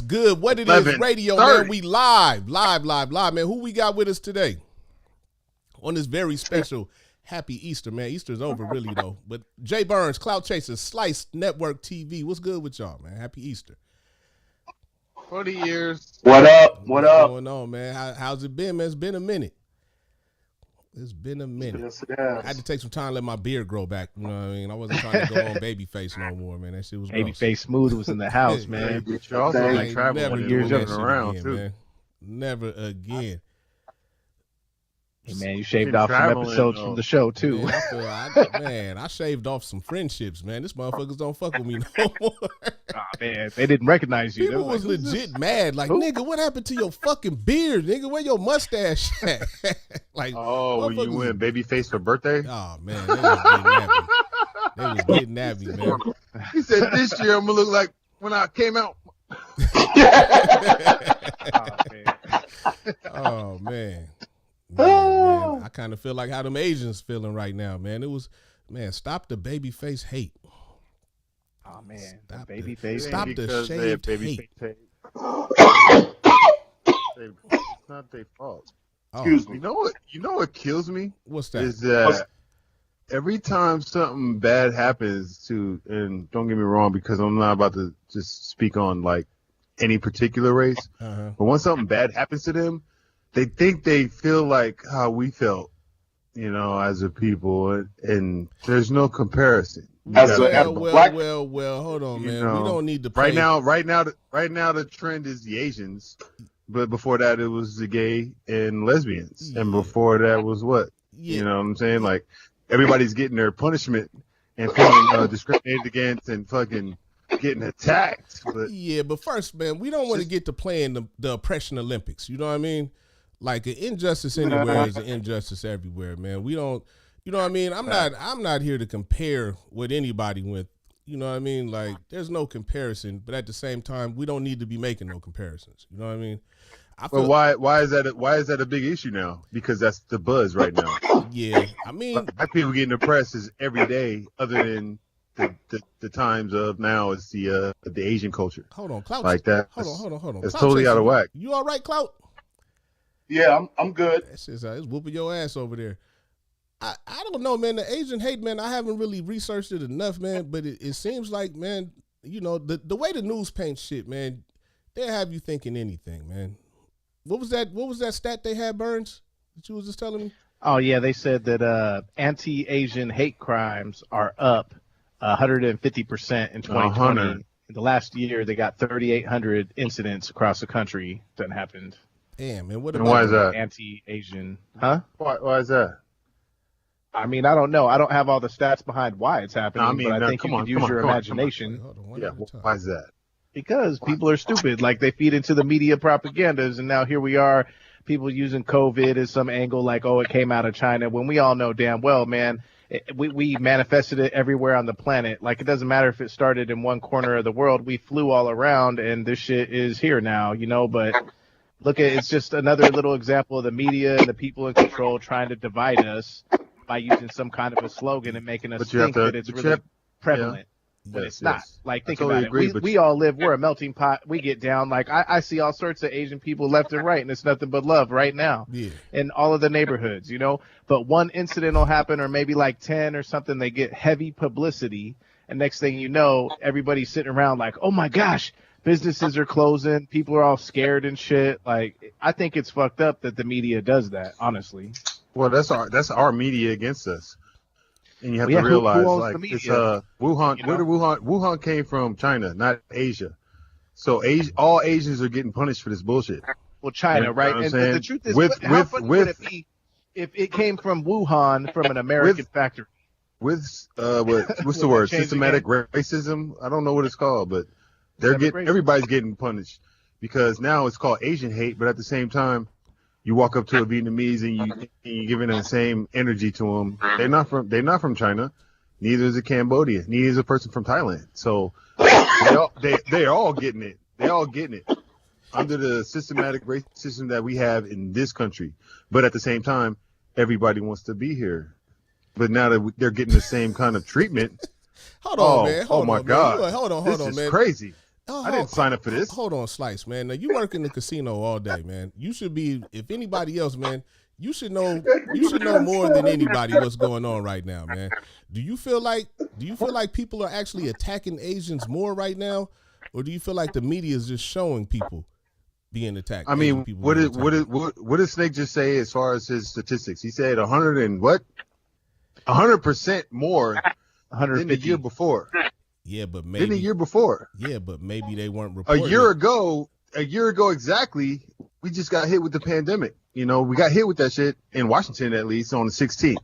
good? What it is radio, man. We live, man. Who we got with us today on this very special happy Easter, man? Easter's over, really, though. But Jay Burns, Clout Chasers, Slice Network TV. What's good with y'all, man? Happy Easter. 40 years. What up? What's going on, man? How's it been, man? It's been a minute. It's been a minute. Yes, it has. I had to take some time to let my beard grow back. You know what I mean? I wasn't trying to go on Babyface no more, man. That shit was gross. Babyface Smooth was in the house, man. But you also like traveling never when doing you're that jumping shit around, again, too. man. Never again. Hey, man, you shaved Been off some traveling, episodes though. from the show, too. Man, I shaved off some friendships, man. This motherfuckers don't fuck with me no more. Oh, man, they didn't recognize you. People was legit mad. Like, nigga, what happened to your fucking beard? Nigga, where your mustache at? Like, Oh, when you went Babyface for birthday? oh, man, they was getting at me. They was getting at me, man. He said, this year I'm going to look like when I came out. Oh, man. Man, I kind of feel like how them Asians feeling right now, man. It was, man, stop the babyface hate. Oh, man, Stop Babyface. Stop the Because they had shaved hate. Babyface hate. It's not their fault. Oh, Excuse me. You know what kills me? what's that? Is that every time something bad happens to, and don't get me wrong, because I'm not about to just speak on like any particular race, Uh-huh. but when something bad happens to them, they think they feel like how we felt, you know, as a people, and there's no comparison. As a- Well, hold on, You man. know, We don't need to play. Right now, the trend is the Asians, but before that, it was the gay and lesbians, and Yeah. before that was what? Yeah. You know what I'm saying? Like everybody's getting their punishment and feeling discriminated against and fucking getting attacked. But Yeah, but first, man, we don't want to get to playing the oppression Olympics. You know what I mean? Like an injustice anywhere is an injustice everywhere, man. We don't, you know what I mean? I'm not here to compare with anybody with, you know what I mean? Like there's no comparison, but at the same time, we don't need to be making no comparisons. You know what I mean? I but why is that a big issue now? Because that's the buzz right now. Yeah, I mean, Black people getting oppressed is every day, other than the times of now is the Asian culture. hold on, Clout. Like that. Hold on. It's Clout totally Chaser, out of whack. You all right, Clout? Yeah, I'm good. That's just, it's whooping your ass over there. I don't know, man. The Asian hate, man, I haven't really researched it enough, man, but it seems like, man, you know, the way the news paints shit, man, they have you thinking anything, man. What was that stat they had, Burns, that you was just telling me? Oh, yeah, they said that anti-Asian hate crimes are up 150% in 2020. 100. In the last year, they got 3,800 incidents across the country that happened. Damn, man, what And about why is that? Anti-Asian, huh? Why is that? I mean, I don't know. I don't have all the stats behind why it's happening, I mean, but I no, think you come could on, use come on, your come on, imagination. Hold on, one Yeah, at a time. why is that? Because people are stupid. Like they feed into the media propagandas, and now here we are, people using COVID as some angle, like, oh, it came out of China, when we all know damn well, man, we manifested it everywhere on the planet. Like it doesn't matter if it started in one corner of the world. We flew all around, and this shit is here now, you know. But look, it's just another little example of the media and the people in control trying to divide us by using some kind of a slogan and making us But you have think to- that it's but you really have- prevalent. But Yes, it's not. yes. Like, I think totally about agree, it. but We all live, we're a melting pot. We get down. Like, I see all sorts of Asian people left and right, and it's nothing but love right now Yeah. in all of the neighborhoods, you know? But one incident will happen, or maybe like 10 or something, they get heavy publicity, and next thing you know, everybody's sitting around like, oh my gosh, businesses are closing, people are all scared and shit. Like, I think it's fucked up that the media does that, honestly. Well, that's our media against us. And you have Well, yeah, to who realize, owns like, the media? it's Wuhan. You Where know? did Wuhan came from? China, not Asia. So all Asians are getting punished for this bullshit. Well, China, You know right? what I'm And saying? the truth is, With- how with- funny with- would it be if it came from Wuhan, from an American factory? With what's the word? change the Systematic racism. I don't know what it's called, but Systematic racism. everybody's getting punished because now it's called Asian hate. But at the same time, you walk up to a Vietnamese and you're giving them the same energy to them. They're not from China. Neither is a Cambodia. Neither is a person from Thailand. So they're all getting it. They're all getting it under the systematic racism that we have in this country. But at the same time, everybody wants to be here. But now that they're getting the same kind of treatment. Hold on, man. Oh my God. Hold on, This man. is crazy. Oh, I didn't sign up for this. Hold on, Slice, man. Now you work in the casino all day, man. You should be, if anybody else, man, you should know more than anybody what's going on right now, man. Do you feel like people are actually attacking Asians more right now, or do you feel like the media is just showing people being attacked? I mean, what did Snake just say as far as his statistics? He said 100% more than the year before. Yeah, but maybe than the year before. Yeah, but maybe they weren't reporting. A year ago exactly, we just got hit with the pandemic. You know, we got hit with that shit in Washington, at least on the 16th.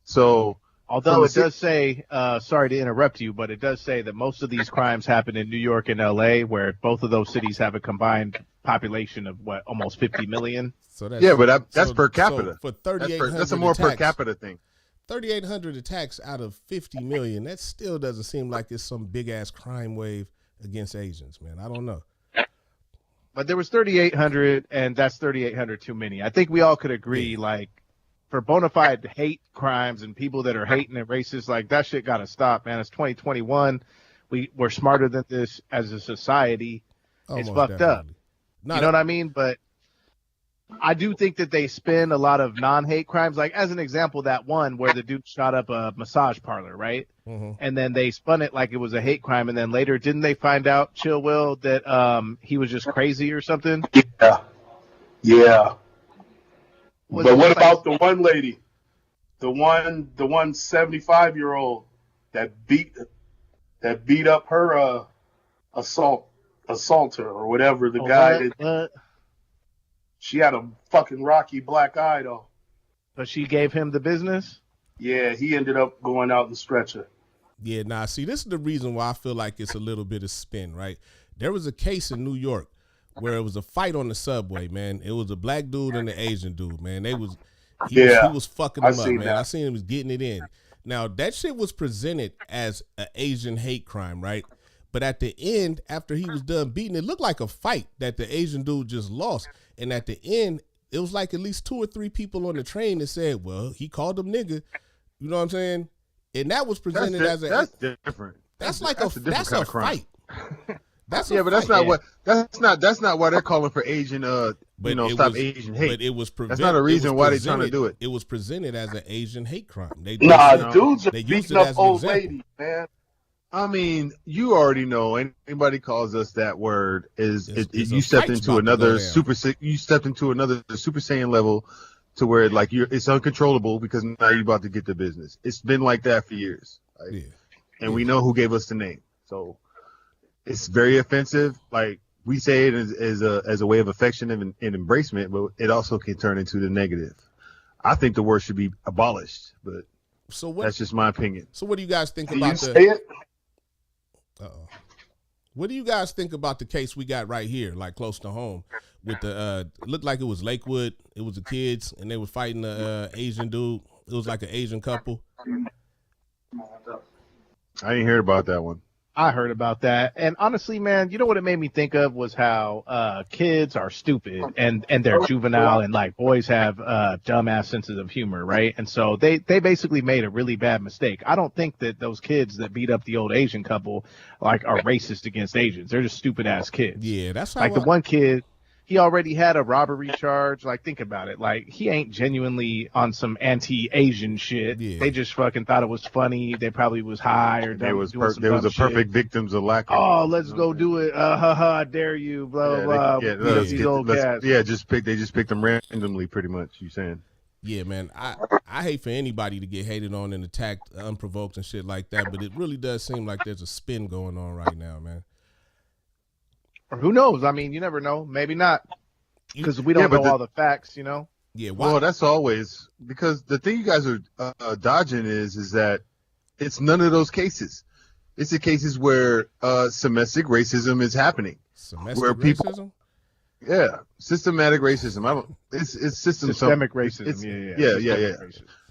So, although it does say, sorry to interrupt you, but it does say that most of these crimes happen in New York and LA, where both of those cities have a combined population of almost 50 million. So that's per capita. So for 3,800, that's a more per capita thing. 3,800 attacks out of 50 million. That still doesn't seem like it's some big ass crime wave against Asians, man. I don't know. But there was 3,800, and that's 3,800 too many. I think we all could agree, like, for bona fide hate crimes and people that are hating and racist, like, that shit got to stop, man. It's 2021. We're smarter than this as a society. It's fucked up. You know what I mean? But I do think that they spin a lot of non-hate crimes. Like, as an example, that one where the dude shot up a massage parlor, right? Mm-hmm. And then they spun it like it was a hate crime. And then later, didn't they find out, Chill Will, that he was just crazy or something? Yeah. But what about the one lady? The one 75-year-old that beat up her assaulter or whatever, the guy that... She had a fucking rocky black eye, though. But she gave him the business? Yeah, he ended up going out in the stretcher. Yeah, nah, see, this is the reason why I feel like it's a little bit of spin, right? There was a case in New York where it was a fight on the subway, man. It was a black dude and an Asian dude, man. He was fucking them up, man. I seen him was getting it in. Now, that shit was presented as an Asian hate crime, right? But at the end, after he was done beating, it looked like a fight that the Asian dude just lost. And at the end, it was like at least 2 or 3 people on the train that said, well, he called him nigga. You know what I'm saying? And that was presented as that's different. That's a fight. That's not why they're calling for Asian stop Asian hate. But it was that's not a reason why they're trying to do it. It was presented as an Asian hate crime. Dudes are beating up old ladies, man. I mean, you already know. Anybody calls us that word you stepped into another Super Saiyan level, to where it's uncontrollable because now you're about to get the business. It's been like that for years, and we know who gave us the name. So it's very offensive. Like, we say it as a way of affection and embracement, but it also can turn into the negative. I think the word should be abolished, but that's just my opinion. So what do you guys think about what do you guys think about the case we got right here, like close to home, with the looked like it was Lakewood. It was the kids, and they were fighting the Asian dude. It was like an Asian couple. I didn't hear about that one. I heard about that. And honestly, man, you know what it made me think of was how kids are stupid and they're juvenile, and like boys have dumbass senses of humor, right? And so they basically made a really bad mistake. I don't think that those kids that beat up the old Asian couple are racist against Asians. They're just stupid ass kids. Yeah, that's how the one kid, he already had a robbery charge. Like, think about it. Like, he ain't genuinely on some anti-Asian shit. Yeah. They just fucking thought it was funny. They probably was high or there was perfect victims of lack of. Oh, let's go do it. I dare you. Blah blah blah. They just picked them randomly, pretty much. You saying? Yeah, man. I hate for anybody to get hated on and attacked unprovoked and shit like that, but it really does seem like there's a spin going on right now, man. Who knows? I mean, you never know. Maybe not, because we don't know all the facts, you know? Yeah. Well, that's always, because the thing you guys are dodging is that it's none of those cases. It's the cases where systematic racism is happening. Racism? Yeah, systematic racism. It's systemic racism. Yeah.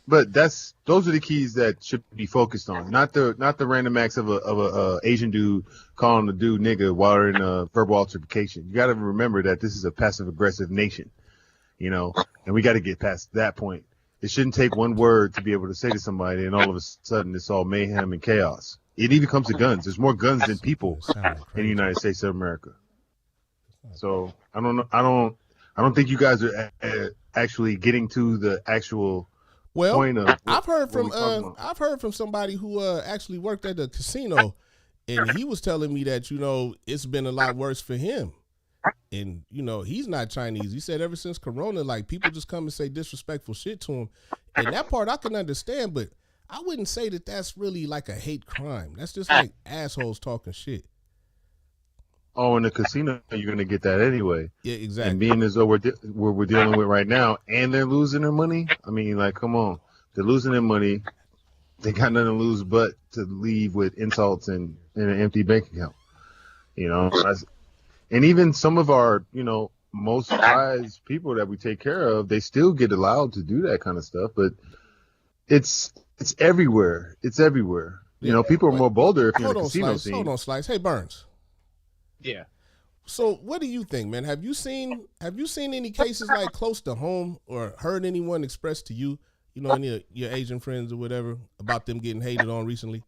But those are the keys that should be focused on, not the random acts of a Asian dude calling the dude nigga while they're in a verbal altercation. You got to remember that this is a passive aggressive nation, and we got to get past that point. It shouldn't take one word to be able to say to somebody, and all of a sudden it's all mayhem and chaos. It even comes to guns. There's more guns than people Sound like in the crazy. United States of America. So I don't know. I don't think you guys are actually getting to the actual Well, point of. I've heard what we talking about. I've heard from somebody who actually worked at the casino, and he was telling me that it's been a lot worse for him. And he's not Chinese. He said ever since Corona, like people just come and say disrespectful shit to him, and that part I can understand, but I wouldn't say that that's really like a hate crime. That's just like assholes talking shit. Oh, in the casino, you're gonna get that anyway. Yeah, exactly. And being as though we're dealing with right now, and they're losing their money. I mean, like, come on, they're losing their money. They got nothing to lose but to leave with insults and an empty bank account. And even some of our, most prized people that we take care of, they still get allowed to do that kind of stuff. But it's everywhere. It's everywhere. People are more bolder if you're in the casino scene. Hold on, Slice. Hey, Burns. Yeah. So what do you think, man? Have you seen any cases like close to home, or heard anyone express to you, any of your Asian friends or whatever, about them getting hated on recently?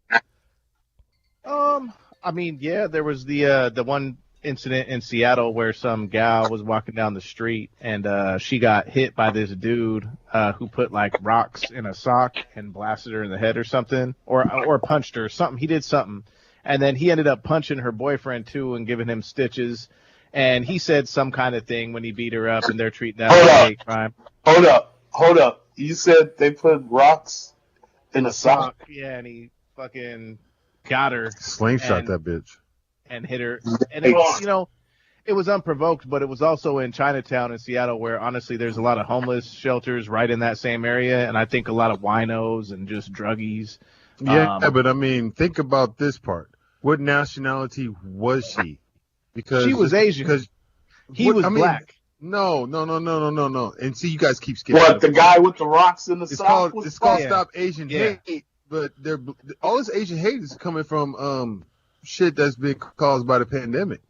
I mean, yeah, there was the one incident in Seattle where some gal was walking down the street and she got hit by this dude who put like rocks in a sock and blasted her in the head or something, or punched her, something. He did something. And then he ended up punching her boyfriend too and giving him stitches. And he said some kind of thing when he beat her up, and they're treating that as a hate crime. Hold up. You said they put rocks in a sock? Yeah, and he fucking got her. Slingshot that bitch. And hit her. And it was, it was unprovoked, but it was also in Chinatown in Seattle, where honestly there's a lot of homeless shelters right in that same area. And I think a lot of winos and just druggies. Yeah, but I mean, think about this part. What nationality was she? Because she was Asian. Because he was black. No. And see, you guys keep skipping. What, the guy with the rocks in the sock? It's called Stop Asian Hate. But all this Asian hate is coming from shit that's been caused by the pandemic.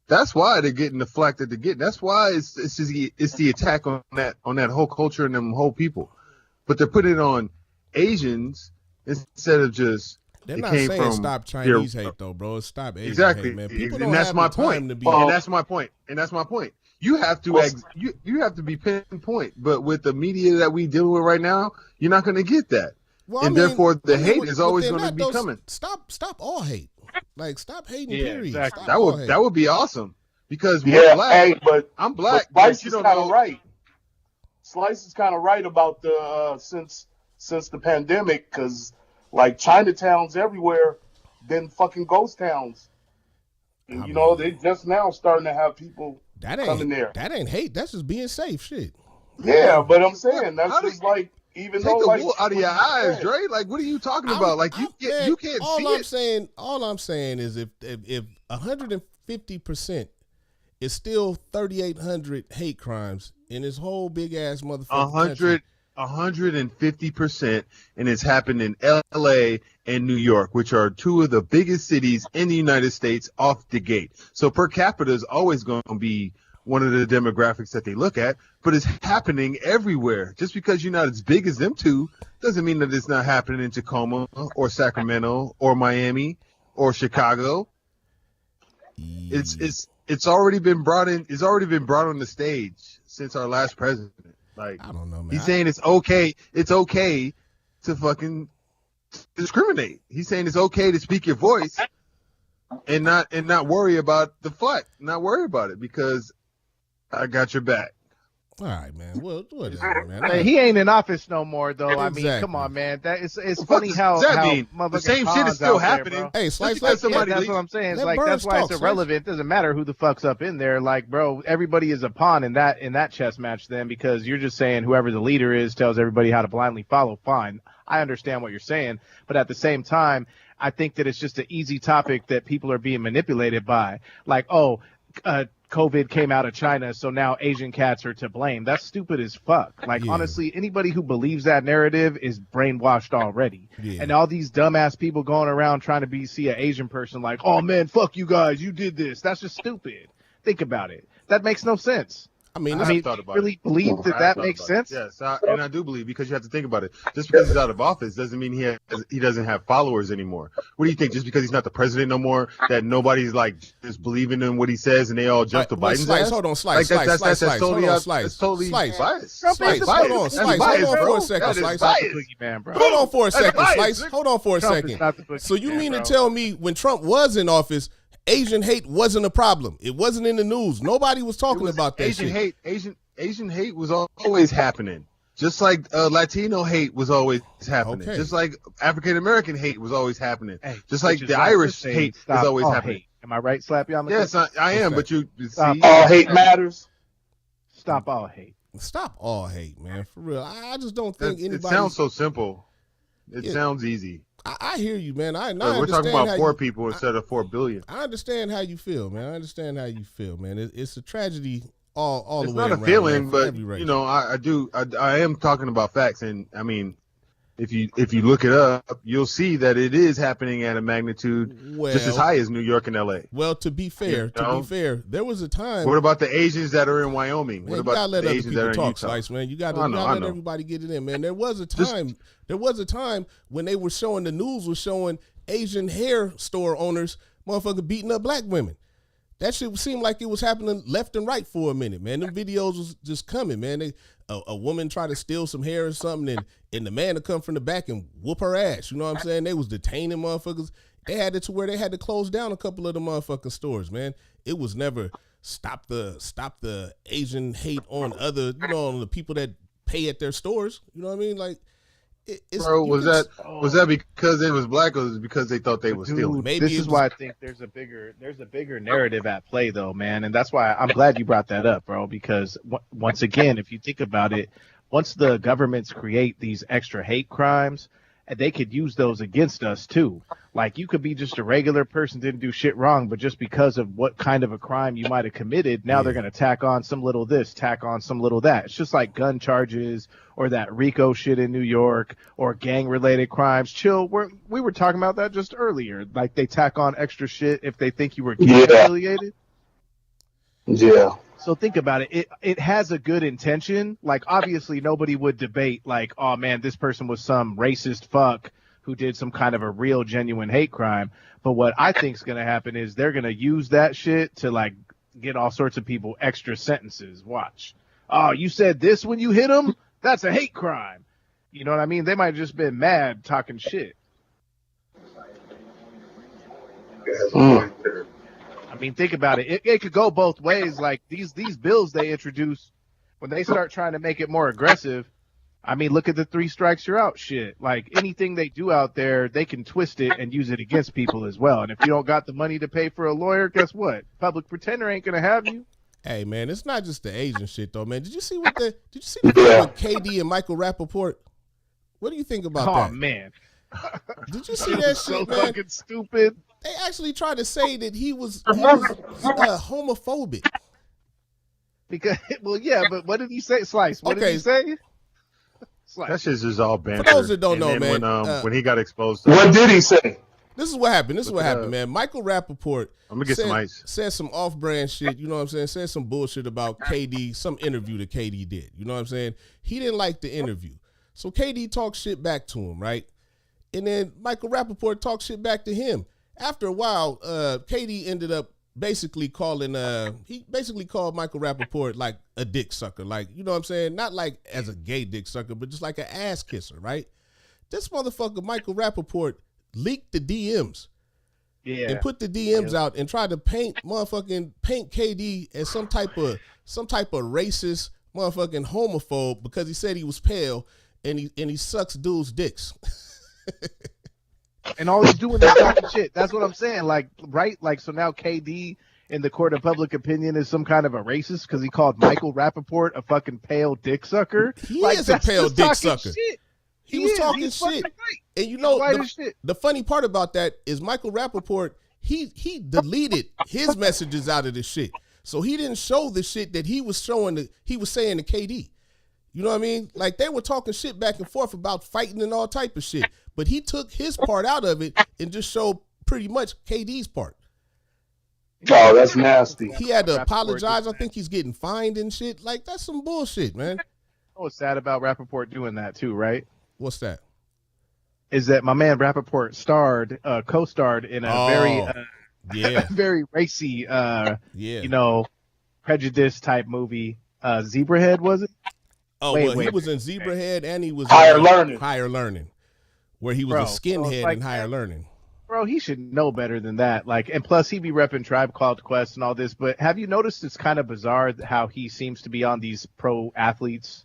That's why they're getting the flack that they're getting. That's why it's the attack on that whole culture and them whole people. But they're putting it on Asians instead of just. They're not saying stop Chinese hate though, bro. It's stop Asian hate, man. People don't have the time to be. And that's my point. You have to you have to be pinpoint. But with the media that we deal with right now, you're not going to get that. Well, therefore, the hate is always going to be coming. Stop all hate. Like stop hating. Period. Exactly. That would be awesome because we're black. Hey, but I'm black. But Slice is kind of right. Slice is kind of right about the since the pandemic, because. Like Chinatowns everywhere, been fucking ghost towns. And, they just now starting to have people coming there. That ain't hate. That's just being safe, shit. Yeah, but I'm saying that's just like, even take the wool out of your eyes, Dre. Like, what are you talking about? Like, you can't see it. All I'm saying is if 150% is still 3,800 hate crimes in this whole big ass motherfucking country. 150%, and it's happened in LA and New York, which are two of the biggest cities in the United States off the gate. So per capita is always going to be one of the demographics that they look at, but it's happening everywhere. Just because you're not as big as them two doesn't mean that it's not happening in Tacoma or Sacramento or Miami or Chicago. It's already been brought in. It's already been brought on the stage since our last president. Like, I don't know, man. He's saying it's okay. It's okay to fucking discriminate. He's saying it's okay to speak your voice and not worry about the flack. Not worry about it because I got your back. All right, man. Well, whatever, man. Hey, he ain't in office no more, though. Exactly. I mean, come on, man. It's funny how the same shit is still happening. Hey, Slice, that's what I'm saying. It's like that's why it's irrelevant. It doesn't matter who the fuck's up in there. Like, bro, everybody is a pawn in that chess match then, because you're just saying whoever the leader is tells everybody how to blindly follow. Fine, I understand what you're saying, but at the same time, I think that it's just an easy topic that people are being manipulated by. Like, COVID came out of China, so now Asian cats are to blame. That's stupid as fuck. Like, honestly, anybody who believes that narrative is brainwashed already. Yeah. And all these dumbass people going around trying to see an Asian person like, oh man, fuck you guys, you did this. That's just stupid. Think about it. That makes no sense. I mean, I've I mean, thought do you about really it. believe that I've that thought makes about it. sense? Yes, and I do believe, because you have to think about it. Just because he's out of office doesn't mean he doesn't have followers anymore. What do you think? Just because he's not the president no more, that nobody's like just believing in what he says and they all jump to Wait, Biden's Slice, ass? hold on, Like Slice, that's totally hold on, out- that's totally Slice. biased. Trump Slice, is hold the on, boogeyman. Slice, biased, hold on bro. for a second, That is Slice. Trump's the biased. boogeyman, bro. Hold on for a That's second, biased, Slice. nigga. Hold on for a Trump is second. not the boogeyman, So you mean bro. to tell me when Trump was in office, Asian hate wasn't a problem? It wasn't in the news. Nobody was talking about that Asian shit. hate. Asian hate was always happening. Just like Latino hate was always happening. Okay. Just like African American hate was always happening. Hey, Just like which is the why Irish I'm saying hate stop is always all happening. hate. Am I right, Slappy? Yes, I am. What's But you Stop. see, All hate matters. Stop all hate. Stop all hate, man. For real. I just don't think it anybody. sounds so simple. It Yeah. sounds easy. I hear you, man. I We're understand talking about how 4 you, people instead of 4 billion. I understand how you feel, man. I understand how you feel, man. It's a tragedy all It's the way not a around, feeling, man, for but every race. you know, I am talking about facts, and I mean, if you look it up, you'll see that it is happening at a magnitude just as high as New York and LA. Well, to be fair, there was a time. What about the Asians that are in Wyoming? Man, What you about gotta let the other Asians that people are in talk, Utah? Slice, man. You gotta, I you know, gotta I let know. everybody get it in, man. There was a time when they were showing, the news was showing Asian hair store owners motherfucker beating up black women. That shit seemed like it was happening left and right for a minute, man. Them videos was just coming, man. A woman tried to steal some hair or something, and the man to come from the back and whoop her ass. You know what I'm saying? They was detaining motherfuckers. They had it to where they had to close down a couple of the motherfucking stores, man. It was never stop the Asian hate on other, on the people that pay at their stores. You know what I mean? Like, it's, Bro, you was can- that because they was black, or was it because they thought they were stealing? Dude, Maybe this it is was- why I think there's a bigger narrative at play, though, man, and that's why I'm glad you brought that up, bro. Because once again, if you think about it, once the governments create these extra hate crimes, they could use those against us too. Like, you could be just a regular person, didn't do shit wrong, but just because of what kind of a crime you might have committed, now they're going to tack on some little this, tack on some little that. It's just like gun charges or that RICO shit in New York or gang related crimes. Chill, we were talking about that just earlier. Like, they tack on extra shit if they think you were gang affiliated. Yeah. So think about it. It has a good intention. Like, obviously nobody would debate like, oh man, this person was some racist fuck who did some kind of a real genuine hate crime. But what I think is going to happen is they're going to use that shit to like get all sorts of people extra sentences. Watch. Oh, you said this when you hit them? That's a hate crime. You know what I mean? They might have just been mad talking shit. I mean, think about it. It could go both ways. Like these bills they introduce, when they start trying to make it more aggressive, I mean, look at the 3 strikes you're out shit. Like, anything they do out there, they can twist it and use it against people as well. And if you don't got the money to pay for a lawyer, guess what? Public pretender ain't gonna have you. Hey, man, it's not just the Asian shit though, man. Did you see the thing with KD and Michael Rappaport? What do you think about Oh that? man, Did you see that so shit, man? fucking stupid. They actually tried to say that he was homophobic. Because well, yeah, but what did he say? Slice. What did Okay. he say? Slice. That shit's just all banter. those that don't And know, then man, when he got exposed, to What did he say? This is what happened. This is Look what it happened, up. man. Michael Rappaport I'm gonna get some ice. said some off-brand shit, you know what I'm saying? Said some bullshit about KD, some interview that KD did. You know what I'm saying? He didn't like the interview. So KD talked shit back to him, right? And then Michael Rappaport talked shit back to him. After a while, KD ended up basically calling Michael Rappaport like a dick sucker. Like, you know what I'm saying? Not like as a gay dick sucker, but just like an ass kisser, right? This motherfucker, Michael Rappaport, leaked the DMs. Yeah. And put the DMs out and tried to paint KD as some type of racist motherfucking homophobe because he said he was pale and he sucks dudes' dicks. And all he's doing is talking shit. That's what I'm saying. Like, right? Like, so now KD in the court of public opinion is some kind of a racist because he called Michael Rappaport a fucking pale dick sucker. He Like, is a that's pale just dick talking sucker. shit. He was talking He's shit. fucking right. And you know White as shit. the funny part about that is Michael Rappaport, he deleted his messages out of the shit. So he didn't show the shit that he was saying to KD. You know what I mean? Like, they were talking shit back and forth about fighting and all type of shit. But he took his part out of it and just showed pretty much KD's part. Oh, that's nasty. He had to Rappaport apologize. I doing think he's getting fined and shit. Like, that's some bullshit, man. what's sad about Rappaport doing that too, right? What's that? Is that my man Rappaport co-starred in a Yeah, very racy, yeah. you know, prejudice type movie. Zebrahead, was it? Oh, Wait, well, he wait, was in Zebrahead and he was Higher in Learning. Higher Learning, where he was Bro, a skinhead like in Higher Learning. Bro, he should know better than that. Like, and plus he be repping Tribe Called Quest and all this. But have you noticed it's kind of bizarre how he seems to be on these pro athletes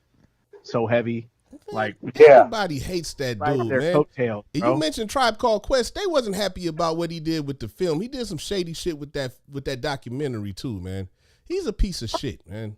so heavy? Like, Yeah. Everybody hates that right dude, their man. coattails, And bro. you mentioned Tribe Called Quest. They wasn't happy about what he did with the film. He did some shady shit with that documentary too, man. He's a piece of shit, man.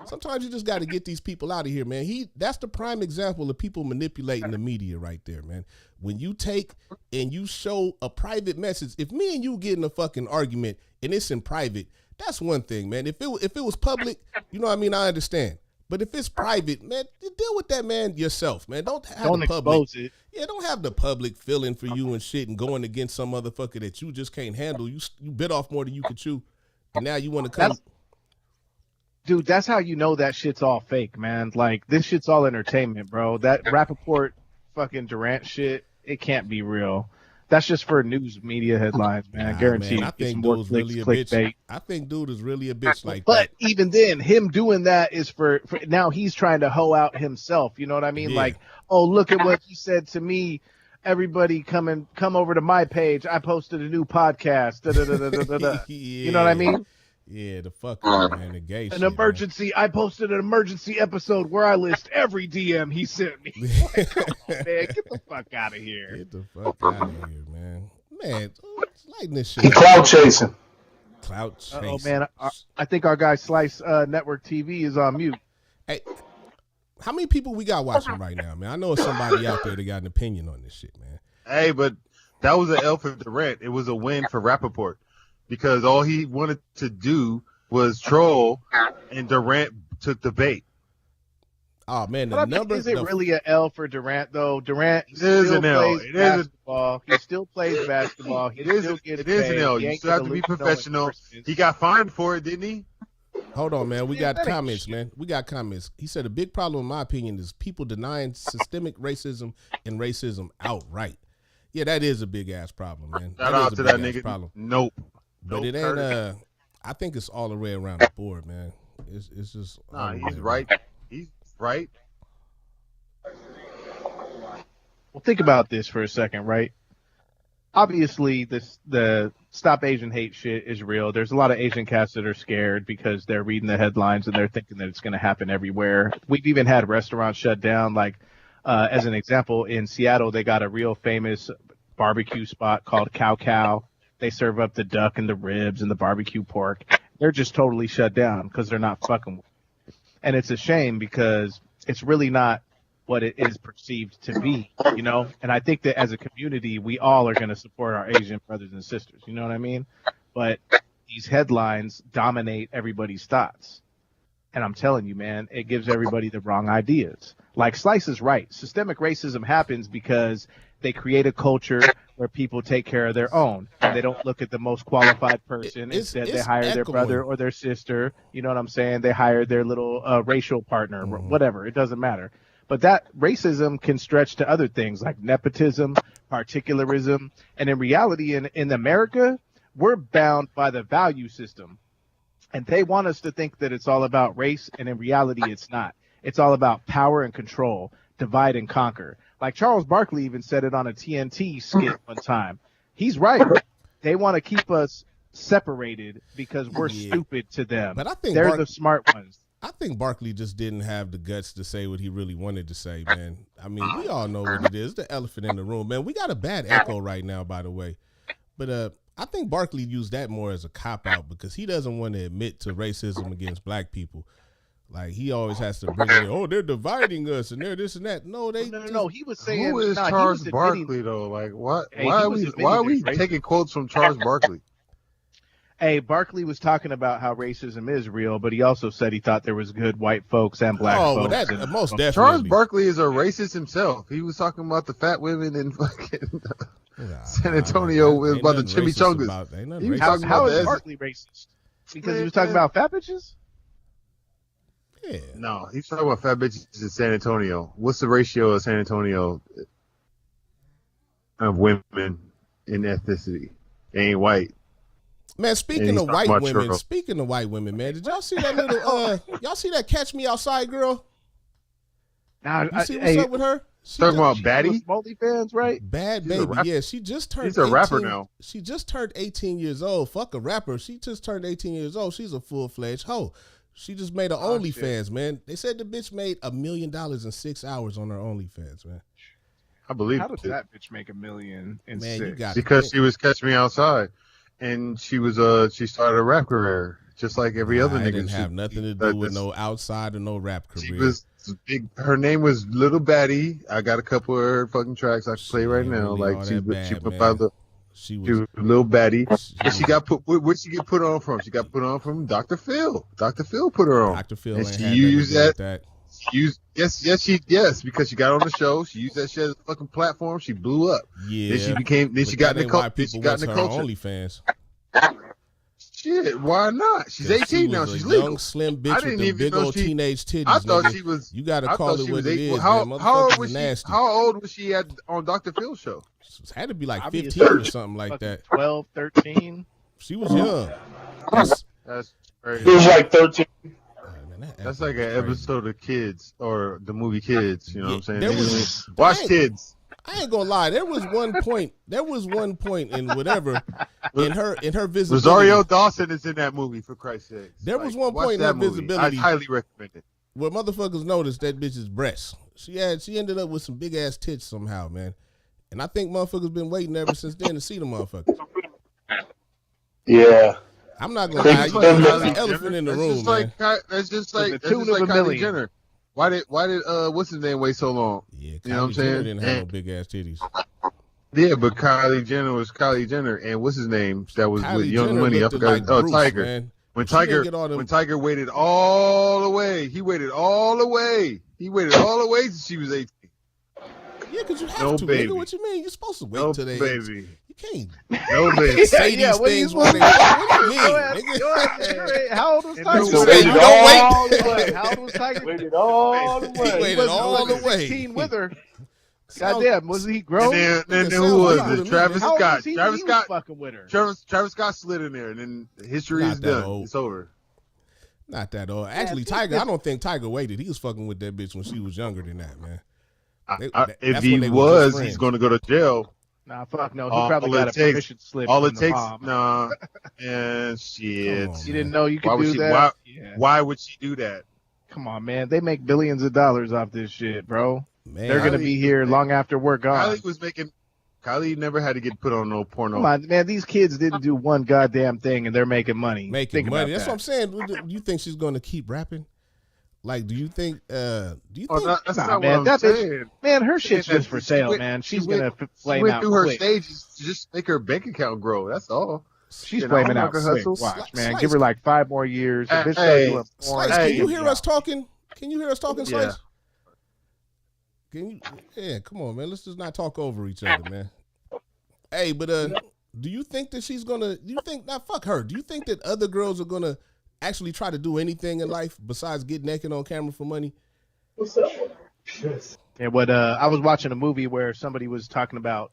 Sometimes you just gotta get these people out of here, man. That's the prime example of people manipulating the media right there, man. When you take and you show a private message, if me and you get in a fucking argument and it's in private, that's one thing, man. If it was public, you know what I mean, I understand. But if it's private, man, deal with that man yourself, man. Don't Don't the public expose it. Yeah, don't have the public feeling for you and shit and going against some motherfucker that you just can't handle. You bit off more than you could chew, and now you want to come. Dude, that's how you know that shit's all fake, man. Like, this shit's all entertainment, bro. That Rappaport fucking Durant shit, it can't be real. That's just for news media headlines, man. Guaranteed. Man, I think more dude's clicks, really a clickbait. bitch. I think dude is really a bitch like But that. even then, him doing that is for now he's trying to hoe out himself. You know what I mean? Yeah. Like, oh, look at what he said to me. Everybody come over to my page. I posted a new podcast. Da, da, da, da, da, da. You know what I mean? Yeah, the fuck man, the gay shit. An emergency. I posted an emergency episode where I list every DM he sent me. Like, come on, man, get the fuck out of Man. here. Get the fuck out of here, man. Man, lighten this shit He up. clout chasing. Clout chasing. Oh man, I think our guy Slice Network TV is on mute. Hey, how many people we got watching right now, man? I know it's somebody out there that got an opinion on this shit, man. Hey, but that was an L for Durant. It was a win for Rappaport because all he wanted to do was troll, and Durant took the bait. Oh man, But the I mean, number. is it really an L for Durant though? Durant It is still an L. plays It is a- basketball. He still plays basketball. He It is. still gets It is an paid. L. He You ain't still have gonna to be lose no professional. endorsements. He got fined for it, didn't he? Hold on, man. We Yeah, got that ain't comments, shit. man. We got comments. He said a big problem, in my opinion, is people denying systemic racism and racism outright. Yeah, that is a big ass problem, man. Shout That out is to a that big ass nigga. problem. Nope. But Nope, it ain't. Curtis. I think it's all the way around the board, man. It's just. all Nah, the he's way right. around. He's right. Well, think about this for a second, right? Obviously, the Stop Asian Hate shit is real. There's a lot of Asian cats that are scared because they're reading the headlines and they're thinking that it's going to happen everywhere. We've even had restaurants shut down. Like, as an example, in Seattle, they got a real famous barbecue spot called Cow Cow. They serve up the duck and the ribs and the barbecue pork. They're just totally shut down because they're not fucking with it. And it's a shame because it's really not what it is perceived to be, you know? And I think that as a community, we all are going to support our Asian brothers and sisters, you know what I mean? But these headlines dominate everybody's thoughts. And I'm telling you, man, it gives everybody the wrong ideas. Like Slice is right. Systemic racism happens because they create a culture where people take care of their own. And they don't look at the most qualified person. Instead, they hire their brother or their sister. You know what I'm saying? They hire their little racial partner, whatever. It doesn't matter. But that racism can stretch to other things like nepotism, particularism. And in reality, in America, we're bound by the value system. And they want us to think that it's all about race, and in reality, it's not. It's all about power and control, divide and conquer. Like Charles Barkley even said it on a TNT skit one time. He's right. They want to keep us separated because we're stupid to them. But I think they're the smart ones. I think Barkley just didn't have the guts to say what he really wanted to say, man. I mean, we all know what it is. The elephant in the room, man. We got a bad echo right now, by the way. But I think Barkley used that more as a cop-out because he doesn't want to admit to racism against black people. Like, he always has to bring in, oh, they're dividing us and they're this and that. No, they No. He was saying, Who is he Charles was admitting- Barkley though? Like, what? Hey, why he are was we? admitting Why are we it's racist. taking quotes from Charles Barkley? Hey, Barkley was talking about how racism is real, but he also said he thought there was good white folks and black Oh, well, folks. that and- most Charles definitely. Barkley is a racist himself. He was talking about the fat women in fucking San Antonio was about the chimichangas. He was How, talking how about is that. Barkley racist? Because he was talking about fat bitches? Yeah. No, he's talking about fat bitches in San Antonio. What's the ratio of San Antonio of women in ethnicity? They ain't white. Man, And speaking he's of talking white about women, churro. speaking of white women, man, did y'all see that little y'all see that Catch Me Outside girl? Nah, You see what's up with her? She Talking just- about Batty? Multi fans, right? Bad She's a baby, rapper. yeah. She just turned. She's a rapper 18 now. She just turned 18 years old. Fuck a rapper. She just turned 18 years old. She's a full fledged hoe. She just made an OnlyFans, man. They said the bitch made $1 million in 6 hours on her OnlyFans, man. I believe How does it. that bitch make $1 million in Man, 6? you got Because she was Catch Me Outside, and she started a rap career just like every other I nigga. didn't She- have nothing to that- do with that's- no outside or no rap She career. was big. Her name was Little Batty. I got a couple of her fucking tracks I can play right ain't now. really Like all she that bad, went man. by the She she was. was Little Batty. She And she got put. Where'd she get put on from? She got put on from Dr. Phil. Dr. Phil put her on. Dr. Phil And ain't she had nothing to used do with that. She used because she got on the show. She used that shit as a fucking platform. She blew up. Yeah. Then she became. Then she But got that in the ain't why culture. She people got went in to the her culture. OnlyFans. Shit, why not? She's 'Cause 18 she now. was a She's young, legal. slim I bitch with didn't them even big know old she- teenage titties. I thought nigga. she was. You gotta I call thought it she what was it 8. is, How man. old Motherfuckers was is she? nasty. How old was she on Dr. Phil's show? Had to be like Obviously, 15 or something like Fucking that. 12, 13. She was young. That's, That's He was crazy. like 13. man, That's like an crazy. episode of Kids or the movie Kids. You know what I'm saying? There was- Niggas watch I ain't- Kids. I ain't gonna lie. There was one point in whatever in her visibility. Rosario Dawson is in that movie, for Christ's sake. There was one watch point in that her movie. visibility- I highly recommend it. where motherfuckers noticed that bitch's breasts. She ended up with some big ass tits somehow, man. And I think motherfuckers been waiting ever since then to see the motherfuckers. Yeah. I'm not gonna lie. Thank you. There's an elephant in the That's room, just man. That's just To like the that's tune just of like $1 Kylie million. Jenner. Why did what's his name wait so long? Yeah, Kylie You know what I'm Jenner saying? didn't have no big ass titties. Yeah, but Kylie Jenner was Kylie Jenner, and what's his name that was with Kylie Young Jenner Money? I looked forgot. like Oh, Bruce, Tiger. man. When She didn't Tiger get all them- when Tiger waited all the way, he waited all the way. He waited all the way since she was 18. Yeah, because you have No to, baby. nigga. What you mean? You're supposed to wait No till they baby. You can't No baby. say Yeah, these what are you things while they. What do you Go ahead, mean, go nigga? ahead. How old was And Tiger? no So way. waited You don't wait. all the way. How old was Tiger? Waited all the He way. waited all the way. 16 with her. Sounds- Goddamn, was he grown? And then Nigga, who sounds was like it? to me, Travis man. How old Scott. was he when Travis he was Scott. fucking with her? Travis Scott slid in there, and then history Not is that done. old. It's over. Not that old. Actually, Tiger, I don't think Tiger waited. He was fucking with that bitch when she was younger than that, man. If If he he was was, just he's friends. going to go to jail. Nah, fuck no. He All probably it got a takes- permission slip. All from it the takes, mom. nah, and shit. Come on, You didn't know you Why could would do she- that? Yeah. Why would she do that? Come on, man. They make billions of dollars off this shit, bro. Man, They're gonna Kylie- be here long after we're gone. Kylie never had to get put on no porno. Come on, man. These kids didn't do one goddamn thing, and they're making money. making Think money. about That's that. what I'm saying. Do you think she's going to keep rapping? Like, do you think? Do you Oh, think? that's Nah, not man, what I'm that bitch- saying. Man, her shit's Yeah, just for she sale, went- man. she She's went- gonna She flame went out through her quick. stages to just make her bank account grow. That's all. She's You know, flaming I'm out not gonna quick. hustle. Watch, man. Slice. Give her like 5 more years. The bitch Hey, doing porn. Slice, Hey, can you hear yeah. us talking? Can you hear us talking, Yeah. Slice? Can you? Yeah, come on, man. Let's just not talk over each other, man. Hey, but do you think that she's gonna? Do you think? Now, fuck her. Do you think that other girls are gonna actually try to do anything in life besides get naked on camera for money? What's up? And what I was watching a movie where somebody was talking about,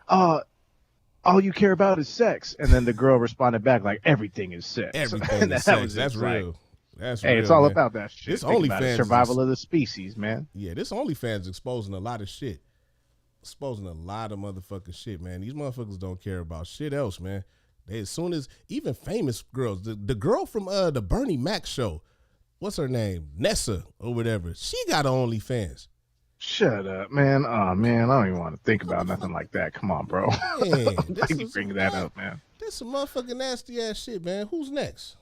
all you care about is sex, and then the girl responded back like, everything is sex. Everything And is that sex. was That's just like, real. That's hey, real, it's all man. about that shit. This Think about it. OnlyFans is- Survival of the species, man. Yeah, this OnlyFans exposing a lot of shit. Exposing a lot of motherfucking shit, man. These motherfuckers don't care about shit else, man. They as soon as even famous girls, the girl from the Bernie Mac show, what's her name? Nessa or whatever. She got OnlyFans. Shut up, man. Oh, man, I don't even want to think about nothing like that. Come on, bro. Man, this Don't is bring that up, man. This some motherfucking nasty ass shit, man. Who's next?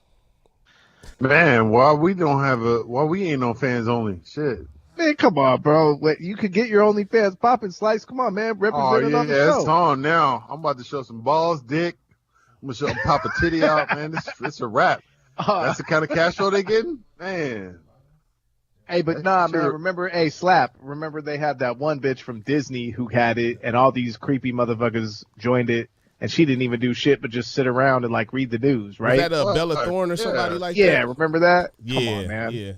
Man, why we ain't on fans only? Shit. Man, come on, bro. Wait, you could get your OnlyFans popping, Slice. Come on, man. Oh Represent it yeah, on the it's show. on now. I'm about to show some balls, dick, Michelle pop a titty out, man. It's a wrap. That's the kind of cash flow they getting, man. Hey, but nah, man. Remember, Slap. Remember they had that one bitch from Disney who had it, and all these creepy motherfuckers joined it, and she didn't even do shit but just sit around and like read the news, right? Was that Bella Thorne or somebody like that? Yeah, remember that? Yeah, Come on, man. Yeah.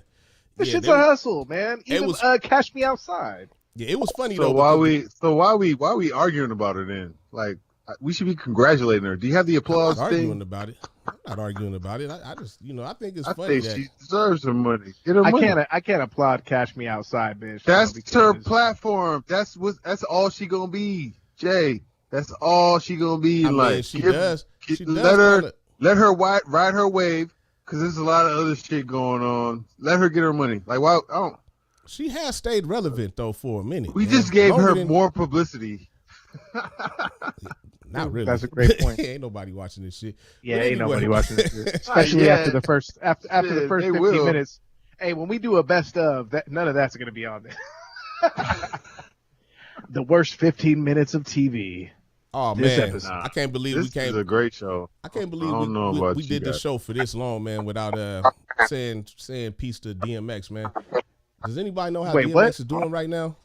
This shit's a hustle, man. Even Cash Me Outside. Yeah, it was funny so though. Why we arguing about her then? Like, we should be congratulating her. Do you have the applause I'm not thing? arguing about it. I'm not arguing about it. I just, I think it's funny. I think she deserves some money. Get her money. I can't applaud Cash Me Outside, bitch. That's her platform. That's all she gonna be, Jay. That's all she gonna be in life. She does. Let her ride her wave, because there's a lot of other shit going on. Let her get her money. Like, why? I don't. She has stayed relevant though for a minute. We just gave her more publicity. Not really. That's a great point. Ain't nobody watching this shit. Yeah, ain't nobody watching this shit. Especially after the first 15 minutes. Hey, when we do a best of, none of that's gonna be on there. The worst 15 minutes of TV. Oh man, I can't believe this is a great show. I can't believe we did the show for this long, man, without saying peace to DMX, man. Does anybody know how DMX is doing right now?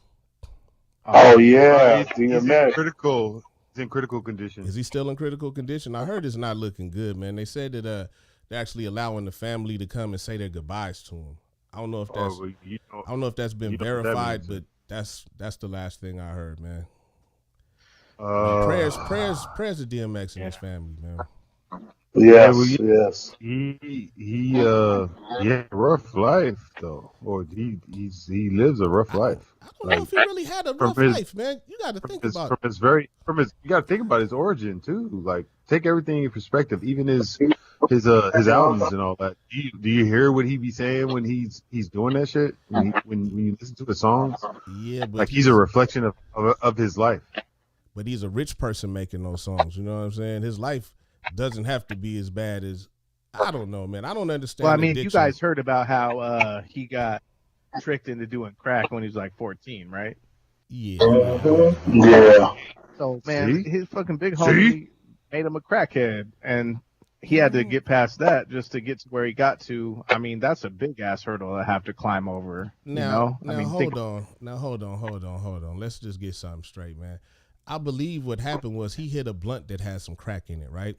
Oh yeah, DMX. He's in critical condition. Is he still in critical condition? I heard it's not looking good, man. They said that they're actually allowing the family to come and say their goodbyes to him. I don't know if that's I don't know if that's been verified, but that's the last thing I heard, man. Prayers to DMX and his family, man. Yes. He rough life though, or he lives a rough life. I don't know if he really had a rough life, man. You got to think about it. You got to think about his origin too. Like, take everything in perspective, even his albums and all that. Do you hear what he be saying when he's doing that shit? When you listen to the songs, yeah, but like he's a reflection of his life. But he's a rich person making those songs. You know what I'm saying? His life doesn't have to be as bad as, I don't know, man. I don't understand. Well, I mean, you guys heard about how he got tricked into doing crack when he was like 14, right? Yeah. Yeah. So, man, his fucking big homie made him a crackhead, and he had to get past that just to get to where he got to. I mean, that's a big ass hurdle to have to climb over. Now, hold on. Let's just get something straight, man. I believe what happened was he hit a blunt that had some crack in it, right?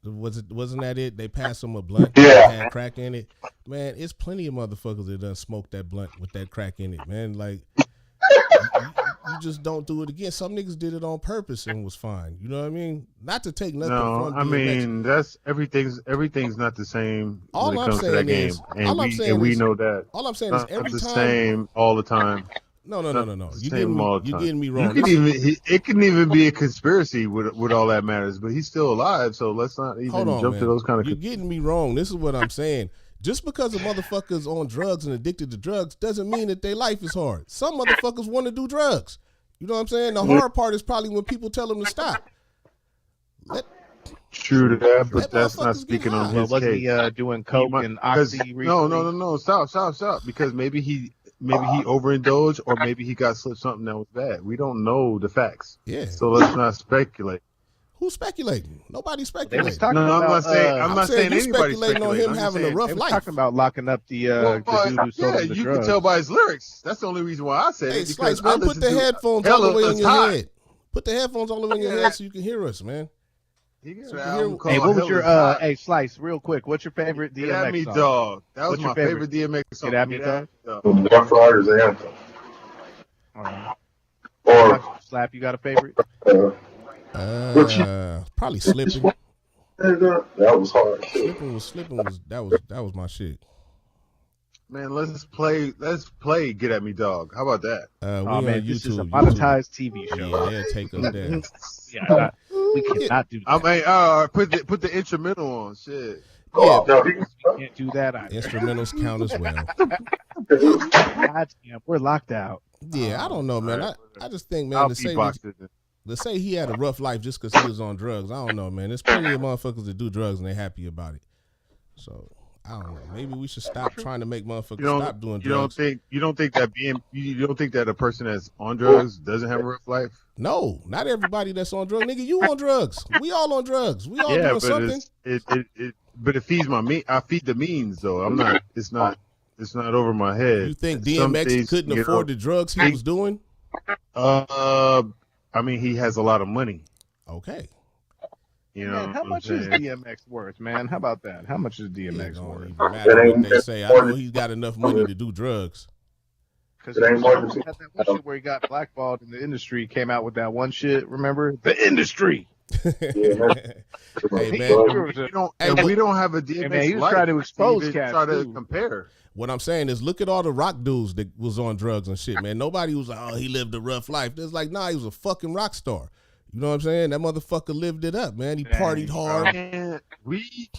Wasn't that it? They passed him a blunt that had crack in it. Man, it's plenty of motherfuckers that done smoked that blunt with that crack in it, man. Like, you just don't do it again. Some niggas did it on purpose and was fine. You know what I mean? Not to take nothing from DMX. I mean, that's everything's not the same all when it I'm comes to that game. And we know that. All I'm saying is every the time same all the time. No. You getting me wrong. It can even be a conspiracy with all that matters, but he's still alive, so let's not even jump to those kind of. You're getting me wrong. This is what I'm saying. Just because a motherfucker's on drugs and addicted to drugs doesn't mean that their life is hard. Some motherfuckers want to do drugs. You know what I'm saying? The hard part is probably when people tell them to stop. True to that, but that's not speaking on his wasn't case. He doing coke and oxy recently? No. Stop. Because maybe he overindulged, or maybe he got slipped something that was bad. We don't know the facts. Yeah. So let's not speculate. Who's speculating? Nobody's speculating. I'm not saying anybody's speculating on him having a rough life. Talking about locking up the dude who sold him the you drugs. can tell by his lyrics. That's the only reason why I said it. Hey, Because Slice, man, put the headphones all the way in your head. Put the headphones all the way in your head so you can hear us, man. Hey, what was your hey Slice? Real quick, what's your favorite DMX Get at me, song? Dog. That was What's my your favorite DMX song. Get at me, dog. Rough Riders anthem. Or Slap, you got a favorite? Probably Slipping. That was hard. Slipping was that was my shit. Man, let's play Get at Me, Dog. How about that? Oh man, this is a monetized TV show. Yeah, they'll take us there. Yeah, we cannot do that. I mean, put the instrumental on. Shit. Yeah, we can't do that either. Instrumentals count as well. God damn, we're locked out. Yeah, I don't know, man. I just think, man, to say he had a rough life just because he was on drugs, I don't know, man. There's plenty of motherfuckers that do drugs and they're happy about it. So I don't know. Maybe we should stop trying to make motherfuckers You don't, stop doing you don't drugs. you don't think that a person that's on drugs doesn't have a rough life? No, not everybody that's on drugs. Nigga, you on drugs. We all on drugs. We all Yeah, doing but something. but it feeds my meat. I feed the means though. I'm not. It's not over my head. You think Some DMX things, couldn't you afford know, the drugs he was doing? I mean, he has a lot of money. Okay. You know, Man, how what much I'm is saying? DMX worth, man? How about that? How much is It DMX don't worth? even matter what they say. I know he's got enough money to do drugs. Because he had that one shit where he got blackballed in the industry, came out with that one shit. Remember the industry? Hey man, We don't have a DMX Hey, man, he was life trying to expose even cats, try to too. compare. what I'm saying is look at all the rock dudes that was on drugs and shit, man. Nobody was like, oh, he lived a rough life. It's like, nah, he was a fucking rock star. You know what I'm saying? That motherfucker lived it up, man. He partied hard. We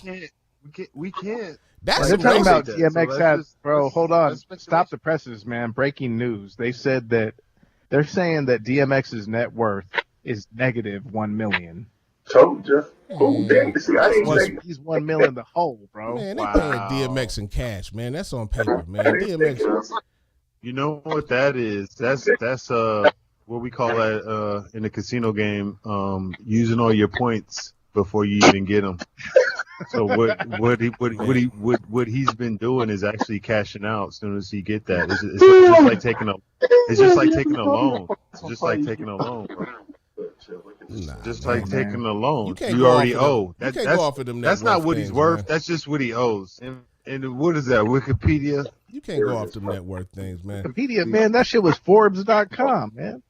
can't. That's They're talking about racist. DMX So has, that's just- bro. Hold on, that's speculation. stop the presses, man. Breaking news. They're saying that DMX's net worth is negative $1 million. Told you. Oh, damn. See, I didn't say. He's $1 million the whole, bro. Man, they Wow. paying DMX in cash, man. That's on paper, man. DMX. You know what that is? That's what we call that in the casino game, using all your points before you even get them. So what he's been doing is actually cashing out as soon as he get that. It's just like taking a loan. It's just like taking a loan. Bro. Nah, Just man. like taking a loan. You can't You go already off of them- owe. you That- can't that's go off of them net that's not worth what he's things, worth. man. That's just what he owes. And what is that? Wikipedia. You can't go off them net worth things, man. Wikipedia, man, that shit was Forbes.com, man.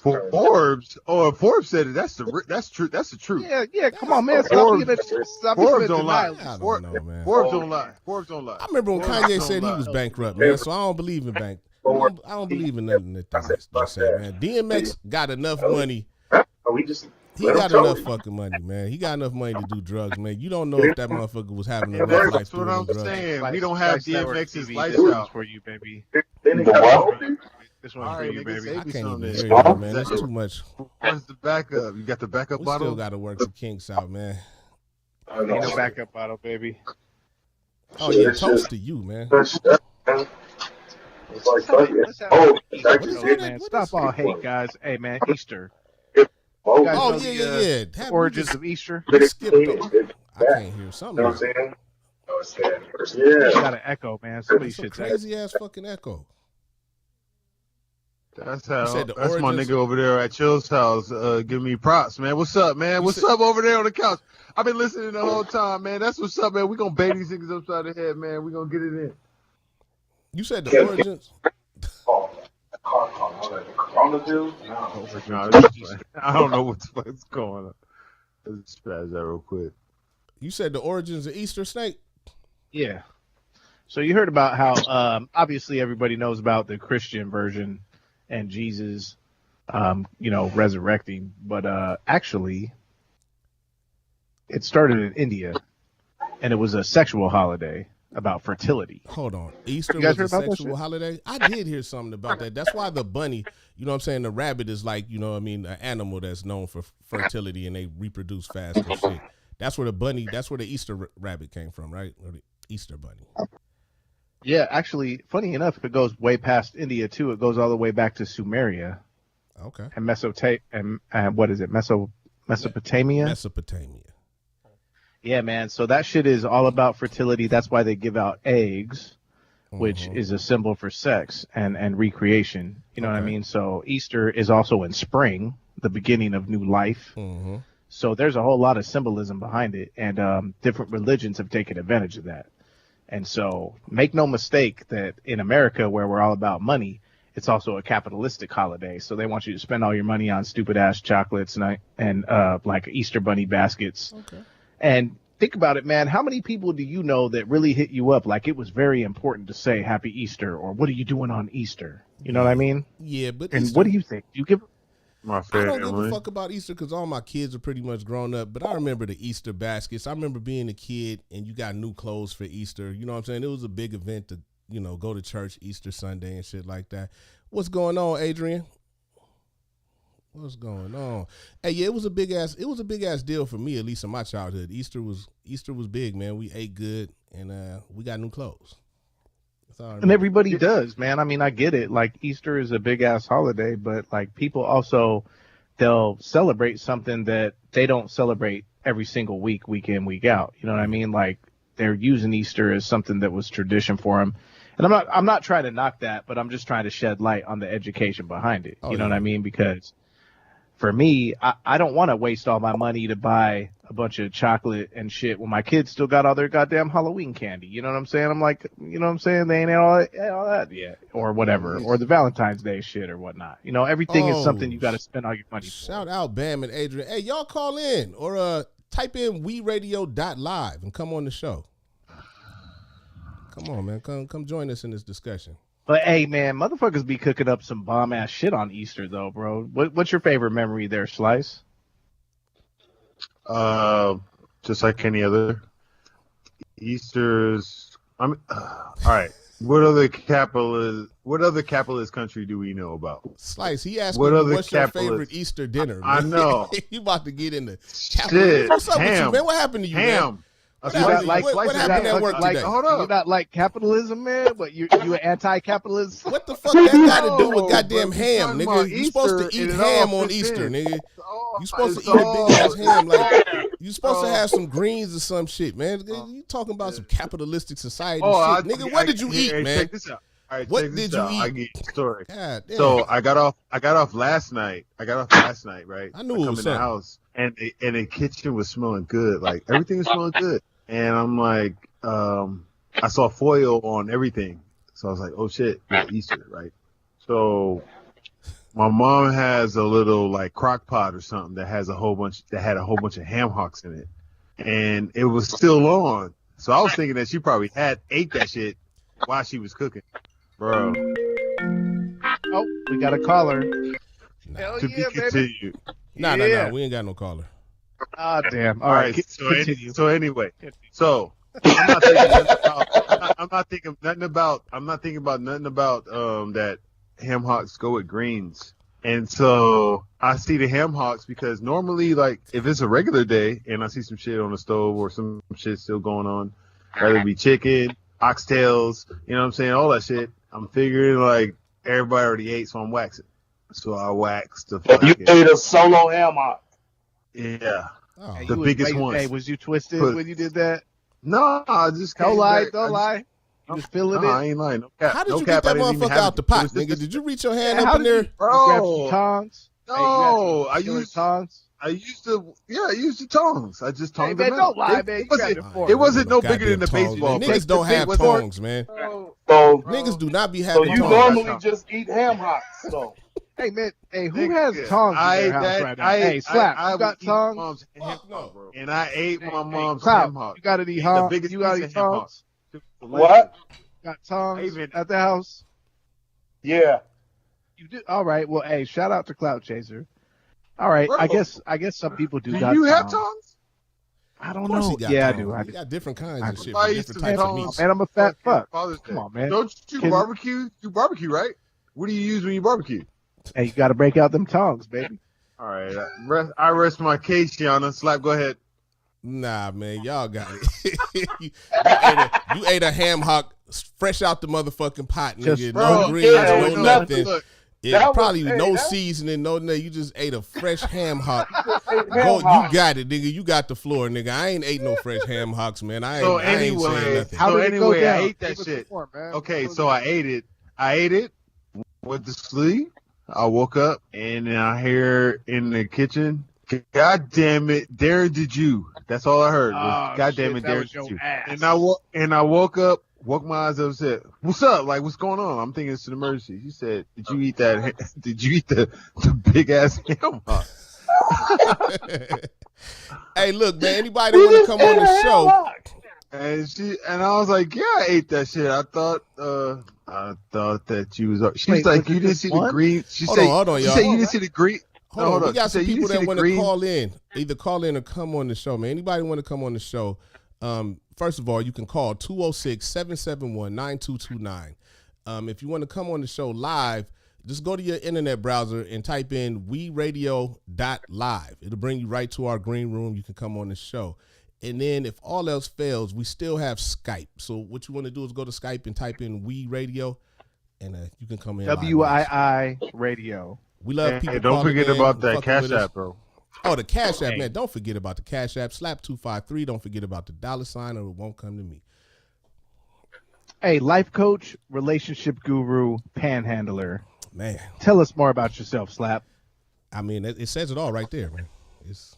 Forbes. Oh, Forbes said it. That's true. That's the truth. Yeah, come on, man. Forbes Stop don't being lie. denial. I Forbes don't know, man. don't lie. Forbes don't lie. I remember when Forbes Kanye don't said he lie. was bankrupt, man. So I don't believe in bank. I don't believe in nothing that they say, man. DMX got enough money. He got enough fucking money, man. He got enough money to do drugs, man. You don't know if that motherfucker was having a rough life That's what doing I'm drugs. saying. We don't have DMX's lifestyle lifestyle. for you, baby. This one's All for right, you, nigga, baby. say- I can't even something. hear you, man. That's too much. Where's the backup? You got the backup We bottle? still got to work some kinks out, man. Ain't no backup bottle, baby. Oh yeah, toast to you, man. Let's have Oh, Easter that's show, it. man. What Stop is all it? hate, guys. Hey, man, Easter. Oh, guys Oh know yeah, the, yeah. the Have origins we of Easter. just skipped over? I can't hear something. You know what I'm saying? Yeah. Got an echo, man. Somebody It's a shit's crazy ass fucking echo. That's how. said the That's my origins- nigga over there at Chill's house. Give me props, man. What's up, man? What's up over there on the couch? I've been listening the whole time, man. That's what's up, man. We gonna bang these niggas upside the head, man. We gonna get it in. You said the origins. Nah, I don't know what the fuck's going on. Let's spaz that real quick. You said the origins of Easter Snake. Yeah. So you heard about how obviously everybody knows about the Christian version and Jesus, resurrecting, but actually, it started in India, and it was a sexual holiday about fertility. Hold on. Easter You guys was a heard about that sexual shit? holiday? I did hear something about that. That's why the bunny, you know what I'm saying? The rabbit is like, you know what I mean, an animal that's known for fertility and they reproduce fast and shit. That's where the Easter rabbit came from, right? Or the Easter bunny. Yeah, actually, funny enough, it goes way past India too. It goes all the way back to Sumeria Okay. and Mesopotamia. Mesopotamia. Yeah, man. So that shit is all about fertility. That's why they give out eggs, which Mhm. is a symbol for sex and recreation. You know what I Okay. mean? So Easter is also in spring, the beginning of new life. Mm-hmm. So there's a whole lot of symbolism behind it, and different religions have taken advantage of that. And so make no mistake that in America, where we're all about money, it's also a capitalistic holiday. So they want you to spend all your money on stupid ass chocolates and like Easter bunny baskets. Okay. And think about it, man. How many people do you know that really hit you up like it was very important to say Happy Easter or what are you doing on Easter? You know what I mean? Yeah, but And Easter, what do you think? Do you give? My I don't give a family. fuck about Easter because all my kids are pretty much grown up. But I remember the Easter baskets. I remember being a kid and you got new clothes for Easter. You know what I'm saying? It was a big event to, go to church Easter Sunday and shit like that. What's going on, Adrian? What's going on? Hey, yeah, it was a big ass deal for me, at least in my childhood. Easter was big, man. We ate good and we got new clothes. That's all I And remember. everybody does, man. I mean, I get it. Like Easter is a big ass holiday, but like people also they'll celebrate something that they don't celebrate every single week in, week out. You know what I mean? Like they're using Easter as something that was tradition for them. And I'm not trying to knock that, but I'm just trying to shed light on the education behind it. Oh, You know yeah. what I mean? Because for me, I don't want to waste all my money to buy a bunch of chocolate and shit when my kids still got all their goddamn Halloween candy. You know what I'm saying? I'm like, you know what I'm saying? They ain't all that yet, or whatever, or the Valentine's Day shit or whatnot. You know, everything is something you got to spend all your money for. Shout out Bam and Adrian. Hey, y'all call in or type in WeRadio.live and come on the show. Come on, man. Come join us in this discussion. But hey, man, motherfuckers be cooking up some bomb ass shit on Easter though, bro. What's your favorite memory there, Slice? Just like any other. Easter's. All right. What other capitalist country do we know about? Slice, he asked What me other what's your capitalist- favorite Easter dinner. I man. know. You about to get into Shit, What's up with you, ham. man? What happened to you, man? Ham. What That's happened, like- what slices happened that at work fucking- today? Hold You up. not like capitalism, man? But you an anti-capitalist? What the fuck that got to do with No, goddamn but ham, we talking nigga? about You supposed to Easter, eat and it all ham on fits Easter, in. nigga. Oh, You supposed it's to eat a all- big ass ham, like you supposed to Oh. have some greens or some shit, man. You talking about some capitalistic society Oh, shit, nigga? What did you eat, hey, man? Check this out. All right, What check this did you out. eat? I get the story. God damn. So I got off last night. Right? I knew it come was in something. the house and the kitchen was smelling good. Like everything was smelling good. And I'm like, I saw foil on everything. So I was like, oh shit, it's Easter, right? So my mom has a little like crock pot or something that had a whole bunch of ham hocks in it. And it was still on. So I was thinking that she probably ate that shit while she was cooking. Bro, Oh, we got a caller. Nah. Hell to be yeah, baby. continued. Nah, Yeah. we ain't got no caller. Ah, damn. All All right, right. continue. So anyway, so I'm not thinking nothing about that ham hocks go with greens. And so I see the ham hocks because normally, like, if it's a regular day and I see some shit on the stove or some shit still going on, whether it be chicken, oxtails, you know what I'm saying, all that shit, I'm figuring like everybody already ate, so I'm waxing. So I waxed the You fucking, ate a solo ham hock. yeah. Oh, Hey, The you biggest was, ones. Hey, was you twisted Put- when you did that? No, I just Don't came lie. back. Don't lie. You was feeling No, it. I ain't lying. No cap. how did no you cap. get that I didn't even motherfucker have out the it. pot, It was nigga? just- Did you reach your hand Yeah, up how in did there? You grab some Bro, tongs. no, Hey, you got I some used tongs. I used the tongs. I just Hey, tongued man, them don't out. lie, It- man. it You wasn't- grabbed it for it him. wasn't no Goddamn bigger than the tongs, baseball. man. Niggas don't have was- tongs, man. Bro, So, Niggas do not be so having you Bro. tongs. normally just eat ham hocks, so. Hey, man. Hey, who nigga, has tongs in their ate house that- right now? Hey, Slap, I you got would eat my tongs? mom's ham Fuck no. hock, bro. And I ate my mom's Clout, ham hock. you got any The tongs? biggest You got piece any of ham hock. tongs? What? Got tongs I even- at the house? Yeah. You do. All right. Well, hey, shout out to Clout Chaser. All right. Bro. I guess some people do. Do got you have tongs. tongs? I Of don't course know. he got Yeah, tongs. I He do. got different kinds I of do. shit I for used different to types of tongs. meats. Man, I'm a fat fuck. Father's Come Day. on, man. Don't you Can- barbecue? You barbecue, right? What do you use when you barbecue? Hey, you got to break out them tongs, baby. All right, I rest my case, Yana. Slap, go ahead. Nah, man, y'all got it. you ate a ham hock fresh out the motherfucking pot, nigga. Just- no Bro, greens, yeah, no look, nothing. Look, Yeah, that was- probably hey, no that- seasoning, no nothing. You just ate a fresh ham hock. Ate Go, ham hock. you got it, nigga. You got the floor, nigga. I ain't ate no fresh ham hocks, man. I ain't, So I ain't saying anyway, nothing. How So did it go anyway, I down? ate that Give us shit. some more, man. Okay, What's so going I ate it, went to sleep. I woke up and then I hear in the kitchen, "God damn it, Darren, did you?" That's all I heard. Was, Oh, "God shit, damn it, that Darren, was your did you?" ass. And I woke up, woke my eyes up, and said, "What's up? Like, what's going on?" I'm thinking it's an emergency. He said, "Did you eat that? Did you eat the big ass ham hock?" Hey, look, man. Anybody want to come on the show? And I was like, "Yeah, I ate that shit. I thought that you was." She's Wait, like, was "You it didn't just see one? the green." She Hold said, on, "She y'all. said you didn't see the green." Hold No, on, we hold got She some said, "You people didn't see that the want to green?" call in. Either call in or come on the show, man. Anybody want to come on the show? First of all, you can call 206-771-9229. If you want to come on the show live, Just go to your internet browser and type in WeRadio.live. It'll bring you right to our green room. You can come on the show. And then if all else fails, we still have Skype. So what you want to do is go to Skype and type in We Radio, and you can come in. WII Radio. We love people. Hey, don't forget about that fucking with Cash us. App, bro. Oh, the Cash App, man. Don't forget about the Cash App. Slap 253. Don't forget about the $, or it won't come to me. Hey, life coach, relationship guru, panhandler. Man. Tell us more about yourself, Slap. I mean, it says it all right there, man. It's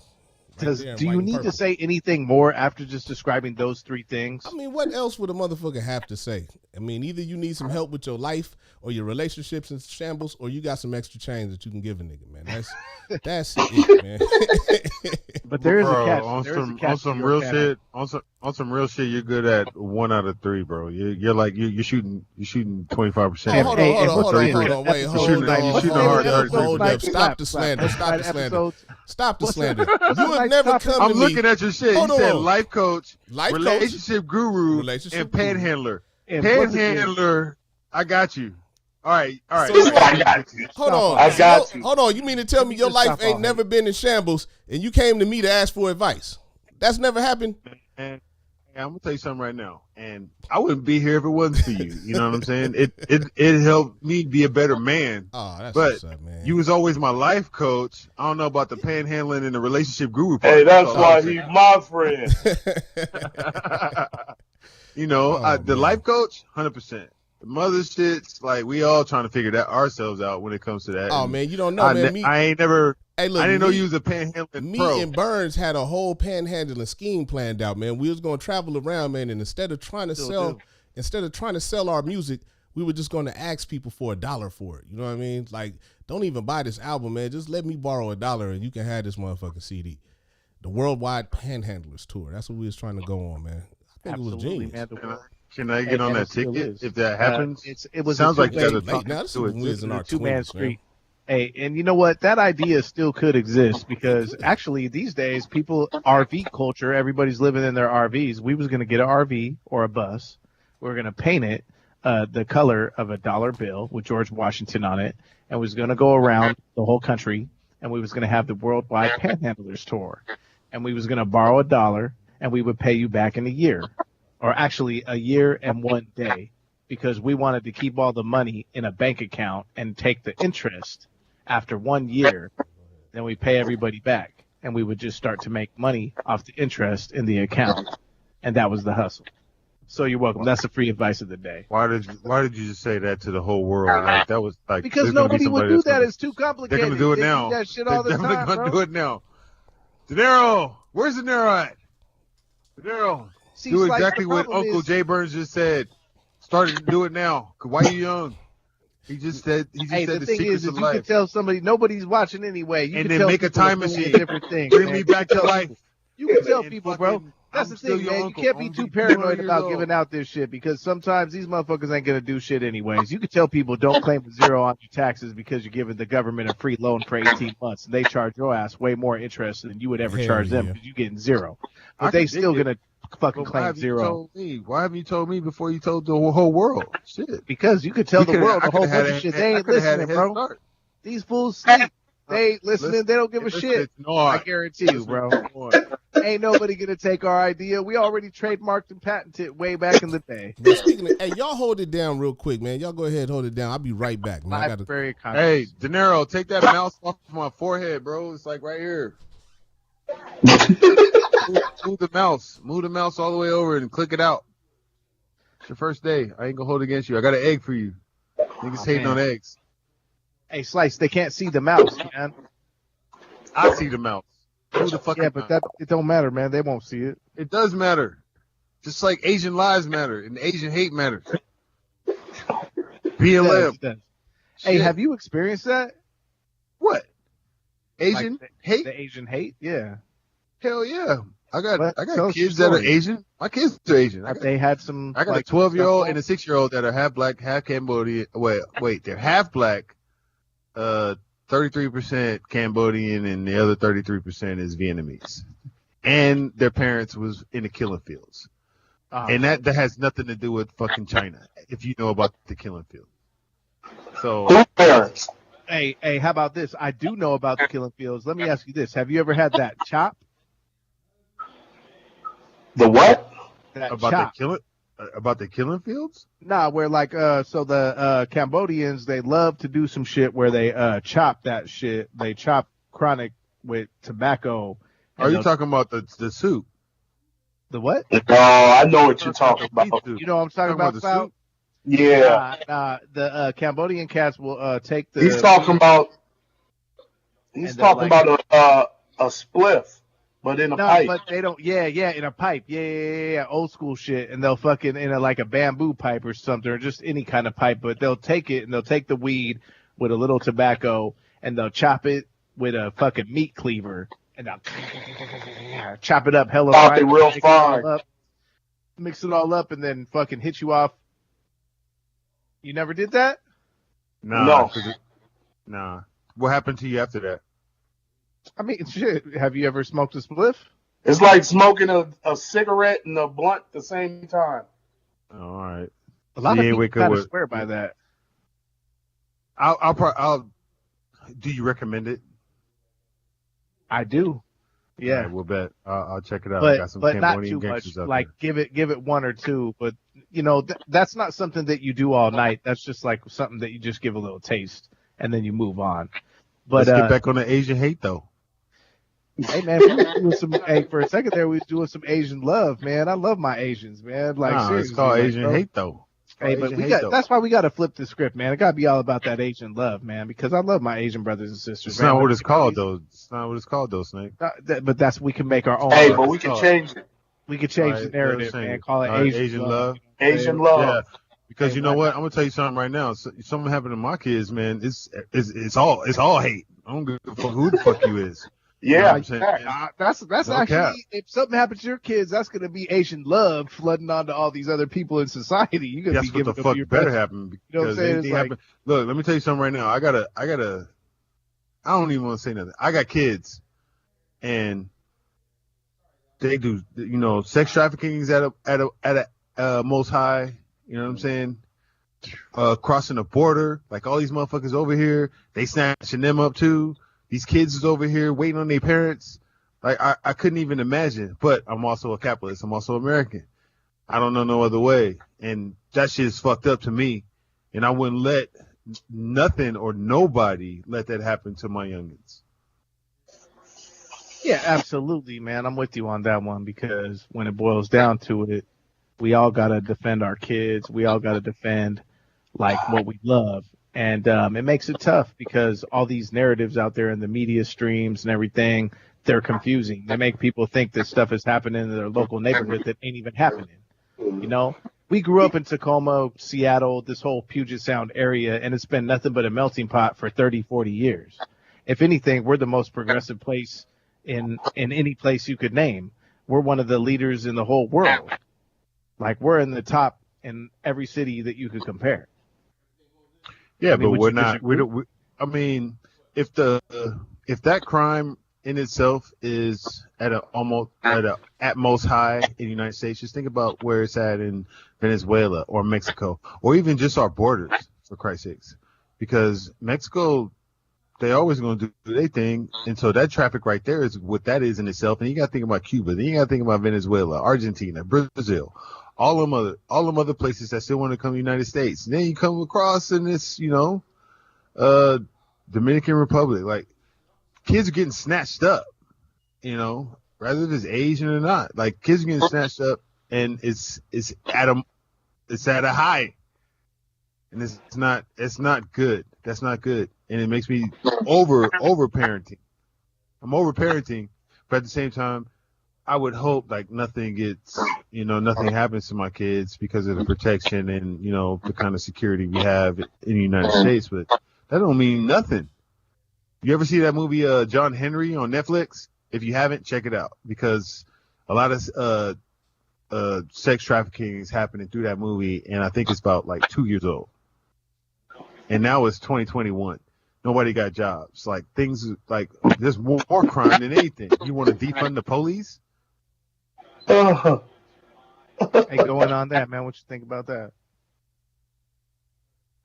right there in Do white you and need purple. to say anything more after just describing those three things? I mean, what else would a motherfucker have to say? I mean, either you need some help with your life or your relationships in shambles, or you got some extra change that you can give a nigga, man. That's it, man. But there is Bro, a catch. on There is a some catch on to some your real panel. shit. On some real shit, you're good at 1 out of 3, bro. You're shooting 25%. Hey, Hold hey, on, hold what's on. Wait, episode hold shooting- on. you're shooting Hold hard, up, hard, hold hard. up. Stop the slander. Stop the slander. Stop the What's slander. that? You have never come to I'm me. looking at your shit. Hold You said on. life coach, Life coach, relationship guru, relationship and panhandler. And what's it Panhandler, I got you. All right. So you I got you. Hold on. I got you. Hold on. You mean to tell me your Just life stop ain't all never been in shambles and you came to me to ask for advice? That's never happened? And I'm gonna tell you something right now, and I wouldn't be here if it wasn't for you. You know what I'm saying? It helped me be a better man. Oh, that's But what's up, man. you was always my life coach. I don't know about the panhandling and the relationship guru part. Hey, that's all why I'm he's my friend. You know, Oh, the man. life coach, 100%. The mother shits, like we all trying to figure that ourselves out when it comes to that. Oh, And man, you don't know, I, man. ne- I ain't never. Hey, look, I didn't know me- you was a panhandling Me pro. and Burns had a whole panhandling scheme planned out, man. We was gonna travel around, man, and instead of trying to sell our music, we were just gonna ask people for $1 for it. You know what I mean? Like, don't even buy this album, man. Just let me borrow $1 and you can have this motherfucking CD. The Worldwide Panhandlers Tour. That's what we was trying to go on, man. I think it was Absolutely, genius. man. The world- Can I get on and that it still ticket is. if that happens? It was Sounds a like you two-way- gotta Late talk now, this is to when we was it. in our two-man 20s, street. man. Hey, and you know what? That idea still could exist because actually these days, people RV culture, everybody's living in their RVs. We was gonna get an RV or a bus. We were gonna paint it the color of a dollar bill with George Washington on it, and was gonna go around the whole country, and we was gonna have the Worldwide Panhandlers Tour, and we was gonna borrow $1, and we would pay you back in a year, or actually a year and 1 day, because we wanted to keep all the money in a bank account and take the interest after 1 year. Then we pay everybody back, and we would just start to make money off the interest in the account, and that was the hustle. So you're welcome. That's the free advice of the day. Why did you just say that to the whole world? Like that was like Because there's gonna be nobody would somebody do that's that. gonna- It's too They're complicated. gonna do it They now. that shit all They're the definitely time, gonna bro. do it now. De Niro, where's De Niro at? De Niro, See, do Slice, exactly the what problem Uncle is- Jay Burns just said. Started to do it now. 'Cause why you young? He just said Hey, the the thing secrets is, of you life. could tell somebody nobody's watching anyway. You And could then tell make a people time are doing machine. different things. Bring man. me You back could to tell life. people. You can tell And people, bro. fucking, That's I'm the still thing, your man. uncle. You can't be I'm too 50 paranoid years about old. giving out this shit because sometimes these motherfuckers ain't gonna do shit anyways. You could tell people don't claim a zero on your taxes because you're giving the government a free loan for 18 months and they charge your ass way more interest than you would ever Hell charge them yeah. because you're getting zero. I But they can still dig it. gonna fucking But why claim haven't you zero told me? Why haven't you told me before you told the whole world? Shit. because you could tell the world a whole bunch of shit. They ain't listening, bro. Start. These fools sleep. They ain't listening. Listen, They don't give a Listen, shit. No, I guarantee you, bro. Ain't nobody gonna take our idea. We already trademarked and patented it way back in the day. But speaking of, hey, y'all hold it down real quick, man. Y'all go ahead, hold it down. I'll be right back, man. I gotta. Library Hey, Conference. De Niro, take that mouse off my forehead, bro. It's like right here. Move the mouse. Move the mouse all the way over and click it out. It's your first day. I ain't gonna hold against you. I got an egg for you. Niggas hating man. on eggs. Hey, Slice, they can't see the mouse, man. I see the mouse. Move the fucking Yeah, but mouse. it don't matter, man. They won't see it. It does matter. Just like Asian lives matter and Asian hate matters. BLM. It does. Hey, Shit. have you experienced that? What? Asian Like hate? The Asian hate? Yeah. Hell yeah. I got What? Tell us kids your that are story. Asian. My kids are Asian. Have they had some? I got like, a 12-year-old stuff and a 6-year-old that are half black, half Cambodian. Wait, they're half black, 33% Cambodian, and the other 33% is Vietnamese. And their parents was in the killing fields. Oh, And that has nothing to do with fucking China, if you know about the killing field. So Whose parents? Hey, how about this? I do know about the killing fields. Let me ask you this: have you ever had that chop? The what? That about chop? the killing fields? Nah, where like so the Cambodians, they love to do some shit where they chop that shit. They chop chronic with tobacco. and Are you they'll- talking about the soup? the what? Oh, I know what you're talking about. Soup. You know what I'm talking about, the Sal? soup? Yeah, The Cambodian cats will take the. he's talking about. He's And they'll, talking about a spliff, but in a No, pipe. but they don't. Yeah, in a pipe. Yeah, old school shit. And they'll fucking in like a bamboo pipe or something, or just any kind of pipe. But they'll take it and they'll take the weed with a little tobacco and they'll chop it with a fucking meat cleaver and they'll chop it up hella Chop it fine, real mix it all fine. up, mix it all up, and then fucking hit you off. You never did that? Nah. No. 'Cause nah. What happened to you after that? I mean, shit. Have you ever smoked a spliff? It's like smoking a cigarette and a blunt at the same time. Oh, all right. A lot So of you ain't people wake up kind of with- swear by that. I'll. Do you recommend it? I do. Yeah. All right, we'll bet. I'll check it out. I got some but not Cambodian too much. gangsters out Like give it one or two, but that's not something that you do all night. That's just like something that you just give a little taste and then you move on. there. But Let's get back on the Asian hate though. hey man, we was doing some. Hey, for a second there, we was doing some Asian love, man. I love my Asians, man. Like Nah, it's seriously, called like, Asian bro. hate though. It's called Hey, but Asian we hate, got. though. That's why we got to flip the script, man. It got to be all about that Asian love, man. Because I love my Asian brothers and sisters. It's man. not what it's Like, called though. It's not what it's called though, Snake. But that's we can make our own. Hey, word. but we can change it. We could change All the right, narrative, change man. it. Call it All right, Asian love. Asian Yeah, love. because Hey, you know why what? not? I'm gonna tell you something right now. So, something happened to my kids, man. It's all hate. I don't give a fuck who the fuck you is. You know Yeah, what I'm saying? exactly. That's No actually cap. if something happens to your kids, that's gonna be Asian love flooding onto all these other people in society. You're gonna That's be what giving the them fuck your better best. happen You know what I'm because saying? anything It's like- happen. Look, let me tell you something right now. I don't even want to say nothing. I got kids, and they do, sex trafficking is at a most high. You know what I'm saying? Crossing the border, like all these motherfuckers over here, they snatching them up too. These kids is over here waiting on their parents. Like I couldn't even imagine. But I'm also a capitalist. I'm also American. I don't know no other way. And that shit is fucked up to me. And I wouldn't let nothing or nobody let that happen to my youngins. Yeah, absolutely, man. I'm with you on that one because when it boils down to it, we all gotta defend our kids. We all gotta defend like what we love. And it makes it tough because all these narratives out there in the media streams and everything, they're confusing. They make people think that stuff is happening in their local neighborhood that ain't even happening. You know, we grew up in Tacoma, Seattle, this whole Puget Sound area, and it's been nothing but a melting pot for 30, 40 years. If anything, we're the most progressive place in any place you could name. We're one of the leaders in the whole world. Like we're in the top in every city that you could compare. Yeah, I mean, but would we're you not. disagree? I mean, if that crime in itself is at most high in the United States, just think about where it's at in Venezuela or Mexico or even just our borders, for Christ's sakes, because Mexico, they always going to do their thing, and so that traffic right there is what that is in itself. And you got to think about Cuba, then you got to think about Venezuela, Argentina, Brazil, all them other places that still want to come to the United States. And then you come across in this, Dominican Republic, like kids are getting snatched up, whether it's Asian or not. Like kids are getting snatched up, and it's at a high, and it's not good. That's not good, and it makes me over parenting. I'm over parenting, but at the same time, I would hope like nothing happens to my kids because of the protection and the kind of security we have in the United States. But that don't mean nothing. You ever see that movie John Henry on Netflix? If you haven't, check it out because a lot of sex trafficking is happening through that movie, and I think it's about like 2 years old. And now it's 2021. Nobody got jobs. Like things like there's more crime than anything. You want to defund the police? Hey, going on that, man. What you think about that?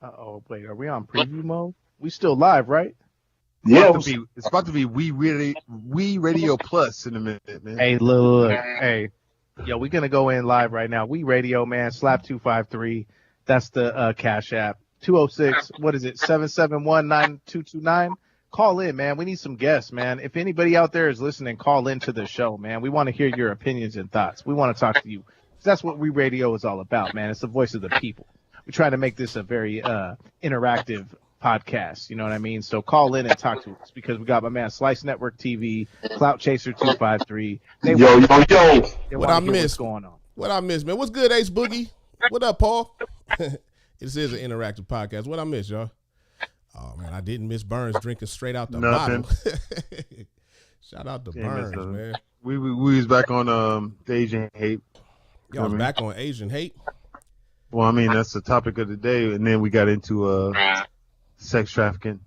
Uh-oh, wait, are we on preview mode? We still live, right? Yeah, It's about to be We Radio Plus in a minute, man. Hey, look. Hey, yo, we're going to go in live right now. We Radio, man. Slap 253. That's the Cash App. 206, what is it, 771-9229? Call in, man. We need some guests, man. If anybody out there is listening, call into the show, man. We want to hear your opinions and thoughts. We want to talk to you. That's what We Radio is all about, man. It's the voice of the people. We try to make this a very interactive podcast. You know what I mean? So call in and talk to us because we got my man Slice Network TV, Clout Chaser 253. Yo. What I missed? What's going on? What I missed, man? What's good, Ace Boogie? What up, Paul? This is an interactive podcast. What I missed, y'all? Oh man, I didn't miss Burns drinking straight out the bottle. Shout out to Burns, man. We was back on the Asian hate. Y'all was back on Asian hate. Well, I mean that's the topic of the day, and then we got into sex trafficking.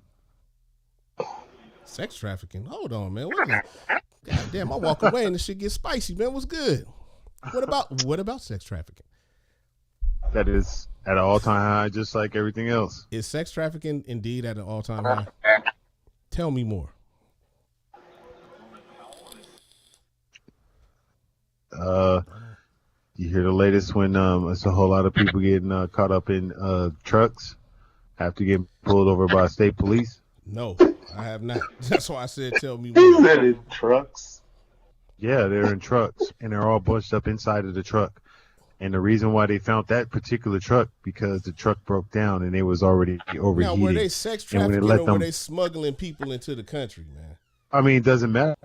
Sex trafficking. Hold on, man. God damn, I walk away and this shit gets spicy, man. What's good? What about sex trafficking? That is at an all-time high, just like everything else. Is sex trafficking indeed at an all-time high? Tell me more. You hear the latest when it's a whole lot of people getting caught up in trucks, have to get pulled over by state police? No, I have not. That's why I said tell me He more. said in trucks. Yeah, they're in trucks, and they're all bunched up inside of the truck. And the reason why they found that particular truck, because the truck broke down and it was already overheating. Now, were they sex trafficking or were they smuggling people into the country, man? I mean, it doesn't matter.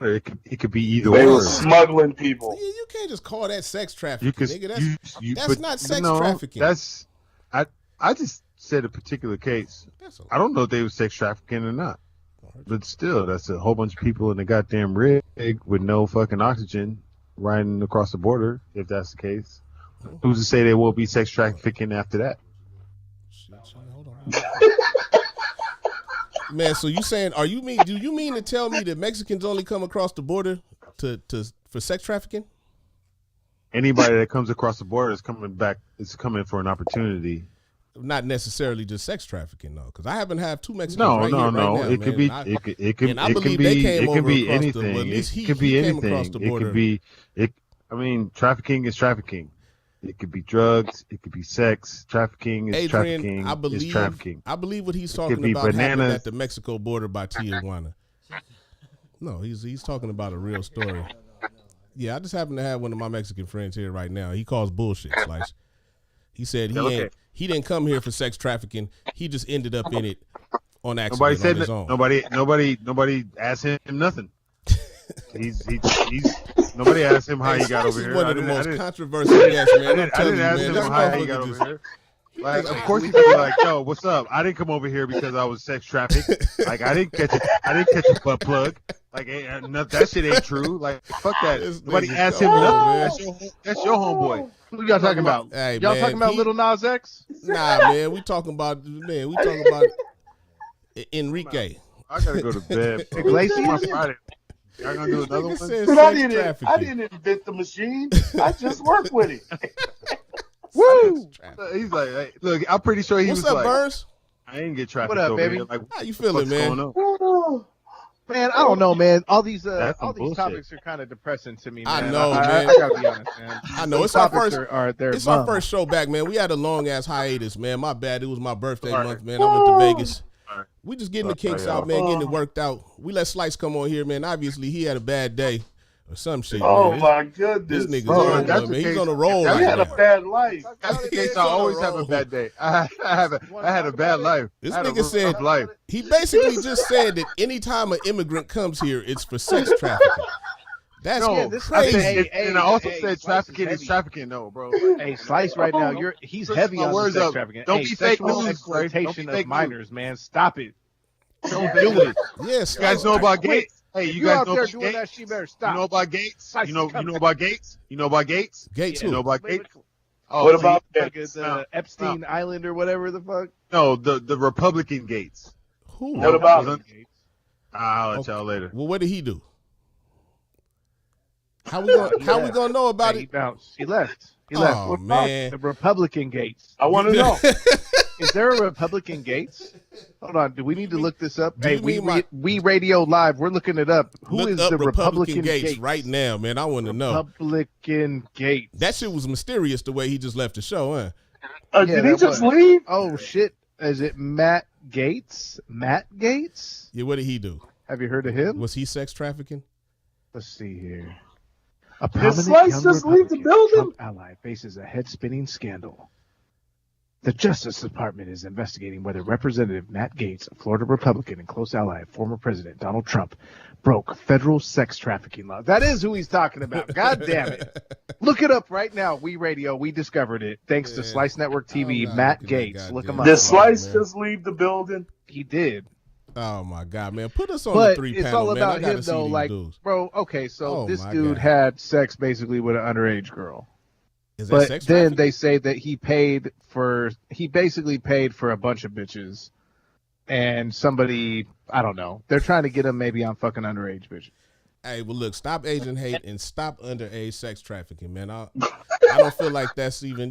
It could be either They or. were smuggling people. Yeah, you can't just call that sex trafficking, You could, nigga. That's but not sex no, trafficking. I just said a particular case. I don't know if they were sex trafficking or not. But still, that's a whole bunch of people in the goddamn rig with no fucking oxygen riding across the border, if that's the case. Who's to say they won't be sex trafficking after that? Hold on. Man, so do you mean to tell me that Mexicans only come across the border for sex trafficking? Anybody that comes across the border is coming for an opportunity. Not necessarily just sex trafficking, though, because I haven't had two Mexicans No. right now, It could be. It could be anything. It could be anything. I mean, trafficking is trafficking. It could be drugs. It could be sex. Trafficking is trafficking. Is trafficking. I believe what he's talking be about happened bananas. at the Mexico border by Tijuana. No, he's talking about a real story. Yeah, I just happen to have one of my Mexican friends here right now. He calls bullshit, Slice. He said he didn't come here for sex trafficking. He just ended up in it on accident on his own. Nobody asked him nothing. Nobody asked him how he got over here. One of the most controversial guests, man. I didn't ask him how he got over here. Like, of course he'd be like, "Yo, what's up? I didn't come over here because I was sex trafficked. Like, I didn't catch a butt plug. Like, that shit ain't true. Like, fuck that. Nobody asked him nothing. That's your homeboy. Who y'all talking about? Hey, y'all man, talking about Little Nas X? Nah, man. We talking about Enrique. I gotta go to bed. Iglesias? Y'all gonna do another one? But I didn't invent the machine. I just work with it. Woo! He's like, hey, look, I'm pretty sure he What's was up, like, Burns? I ain't get trafficked What up, over baby? here. Like, How you feeling, man? Man, I don't know, man. All these bullshit. topics are kind of depressing to me, man. I know, man. I gotta be honest, man. I know. It's our first show back, man. We had a long ass hiatus, man. My bad. It was my birthday month, man. I went to Vegas. We just getting the kinks out, man. Getting it worked out. We let Slice come on here, man. Obviously, he had a bad day or some shit. Oh man. my goodness! This nigga's on, man. He's on a roll right He had now. a bad life. That's the case. I always have a bad day. I had a bad life. This I had a nigga rough said life. he basically just said that anytime an immigrant comes here, it's for sex trafficking. That's crazy. And I also said trafficking is trafficking, though, bro. Hey, Slice, right now, he's heavy on the sex trafficking. Don't be fake sexual news, exploitation Don't be of minors, man. Stop it. Don't do it. Yes, You guys know about Gates? Hey, you guys out know there about doing that Gates? shit, better stop. You know about Gates? You know about Gates? You know about Gates? Gates You who? know about Gates? Oh, What about Like that? the Epstein Island or whatever the fuck? No, the Republican Gates. Who? What about it? I'll let y'all later. Well, what did he do? How we gonna know about Hey, he it? bounced. He left. He Oh, left. What about man. the Republican Gates? I want to know. Is there a Republican Gates? Hold on. Do we need to look this up? do Hey, you mean we Radio Live. We're looking it up. Who Look is up the Republican Gates right now, man. I want to know. Republican Gates. That shit was mysterious the way he just left the show, huh? Yeah, Did he that just was. leave? Oh shit! Is it Matt Gates? Matt Gates? Yeah, what did he do? Have you heard of him? Was he sex trafficking? Let's see here. A Did prominent Slice young just leave the Republican building? Trump ally faces a head-spinning scandal. The Justice Department is investigating whether Representative Matt Gaetz, a Florida Republican and close ally of former President Donald Trump, broke federal sex trafficking law. That is who he's talking about. God damn it. Look it up right now. We Radio, we discovered it. Thanks to Slice Network TV, I'm not Matt looking at Gaetz. goddamn Look him shit. up. Did Slice man. just leave the building? He did. Oh my god, man! Put us on But the three it's panel, all man. I about gotta him, see though. these Like, dudes. bro, okay, so Oh, this my dude God. had sex basically with an underage girl. Is that But sex then trafficking? they say that he basically paid for a bunch of bitches, and somebody, I don't know, they're trying to get him maybe on fucking underage bitches. Hey, well, look, stop Asian hate and stop underage sex trafficking, man. I don't feel like that's even,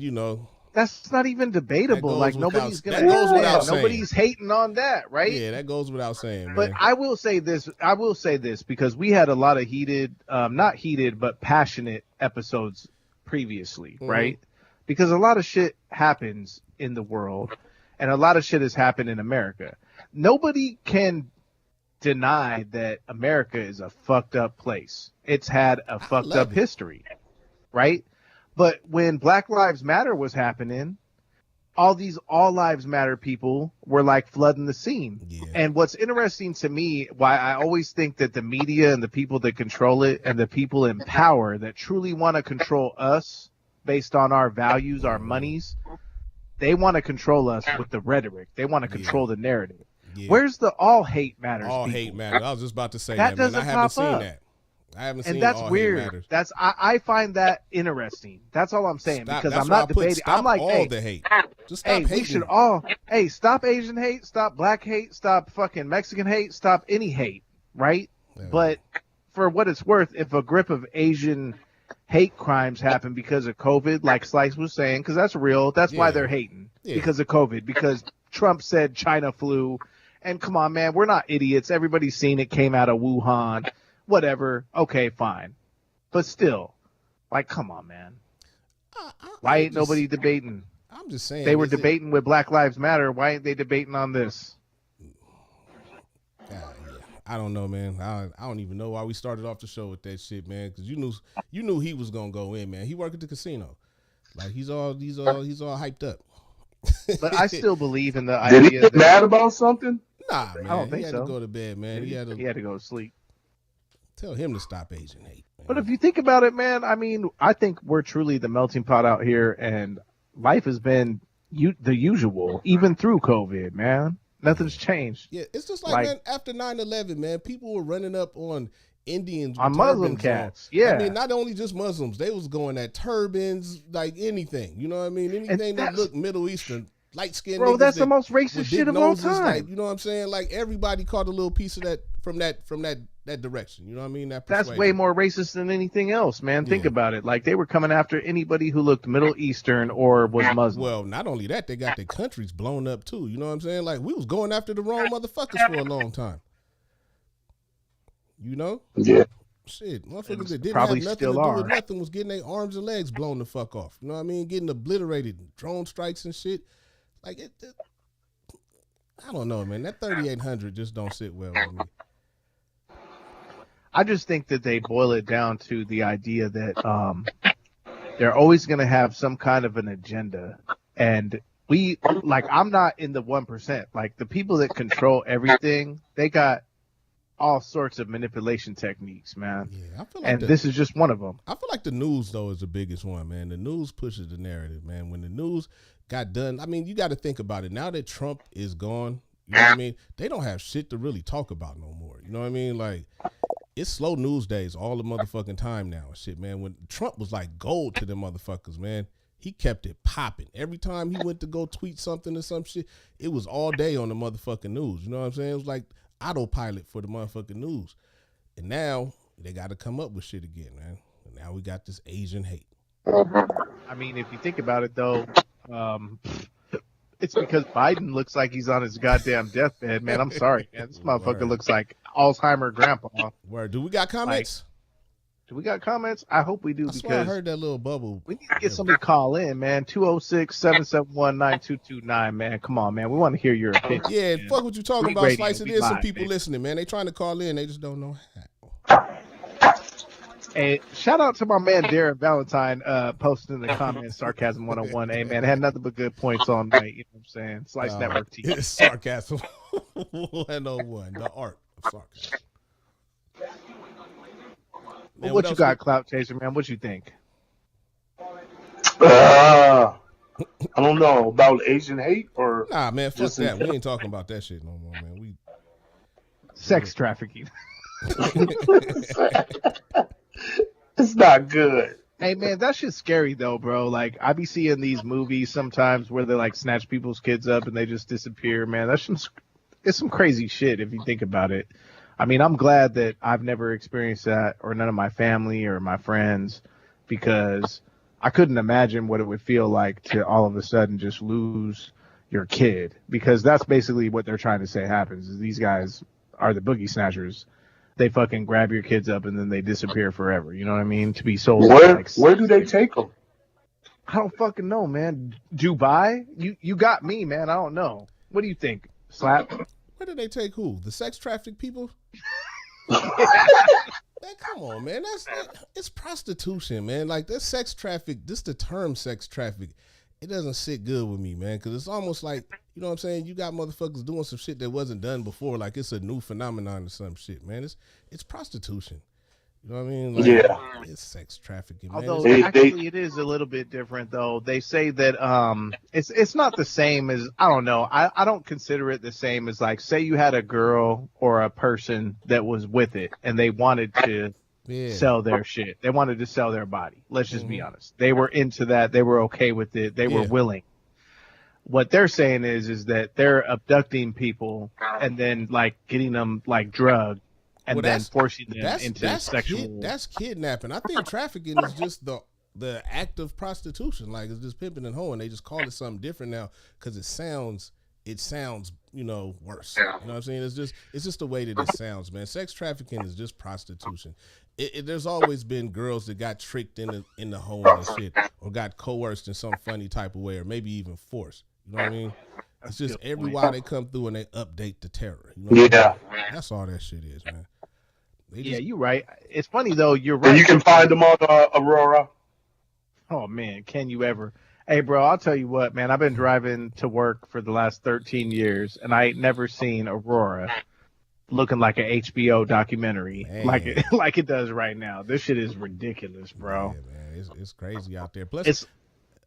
That's not even debatable. That goes like without- nobody's gonna that goes yeah, without saying. nobody's hating on that, right? yeah, that goes without saying, man. But I will say this. Because we had a lot of heated, not heated, but passionate episodes previously, Mhm. right? Because a lot of shit happens in the world, and a lot of shit has happened in America. Nobody can deny that America is a fucked up place. It's had a fucked love up it. history, right? But when Black Lives Matter was happening, all these All Lives Matter people were like flooding the scene. Yeah. And what's interesting to me, why I always think that the media and the people that control it and the people in power that truly want to control us based on our values, our monies, they want to control us with the rhetoric. They want to control the narrative. Yeah. Where's the all hate matters? all people? hate matters? I was just about to say That that, man. I doesn't haven't pop seen up. that. I haven't seen And that's all hate weird. matters. I find that interesting. That's all I'm saying. Stop- because that's I'm why not I put debating. stop I'm like, all hey, the hate. Just stop hey, we hating. should all, hey, stop Asian hate, stop black hate, stop fucking Mexican hate, stop any hate, right? Yeah. But for what it's worth, if a grip of Asian hate crimes happen because of COVID, like Slice was saying, because that's real, that's why Yeah. they're hating, Yeah. because of COVID, because Trump said China flu, and come on, man, we're not idiots. Everybody's seen it came out of Wuhan, whatever. Okay, fine. But still, like, come on, man. Why ain't nobody debating? I'm just saying. They were is it- debating with Black Lives Matter. Why ain't they debating on this? Yeah. I don't know, man. I don't even know why we started off the show with that shit, man. Because you knew he was gonna go in, man. He worked at the casino, like he's all hyped up. But I still believe in the Did he idea get that mad about something? Nah, man. don't think he had so. to go to bed, man. He had to to go to sleep. tell him to stop Asian hate. Man. But if you think about it, man, I mean, I think we're truly the melting pot out here, and life has been the usual, even through COVID, man. Nothing's changed. Yeah, it's just like, man, after 9/11, man, people were running up on Indians with On Muslim turbans cats, on. yeah. I mean, not only just Muslims, they was going at turbans, like anything. You know what I mean? Anything that that's- looked Middle Eastern, light skinned. Bro, that's the most racist with shit big of all noses, time. Like, you know what I'm saying? Like everybody caught a little piece of that from that direction. You know what I mean? That's persuasion. way more racist than anything else, man. Think Yeah. about it. Like, they were coming after anybody who looked Middle Eastern or was Muslim. Well, not only that, they got their countries blown up too. You know what I'm saying? Like we was going after the wrong motherfuckers for a long time. You know? Yeah. Shit, motherfuckers that didn't Probably have nothing still to do are. with nothing was getting their arms and legs blown the fuck off. You know what I mean? Getting obliterated, drone strikes and shit. Like it I don't know, man. That 3800 just don't sit well with me. I just think that they boil it down to the idea that they're always going to have some kind of an agenda. And I'm not in the 1%. Like, the people that control everything, they got all sorts of manipulation techniques, man. Yeah, I feel like And this is just one of them. I feel like the news though is the biggest one, man. The news pushes the narrative, man. When the news got done, I mean, you got to think about it. Now that Trump is gone, you know what I mean? They don't have shit to really talk about no more. You know what I mean? Like, it's slow news days all the motherfucking time now and shit, man. When Trump was like gold to them motherfuckers, man, he kept it popping. Every time he went to go tweet something or some shit, it was all day on the motherfucking news. You know what I'm saying? It was like autopilot for the motherfucking news. And now they got to come up with shit again, man. Now we got this Asian hate. I mean, if you think about it, though, it's because Biden looks like he's on his goddamn deathbed, man. I'm sorry, man. This motherfucker Word. looks like Alzheimer grandpa. Where do we got comments? Do we got comments? I hope we do, I swear I because heard that little bubble. we need to get somebody to call in, man. 206-771-9229, man. Come on, man. We want to hear your opinion. Yeah, man. fuck what you talking Free about, radio, Slice. It we is some live, people baby. listening, man. They trying to call in, they just don't know how. Hey, shout out to my man Darren Valentine posting in the comments Sarcasm 101. Hey, man, had nothing but good points on night. You know what I'm saying? Slice Network TV. It's sarcasm 101, the art of sarcasm. Man, What you else got, Clout Chaser, man? What you think? I don't know about Asian hate or Nah, man, fuck Just that. in- We ain't talking about that shit no more, man. We Sex trafficking. it's not good. Hey, man, that shit's scary, though, bro. Like, I be seeing these movies sometimes where they, like, snatch people's kids up and they just disappear, man. It's some crazy shit if you think about it. I mean, I'm glad that I've never experienced that, or none of my family or my friends, because I couldn't imagine what it would feel like to all of a sudden just lose your kid, because that's basically what they're trying to say happens. Is these guys are the boogie snatchers. They fucking grab your kids up and then they disappear forever. You know what I mean? To be sold. Where do they take them? I don't fucking know, man. Dubai? You got me, man. I don't know. What do you think, Slap? where did they take who? The sex traffic people? Man, come on, man. It's prostitution, man. Like this sex traffic, this the term sex traffic. It doesn't sit good with me, man, because it's almost like, you know what I'm saying? You got motherfuckers doing some shit that wasn't done before, like it's a new phenomenon or some shit, man. It's prostitution. You know what I mean? Like, Yeah. It's sex trafficking, man. Although They- actually it is a little bit different, though. They say that it's not the same as, I don't know. I don't consider it the same as, like, say you had a girl or a person that was with it and they wanted to Yeah. sell their shit. They wanted to sell their body. Let's just be honest. They were into that. They were okay with it. They were Yeah. willing. What they're saying is that they're abducting people and then, like, getting them, like, drugged and Well, then that's- forcing them into sexual. That's kidnapping. I think trafficking is just the act of prostitution. Like it's just pimping and hoeing. They just call it something different now because it sounds worse. You know what I'm saying? It's just the way that it sounds, man. Sex trafficking is just prostitution. There's always been girls that got tricked in the hoeing and shit, or got coerced in some funny type of way, or maybe even forced. You know what I mean? It's just every while they come through and they update the terror. You know what I mean? That's all that shit is, man. Yeah, you're right. It's funny though. You're And right. you can find them on Aurora. Oh man, can you ever? Hey, bro, I'll tell you what, man. I've been driving to work for the last 13 years, and I ain't never seen Aurora looking like an HBO documentary Man. like it does right now. This shit is ridiculous, bro. Yeah, man, it's crazy out there. Plus,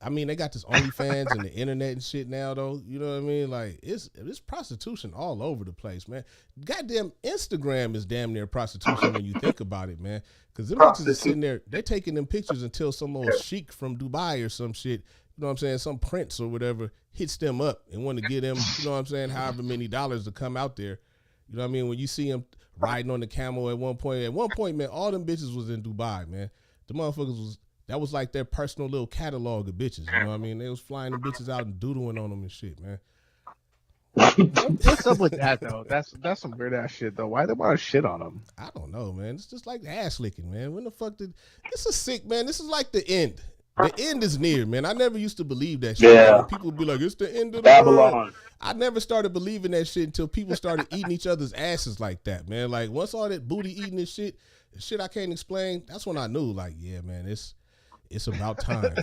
I mean, they got this OnlyFans and the internet and shit now, though. You know what I mean? Like, it's prostitution all over the place, man. Goddamn, Instagram is damn near prostitution when you think about it, man. Because them bitches is sitting there, they're taking them pictures until some old sheik from Dubai or some shit, you know what I'm saying, some prince or whatever, hits them up and want to give them, you know what I'm saying, however many dollars to come out there. You know what I mean? When you see them riding on the camel at one point, man, all them bitches was in Dubai, man. The motherfuckers that was like their personal little catalog of bitches. You know what I mean? They was flying them bitches out and doodling on them and shit, man. What's up with that though? That's some weird ass shit though. Why they want to shit on them? I don't know, man. It's just like ass licking, man. When the fuck did this is sick, man? This is like the end. The end is near, man. I never used to believe that shit. Yeah. Man. People would be like, it's the end of the world. Babylon. I never started believing that shit until people started eating each other's asses like that, man. Like once all that booty eating and shit I can't explain, that's when I knew, like, yeah, man, it's about time.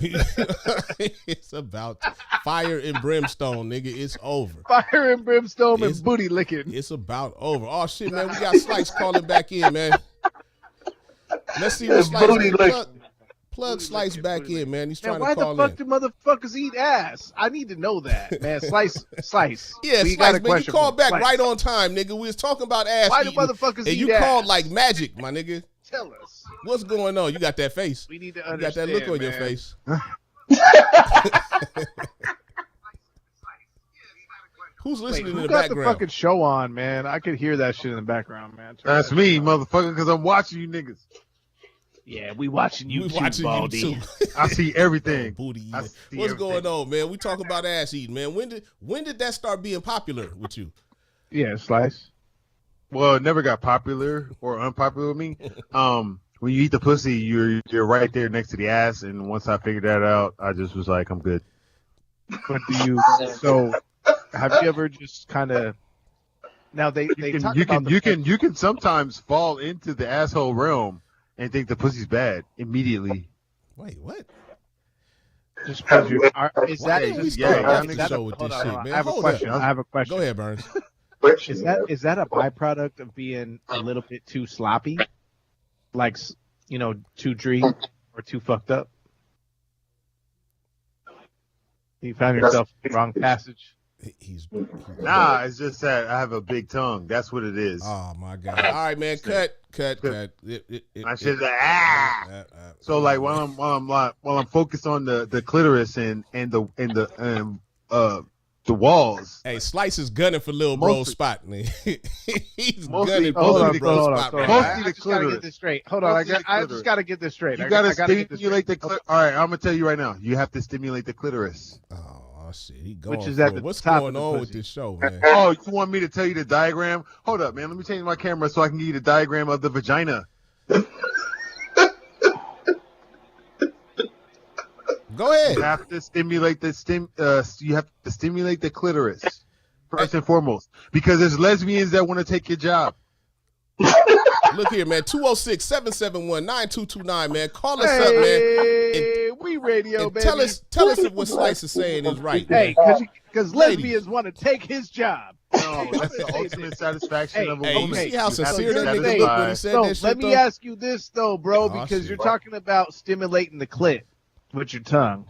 It's about fire and brimstone, nigga. It's over. Fire and brimstone It's- and booty licking. It's about over. Oh shit, man, we got Slice calling back in, man. Let's see what It's booty Slice licking. plug Slice back in, man. He's Man, trying why to the call fuck in. do motherfuckers eat ass? I need to know that, man. Slice. Yeah, We Slice, got a man, you question called for back Slice. right on time, nigga. We was talking about ass Why do eating, motherfuckers and eat you ass? called like magic, my nigga. Tell us. What's going on? You got that face. We need to You got understand. that look on your man. face. Who's Wait, listening who in the got background? the fucking show on, man? I could hear that shit in the background, man. Turn That's that me, shit on. motherfucker, because I'm watching you niggas. Yeah, we watching We YouTube, watching Baldy. YouTube. I see everything. Booty I eating. see What's everything. going on, man? We talk about ass eating, man. When did that start being popular with you? Yeah, Slice. Well, it never got popular or unpopular with me. When you eat the pussy, you're right there next to the ass, and once I figured that out, I just was like, I'm good. But so have you ever just kind of now they talk about You can sometimes fall into the asshole realm and think the pussy's bad immediately. Wait, what? just because you are is Why that didn't we is start yeah, off is the that show a- with hold this on, shit, hold on. man? I have a Hold question. up. I have a question. Go ahead, Burns. Is that a byproduct of being a little bit too sloppy, like too dreamy or too fucked up? You found yourself in the wrong passage. He's Nah, it's just that I have a big tongue. That's what it is. oh my god! All right, man. Cut. I should So like while I'm focused on the clitoris and the walls. Hey, Slice is gunning for Lil Bro's spot, man. He's Mostly- gunning for hold Lil on, Bro's hold on, spot. hold on. right Mostly now. I the just gotta clitoris. get this straight. Hold on, Mostly the I just clitoris. gotta get this straight. You I gotta gotta get this stimulate the straight. clitoris. All right, I'm gonna tell you right now. You have to stimulate the clitoris. Oh shit, he going Which is for at it. the What's top going of the on with pussy. this show, man? Oh, you want me to tell you the diagram? Hold up, man. Let me change my camera so I can give you the diagram of the vagina. Go ahead. You have to stimulate you have to stimulate the clitoris first and foremost, because there's lesbians that want to take your job. Look here, man. 206-771-9229, man. Call us up, man. Hey, we radio, And baby. tell us if what Slice is saying is right. Hey, man. because Ladies. lesbians want to take his job. No, that's the ultimate satisfaction of a Hey, woman. you see how You have to sincere that nigga satisfy- looked when he said So that shit, let me though? ask you this though, bro, Oh, because shit. you're talking about stimulating the clit with your tongue.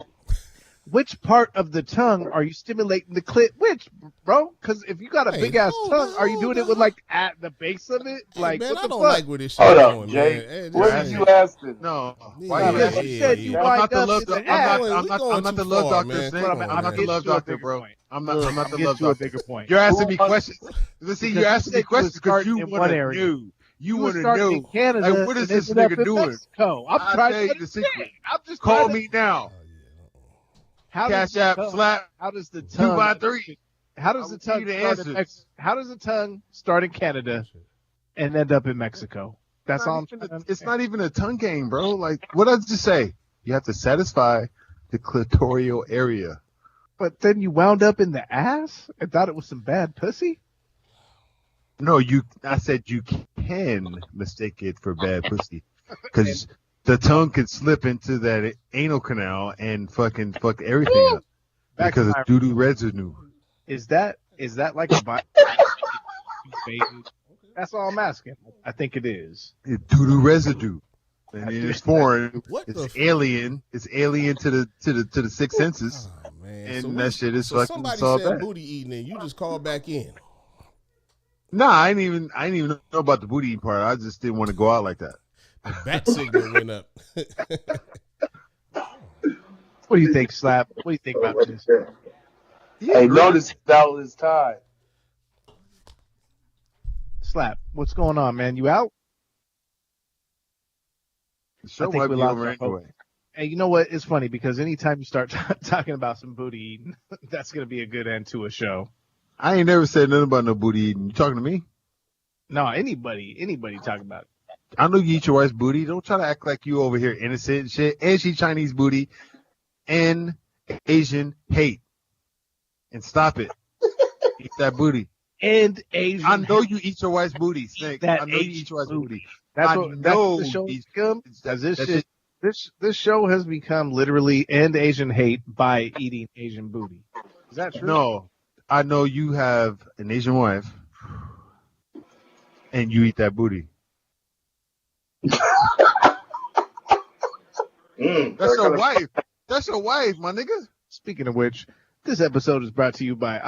Which part of the tongue are you stimulating the clit? Which, bro? Because if you got a Hey, big ass hold tongue, on, are you doing it hold with on. like at the base of it? Hey, Like man, what I the don't fuck? like where this shit Hold going, up, Jay. man. Hey, What this is ain't- you asking? No, Yeah, why No, you yeah, because asking? you yeah, said yeah. you I'm wind not the up love in the doctor. ass. we I'm not going the too love far, doctor, man. Snake. Come I'm on, not man. the love Get to a doctor, bigger bro. point. I'm not Look, the I'm getting love to a doctor. bigger point. You're asking me Who- questions. Listen, Because you're you asking me said you was questions because starting you in one want to area. know. You were want to starting in know. Canada Like, what is and this ended up nigga in doing? Mexico. I'm I'll trying tell to you the secret. understand. I'm just Call trying to- me now. How Cash does the App, tongue- slap, How does the 2 tongue? by 3. How I does the will tongue give you the start in answers. How does the tongue start in Canada and end up in Mexico? That's all I'm trying to It's understand. not even a tongue game, bro. Like, what did I just say? You have to satisfy the clitoral area. But then you wound up in the ass and thought it was some bad pussy? No, I said you can mistake it for bad pussy, because the tongue can slip into that anal canal and fuck everything up Back because to of my- doo-doo residue. Is that like a bi- That's all I'm asking. I think it is. It's doo-doo residue, and it's foreign. What the It's alien. It's alien to the six senses. Oh, man. And So that shit is so fucking somebody all said bad. booty eating and you just called back in. Nah, I didn't even know about the booty eating part. I just didn't want to go out like that. The bat signal went up. What do you think, Slap? What do you think about this? Hey, notice that was tied. Slap, what's going on, man? You out? The show I think might we be lost over our hope. anyway. Hey, you know what? It's funny because anytime you start talking about some booty eating, that's going to be a good end to a show. I ain't never said nothing about no booty eating. You talking to me? No, anybody talking about it. I know you eat your wife's booty. Don't try to act like you over here innocent and shit. And she Chinese booty and Asian hate. And stop it. Eat that booty. And Asian. I know you eat your wife's booty, Snake. That I know you Asian eat your wife's booty. That's I what know the show has he's- become. Because this that's shit, this show has become literally end Asian hate by eating Asian booty. Is that true? No, I know you have an Asian wife and you eat that booty. That's your wife. That's your wife, my nigga. Speaking of which, this episode is brought to you by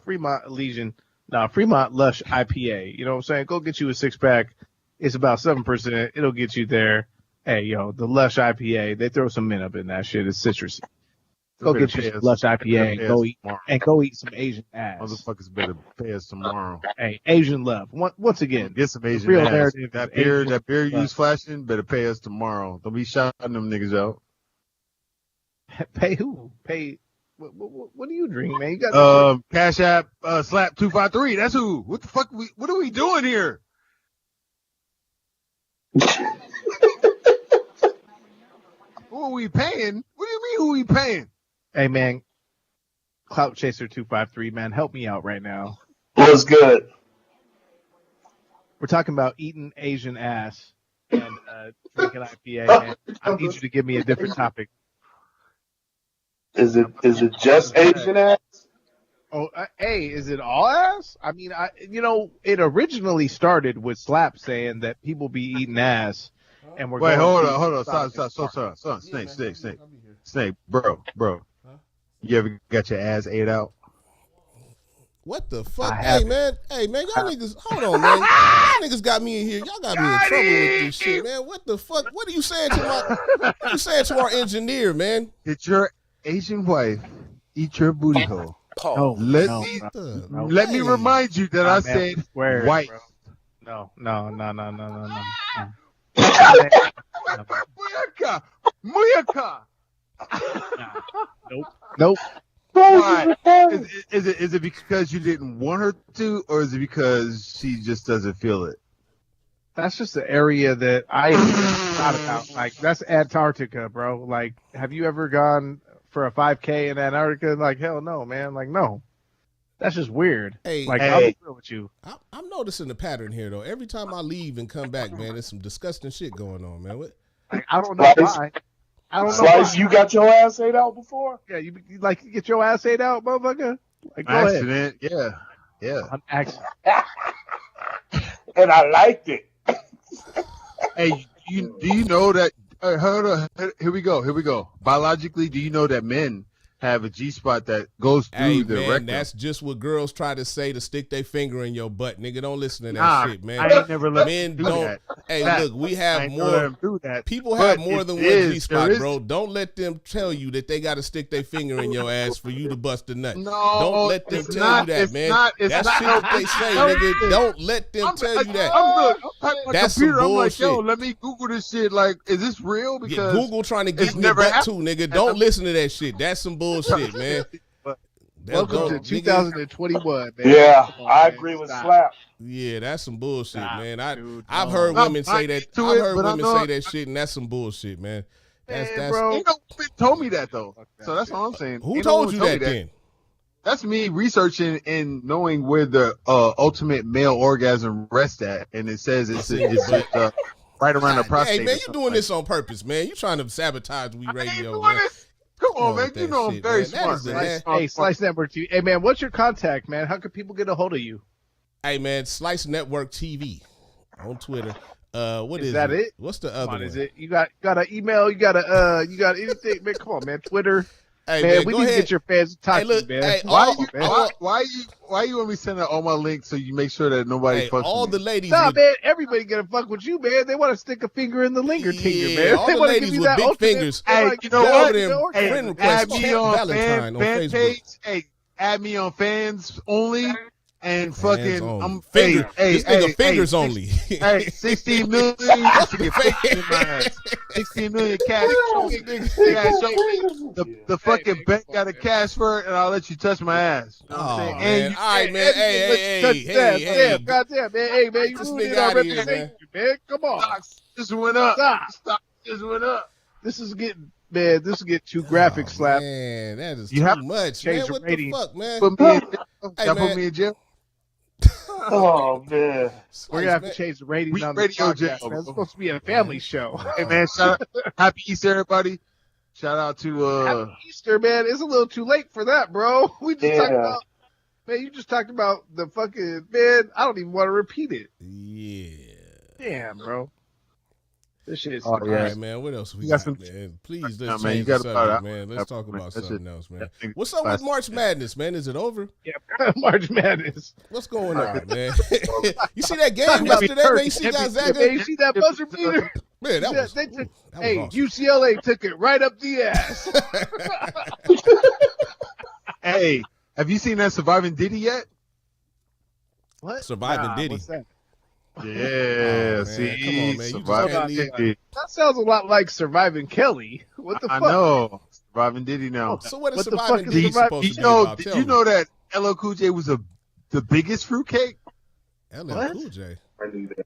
Fremont Lush IPA. You know what I'm saying? Go get you a 6-pack. It's about 7%. It'll get you there. Hey, yo, the Lush IPA, they throw some mint up in that shit. It's citrusy. Go Better get you pay some us- Lush better IPA pay us tomorrow. and go eat some Asian ass. Motherfuckers better pay us tomorrow. Hey, Asian love. Once again, Get some Asian real ass. narrative That is beer, Asian that beer you love. was flashing, better pay us tomorrow. Don't be shouting them niggas out. pay who? Pay. What do you drink, man? You got Cash App, slap 253. That's who. What the fuck? What are we doing here? Who are we paying? What do you mean? Who we paying? Hey, man. Clout Chaser 253, man, help me out right now. What's good? We're talking about eating Asian ass and drinking IPA, man. I need you to give me a different topic. Is it just Asian ass? Oh, hey, is it all ass? I mean, it originally started with Slap saying that people be eating ass, and we're Wait, going hold on. to- Stop. Snake, bro. You ever got your ass ate out? What the fuck? I Hey haven't. man, y'all niggas, hold on, man. Y'all niggas got me in here. Y'all got me in trouble with this shit, man. What the fuck? What are you saying to our engineer, man? Did your Asian wife eat your booty hole? No, Let no, me The- no. let me Hey. remind you that Nah, I man, said swear, wife. bro. No. Muyaka. Nope. Why? Is it because you didn't want her to, or is it because she just doesn't feel it? That's just the area that I thought about. Like, that's Antarctica, bro. Like, have you ever gone for a 5K in Antarctica? Like, hell no, man. Like, no. That's just weird. Hey, Like, hey. I'll be real with you. I'm noticing the pattern here though. Every time I leave and come back, man, there's some disgusting shit going on, man. What? Like, I don't know Slice. why. I don't know Slice, why. you got your ass ate out before? Yeah, you get your ass ate out, motherfucker. Like, go ahead. Accident, yeah. An accident. And I liked it. Hey, do you know that? Hold on. Here we go. Biologically, do you know that men have a G spot that goes through Hey the man, rectum? that's just what girls try to say to stick their finger in your butt, nigga. Don't listen to that Nah, shit, man. I ain't never let Men them do don't. that. Hey, That- look, we I have ain't never let more. them do that. People But have more it than one is- G spot, there is- bro. Don't let them tell you that they got to stick their finger in your ass for you to bust a nut. No, Don't let them it's tell not- you that, it's man. not- it's That's not shit no that they bullshit. say, No, nigga. it's- Don't let them tell you that. I'm good. I'm typing on my That's some computer. I'm like, yo, bullshit. let me Google this shit. Like, is this real? Get Because Google trying to it's get me never butt happened. too, nigga. Don't listen to that shit. That's some bullshit, man. Welcome to Nigga, 2021, man. Yeah, Come on, I man. agree with Stop. Slap. Yeah, that's some bullshit, Stop, man. dude. I've No. heard I'm women say not that. into I've it, heard but I women know- say that shit, and that's some bullshit, man. Man, That's bro. Ain't no woman told me that though. Fuck that So that's shit. all I'm saying. who Ain't no told woman you me that then? That's me researching and knowing where the ultimate male orgasm rests at, and it says it's right around the prostate. Hey man, or you something doing like this on purpose, man. You trying to sabotage We that. I ain't Radio, doing man. this. Come Come on, on man. with You that know I'm shit, very man. That smart, is the man. last- Hey, Slice Network TV. Hey, man, what's your contact, man? How can people get a hold of you? Hey man, Slice Network TV on Twitter. What is that it? What's the Come other on, one? is it? You got an email? You got anything? Man, come on, man. Twitter. Hey Man, we go need to ahead. get your fans to talk Hey, look, to you, man. hey, Why all- you I why you want me sending all my links so you make sure that nobody Hey, fucks all with the me? ladies. Nah, with- man, everybody gonna fuck with you, man. They want to stick a finger in the linger tinger, Yeah, man. all They the wanna ladies give you with that big ultimate- fingers. they're Hey, like, you know Go what? over there and Hey, friend request add me Champ on Valentine on fan Facebook. page. Hey, add me on fans only and Fans fucking only. I'm Finger. This nigga fingers hey, only. Hey, 16 million. You should get fucking in my ass. 16 million cash. Yeah, show the fucking man, bank come got on, a man. cash for it, and I'll let you touch my ass. You know what I'm Oh saying? man, And you, all right, man. Hey. Goddamn, man. Hey, man, you This ruined nigga our outta here, reputation, man. Come on. stocks just went up. Stop. Stocks just went up. This is getting too graphic, Slap. Man, that is You too have to much, change man. the What rating. the fuck, man? Put me in jail. Hey, Y'all man. put me in jail. Oh man. We're gonna have man. to change the ratings We on the radio podcast, jail. man. It's supposed to be a family show. Hey man, shout out, happy Easter, everybody. Shout out to Happy Easter, man. It's a little too late for that, bro. We just talked about, man. You just talked about the fucking man. I don't even want to repeat it. Yeah. Damn, bro. This shit is Oh, All yeah. right, man. What else we You got, got some- man? Please, let's Nah, change man, you the got subject, about- man. Let's talk about That's something it. else, man. That thing- What's up with March Madness, man? Is it over? Yeah, March Madness. What's going on, man? You see that game Talking about yesterday, man? You see turkey. Gonzaga? Man, you see that buzzer beater? Man, that was, They took, that was hey, awesome. UCLA took it right up the ass. Hey, have you seen that Surviving Diddy yet? What? Surviving Diddy. What's that? Yeah, man, see, come on, man. You just Surviving can't leave- Diddy. That sounds a lot like Surviving Kelly. What the I fuck? know, Surviving Diddy now. So what is What the Surviving fuck is Diddy Surviving- supposed Did to you be know? about? Did Tell you me. know that LL Cool J was the biggest fruitcake? LL What? Cool J. I knew that.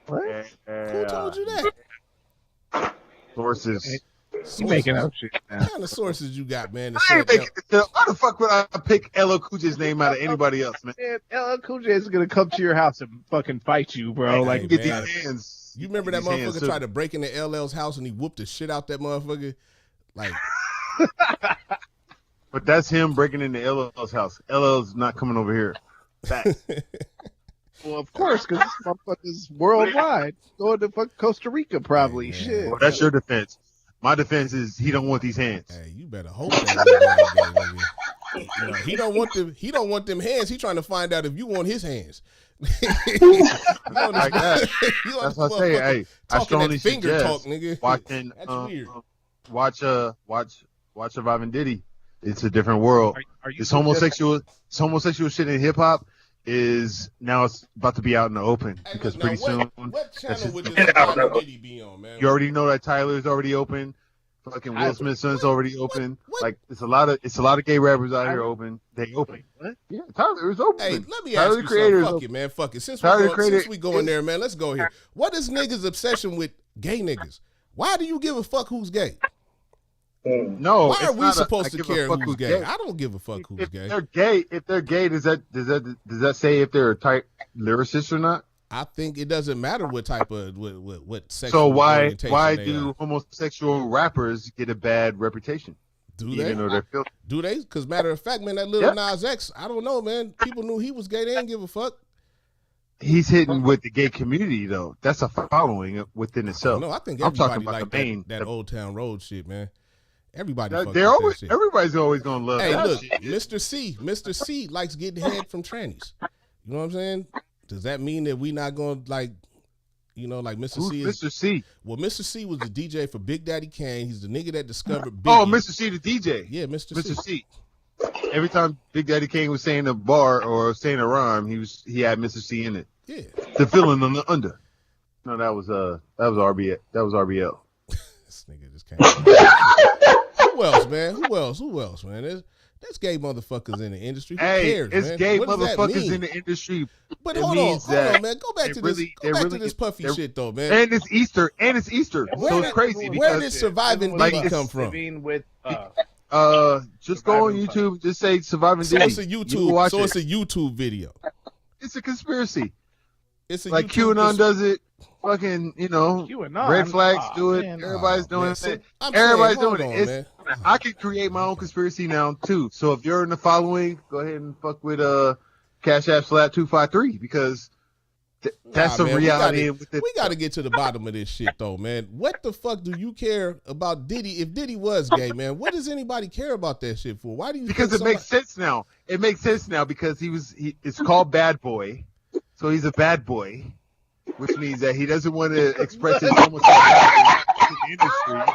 What? Who told you that? Sources. You making up shit, man. What kind of sources you got, man? To I say ain't making it up. Why the fuck would I pick LL Cool J's name out of anybody else, man? Man, LL Cool J is gonna come to your house and fucking fight you, bro. Hey, like, Look at man. these hands. You remember that These hands, motherfucker too. tried to break into LL's house and he whooped the shit out that motherfucker? Like, But that's him breaking into LL's house. LL's not coming over here. Fact. well, of course, because this motherfucker's worldwide. Going to fuck Costa Rica, probably. Hey, man. Shit. Well, that's your defense. My defense is he don't want these hands. hey, you better hope that nigga ain't gay, nigga. You know, he don't want them. He don't want them hands. He trying to find out if you want his hands. Like that. That's what I say. Hey, I talking strongly that finger suggest talk, nigga. watching. That's weird. Watch Surviving Diddy. It's a different world. Are you This homosexual shit in hip hop is now it's about to be out in the open Hey, because look, pretty now, soon what channel just- would this Surviving Diddy be on, man? you already know that Tyler's already open. Fucking Will Smith's son's already open. what? Like it's a lot of gay rappers out here open. They open. What? Yeah, Tyler is open. Hey, let me Tyler, ask the you creator, something. is Fuck open. it, man. Fuck it. Since Tyler, we the creator, go in there, man, let's go here. What is niggas' obsession with gay niggas? Why do you give a fuck who's gay? No, Why are it's we not supposed I to give a care fuck who's gay? I don't give a fuck who's If gay. they're gay, does that say if they're a type lyricist or not? I think it doesn't matter what type of what sexual So why orientation they do are. homosexual rappers get a bad reputation? Do Even they? though they're filthy. Do they? Because matter of fact, man, that little Yeah. Nas X, I don't know, man. People knew he was gay. They didn't give a fuck. He's hitting with the gay community though. That's a following within itself. No, I think I'm talking everybody about like the main. that Old Town Road shit, man. Everybody fuck with They're that always shit. everybody's always gonna love Hey, that look, shit. Mr. C likes getting head from trannies. You know what I'm saying? Does that mean that we not going to like, you know, like Mr. Who's C is? Mr. C? Well, Mr. C was the DJ for Big Daddy Kane. He's the nigga that discovered Biggie. Oh, Mr. C, the DJ. Yeah, Mr. Mr. C. C. Every time Big Daddy Kane was saying a bar or saying a rhyme, he had Mr. C in it. Yeah. The feeling on the under. No, that was RBL. That was RBL. This nigga just came. Who else, man? Who else, man? There's gay motherfuckers in the industry. Who Hey, cares, it's man? gay What does that motherfuckers mean? in the industry, But it hold means on, that man. Go back they to really- this. Go back to really- this puffy they're- shit, though, man. and it's Easter, so it's crazy where because did Surviving like, Diddy it's- come from? Living with just go on Surviving YouTube, just say Surviving So Diddy. it's a You can YouTube. watch So it. it's a YouTube video. It's a conspiracy. It's a Like YouTube QAnon does it. Fucking, QAnon. red flags Aw, do it. man. Everybody's doing man, so it. I'm Everybody's saying, doing hold it. on, It's, man. I can create my own conspiracy now too. So if you're in the following, go ahead and fuck with Cash App Slap 253 because that's Nah, a man, reality. We got to get to the bottom of this shit, though, man. What the fuck do you care about Diddy? If Diddy was gay, man, what does anybody care about that shit for? Why do you? Because think it makes sense now. It makes sense now because it's called Bad Boy. So he's a bad boy, which means that he doesn't want to express his homosexuality in the industry.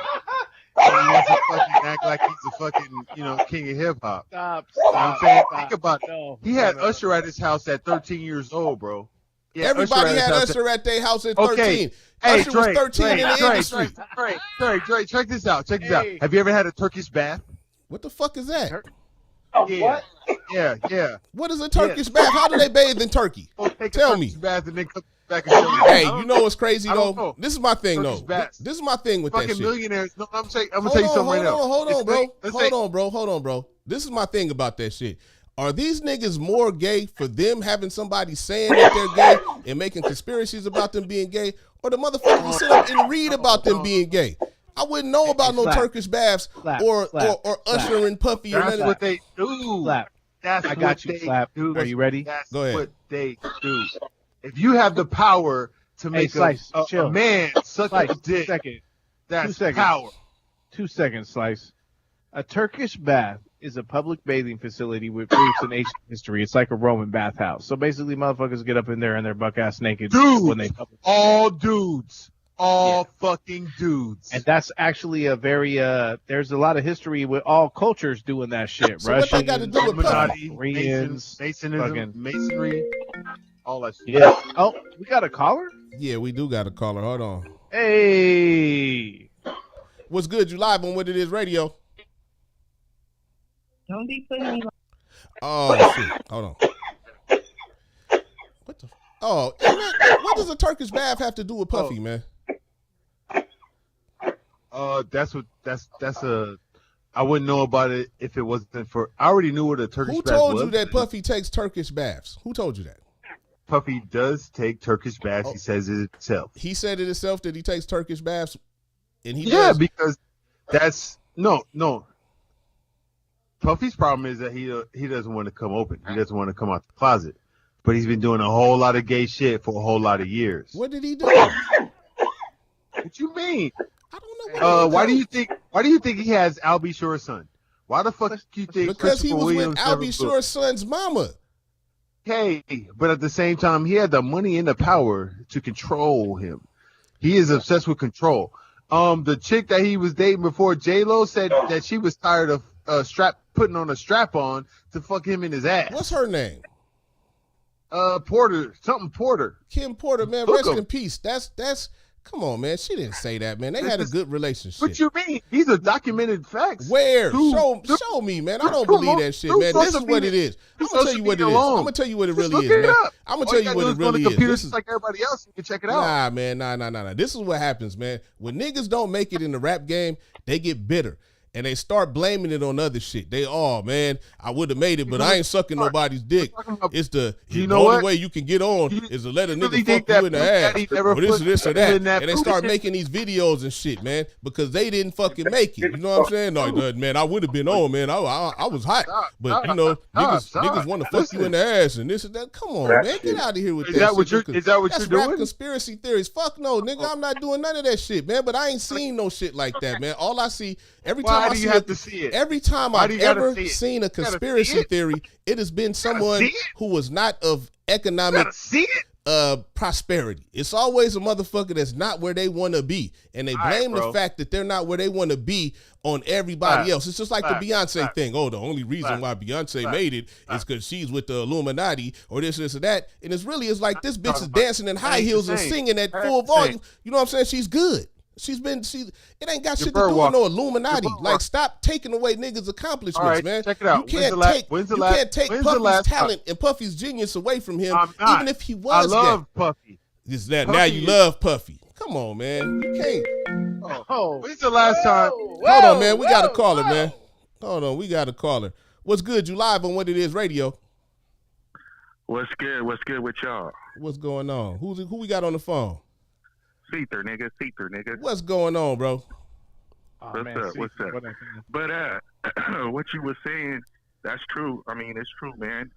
So he wants to fucking act like he's a fucking, king of hip hop. Stop. You know what I'm saying? stop. Think about it. No, He had no. Usher at his house at 13 years old, bro. He had Everybody his had house Usher at their house at Okay. 13. Hey, Usher Drake, was 13 in the industry. Drake, check this out. Hey. Have you ever had a Turkish bath? What the fuck is that? Yeah. Yeah. What is a Turkish bath? How do they bathe in Turkey? Go take Tell a me. Turkish bath and then come back and show me. Hey, you know what's crazy I though? don't know. This is my thing Turkish though. baths. This is my thing with that Fucking shit. millionaires. No, I'm gonna tell you something right now. Hold on, bro. Let's Hold on, bro. This is my thing about that shit. Are these niggas more gay for them having somebody saying that they're gay and making conspiracies about them being gay, or the motherfuckers that sit up and read about them being gay? I wouldn't know about no Slap. Turkish baths Slap. or Slap. Usher and Puffy or That's none of what they do. Slap. That's I what got you, they Slap. do. Are you ready? That's Go ahead. what they do. If you have the power to make Slice, a chill. man suck Slice, a dick, second. that's 2 seconds. power. 2 seconds, Slice. A Turkish bath is a public bathing facility with roots in ancient history. It's like a Roman bathhouse. So basically, motherfuckers get up in there and they're buck ass naked Dude. when they. All dudes. all fucking dudes. And that's actually a very there's a lot of history with all cultures doing that shit. So what they Russians, got to do with Puffy? Illuminati, Koreans, Masonism, masonry, all that shit. Yeah. Oh, we got a caller? Yeah, we do got a caller. Hold on. Hey. What's good? You live on What It Is Radio. Don't be putting me. Oh shit! Hold on. What the? Oh, hey, man, what does a Turkish bath have to do with Puffy, man? That's a. I wouldn't know about it if it wasn't for. I already knew what a Turkish Who bath told was. you that Puffy takes Turkish baths? Who told you that? Puffy does take Turkish baths. He says it himself. He said it himself that he takes Turkish baths, and he Yeah, does. because that's no. Puffy's problem is that he doesn't want to come open. He doesn't want to come out the closet. But he's been doing a whole lot of gay shit for a whole lot of years. What did he do? What you mean? I don't know. Why do you think he has Albie Shore's son? Why the fuck do you think Because he Christopher was Williams with never Albie booked? Shore's son's mama. Hey, but at the same time, he had the money and the power to control him. He is obsessed with control. The chick that he was dating before J-Lo said that she was tired of putting on a strap on to fuck him in his ass. What's her name? Porter. Kim Porter, man. Hook Rest 'em. in peace. That's. Come on, man. She didn't say that, man. They had a good relationship. What you mean? These are documented facts. Where? Dude, Show me, man. I don't dude, believe that shit, dude, man. This is social what it media- is. I'm gonna tell you what it is. alone. I'm gonna tell you what it Just really look is, it man. up. I'm gonna All tell you gotta what do it is go on really the is. computer This just is like everybody else. You can check it out. nah, man. Nah. This is what happens, man. When niggas don't make it in the rap game, they get bitter. And they start blaming it on other shit. Man, I would have made it, but I ain't sucking nobody's dick. It's the know only what? way you can get on is to let a really nigga think fuck you that in the Puff ass. Daddy never Or this put or this or in that. that And they Puff start Daddy- making these videos and shit, man, because they didn't fucking make it. You know what I'm saying? Like, man, I would have been on, man. I was hot. But, you know, niggas want to fuck you in the ass and this and that. Come on, man. Get out of here with Is that that shit. what you're? because Is that what that's you're rap doing? conspiracy theories. Fuck no, nigga. I'm not doing none of that shit, man. But I ain't seen no shit like that, man. All I see, every time Why I do see you have to see it? every time Why I've do you gotta ever see it? seen a gotta see conspiracy it? theory, it has been someone see it? who was not of You economic gotta see it. prosperity. It's always a motherfucker that's not where they want to be, and they right, blame the bro. fact that they're not where they want to be on everybody Right. else. It's just like Right. the Beyonce Right. thing. Oh, the only reason Right. why Beyonce Right. made it is because she's with the Illuminati or this or that, and it's like this bitch is talking about- dancing in high ain't the heels and same. singing at Ain't full the same. volume. You know what I'm saying? She's good. It ain't got You're shit to do with bird no walking. Illuminati. You're bird Like, walking. stop taking away niggas' accomplishments, All right, man. check it out. You can't When's the take last Puffy's time? talent and Puffy's genius away from him, I'm not. even if he I was love gay. Puffy. Is that now Puffy you is- love Puffy? Come on, man. You can't. Oh. When's the last time? Hold on, man. We got a caller, man. Hold on, we got a caller. What's good? You live on What It Is Radio. What's good? What's good with y'all? What's going on? Who we got on the phone? Seether, nigga. What's going on, bro? Oh, What's man, up? see, What's up? what I- But what you were saying, that's true. I mean, it's true, man.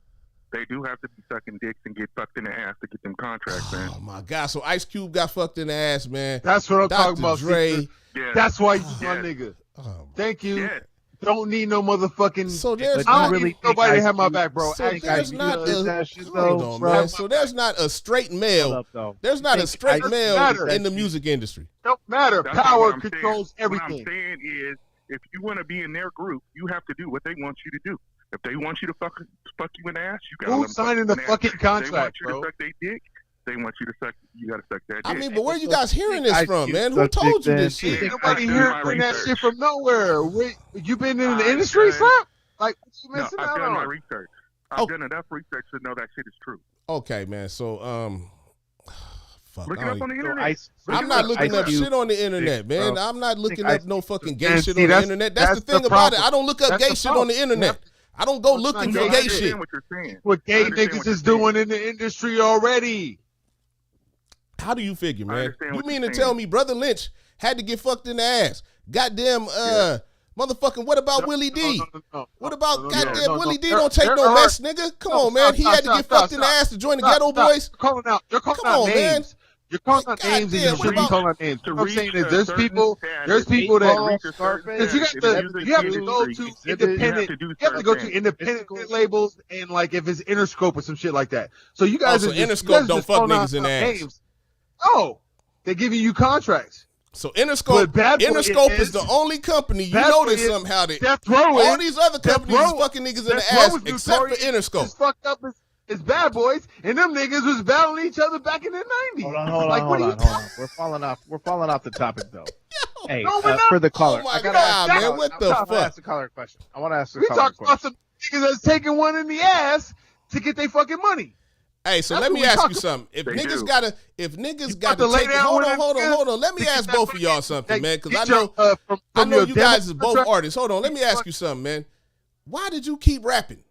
They do have to be sucking dicks and get fucked in the ass to get them contracts, man. Oh my God! So Ice Cube got fucked in the ass, man. That's what I'm talking Dr. about. Dre. Caesar. Yeah. That's why you my Yeah. nigga. Oh, Thank you. Yeah. Don't need no motherfucking. so there's But I not don't really need nobody to think have my Ice back, bro. So Actually, there's not because a that shit, hold though, on, bro. man. So there's not a straight Hold male. up, though. There's not a think straight Ice- male matter. in the music industry. don't matter. That's Power what I'm controls saying. everything. What I'm saying is, if you want to be in their group, you have to do what they want you to do. If they want you to fuck you in the ass, you gotta Who's let them fuck signing you the in ass. fucking If they want contract, you to bro? suck their dick, they want you to suck. You gotta suck that dick. I mean, but where you guys hearing this Ice from, Cube man? Who sucked told dick you this then. shit? Ain't Yeah, nobody I've done hearing my that research. shit from nowhere. Wait, you been in the I've industry, done- Slap? Like, what you No, missing I've out done my on? research. Oh. I've done enough research to know that shit is true. Okay, man. So fuck. Look I it don't up on the even- So internet. Ice- I'm not looking Ice up Cube- shit on the internet, man. bro. I'm not looking Ice up no fucking gay And shit see, on the that's- internet. That's the that's the thing about it. problem. I don't look up That's gay the shit on the problem. internet. I don't go It's looking not for No, gay I gay understand shit. what you're saying. What I gay understand niggas what is you're doing in the industry already. How do you figure, man? understand You what mean you're to tell saying. me Brother Lynch had to get fucked in the ass? Goddamn, motherfucking, what about Willie D? What about goddamn Willie D? Don't take no mess, nigga. Come on, man. He had to get fucked in the ass to join the Ghetto Boys. You're calling out. You're calling Come out on, man. names. You're calling out Goddamn, names, and you what shouldn't be about- calling out names. To What I'm reach saying is, a there's certain people standard, that to reach a certain because you standard got in the you have to music go industry, to you have independent. to do You have to go to certain independent labels and like if it's Interscope or some shit like that. So you guys Oh, so are just, Interscope you guys don't just fuck calling niggas out in the ass. names. Oh, They giving you contracts. So Interscope, But Bad Boy Interscope is is- the only company you Bad Boy notice is somehow that Death Row all is- these other companies is Row- fucking niggas in Death the Row ass was except for notorious Interscope. as fucked up as Bad Boys, and them niggas was battling each other back in the 90s. Hold on. Like, what are you We're falling off the topic though. Hey, No, we're not. for the caller, Oh my I gotta God, ask man, what the I wanna fuck? ask the caller a question. I want to ask the We caller a talking question. about some niggas that's taking one in the ass to get their fucking money. Hey, so That's let what me we ask you talking something. If They niggas do. gotta about to lay take it, down hold with on, a hold on, nigga hold on. Let me to get ask that both of fucking- y'all something, man, because I Get know your, I know you guys is demo both contract. artists. Hold on, let me ask you something, man. Why did you keep rapping?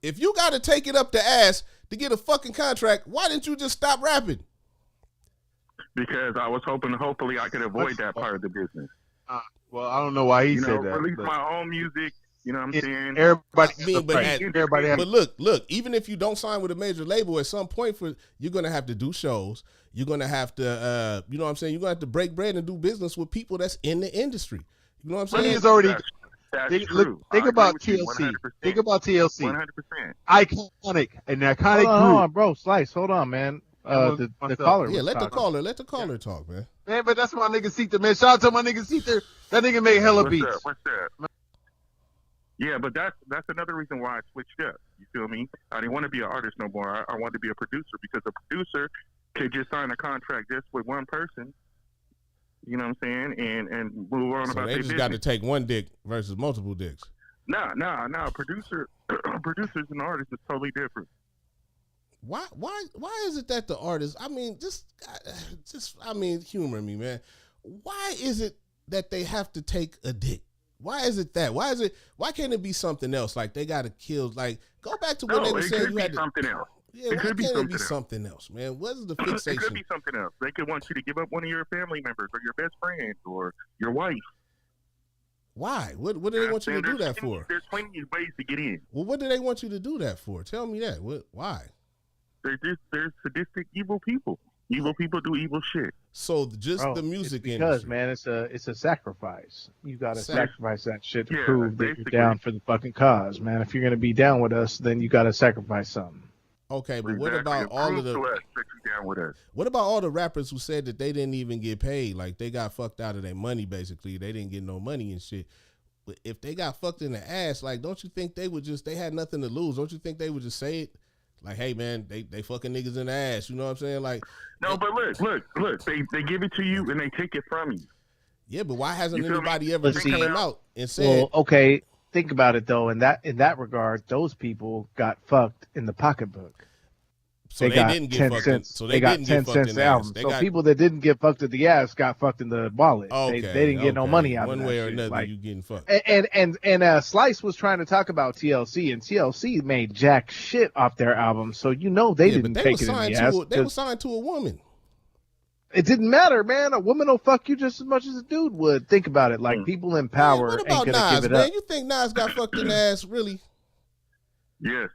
If you got to take it up the ass to get a fucking contract, why didn't you just stop rapping? Because I was hopefully I could avoid that part of the business. Well, I don't know why he You know, said that. release but my own music. You know what I'm saying? everybody, I mean, but at- everybody has But look, even if you don't sign with a major label, at some point you're gonna have to do shows. You're gonna have to, you know what I'm saying? You're gonna have to break bread and do business with people that's in the industry. You know what I'm money saying? is already. That's Think, true. think I about agree with you TLC. 100%. Think about TLC. 100%. Iconic, an iconic Hold on, group. bro. Slice, hold on, man. was The myself. caller Yeah, was let the talking. caller talk, man. Man, but that's my nigga Seether, man. Shout out to my nigga Seether. That nigga made hella What's beats. up? What's that? Yeah, but that's another reason why I switched up. You feel me? I didn't want to be an artist no more. I wanted to be a producer because a producer could just sign a contract just with one person. You know what I'm saying? And move on So about they their just got to business. take one dick versus multiple dicks. Nah. Producers and artists is totally different. Why is it that the artists? I mean, humor me, man. Why is it that they have to take a dick? Why is it that? Why can't it be something else? Like they got to kill. Like go back to when they No, were it saying could you be had to. something else. Yeah, It why could be can't it be something else. something else, man? What is the It could fixation? be something else. They could want you to give up one of your family members or your best friend or your wife. Why? What do they want you to do that for? There's plenty of ways to get in. Well, what do they want you to do that for? Tell me that. Why? They're sadistic, evil people. Evil people do evil shit. So just Bro, the music it's industry. because, man, it's a sacrifice. You got to Sac- sacrifice that shit to Yeah, prove that basically. you're down for the fucking cause, man. If you're gonna be down with us, then you got to sacrifice something. Okay, but what Exactly. about all Prove of the? to us that you down with us? What about all the rappers who said that they didn't even get paid? Like they got fucked out of their money, basically. They didn't get no money and shit. But if they got fucked in the ass, like, don't you think they had nothing to lose? Don't you think they would just say it? Like, hey man, they fucking niggas in the ass. You know what I'm saying? Like, No, but look. They give it to you and they take it from you. yeah, but why hasn't You feel me? anybody ever But just see- came out and said, Well, okay, think about it though. In that regard, those people got fucked in the pocketbook. so they got didn't get 10 fucked? cents. So they they got didn't 10 get fucked cents in the the ass. album. They So got, people that didn't get fucked in the ass got fucked in the wallet. okay, They didn't get no okay. money out one of that way or shit. another. Like, You getting fucked. and Slice was trying to talk about TLC, and TLC made jack shit off their album, so you know they Yeah, didn't but they take were it in signed the ass. to they were 'cause signed to a woman. it didn't matter, man. A woman will fuck you just as much as a dude would. Think about it. Like people in power Man, what ain't about gonna Nas, give it man? up. You think Nas got fucked in the ass? Really? Yes.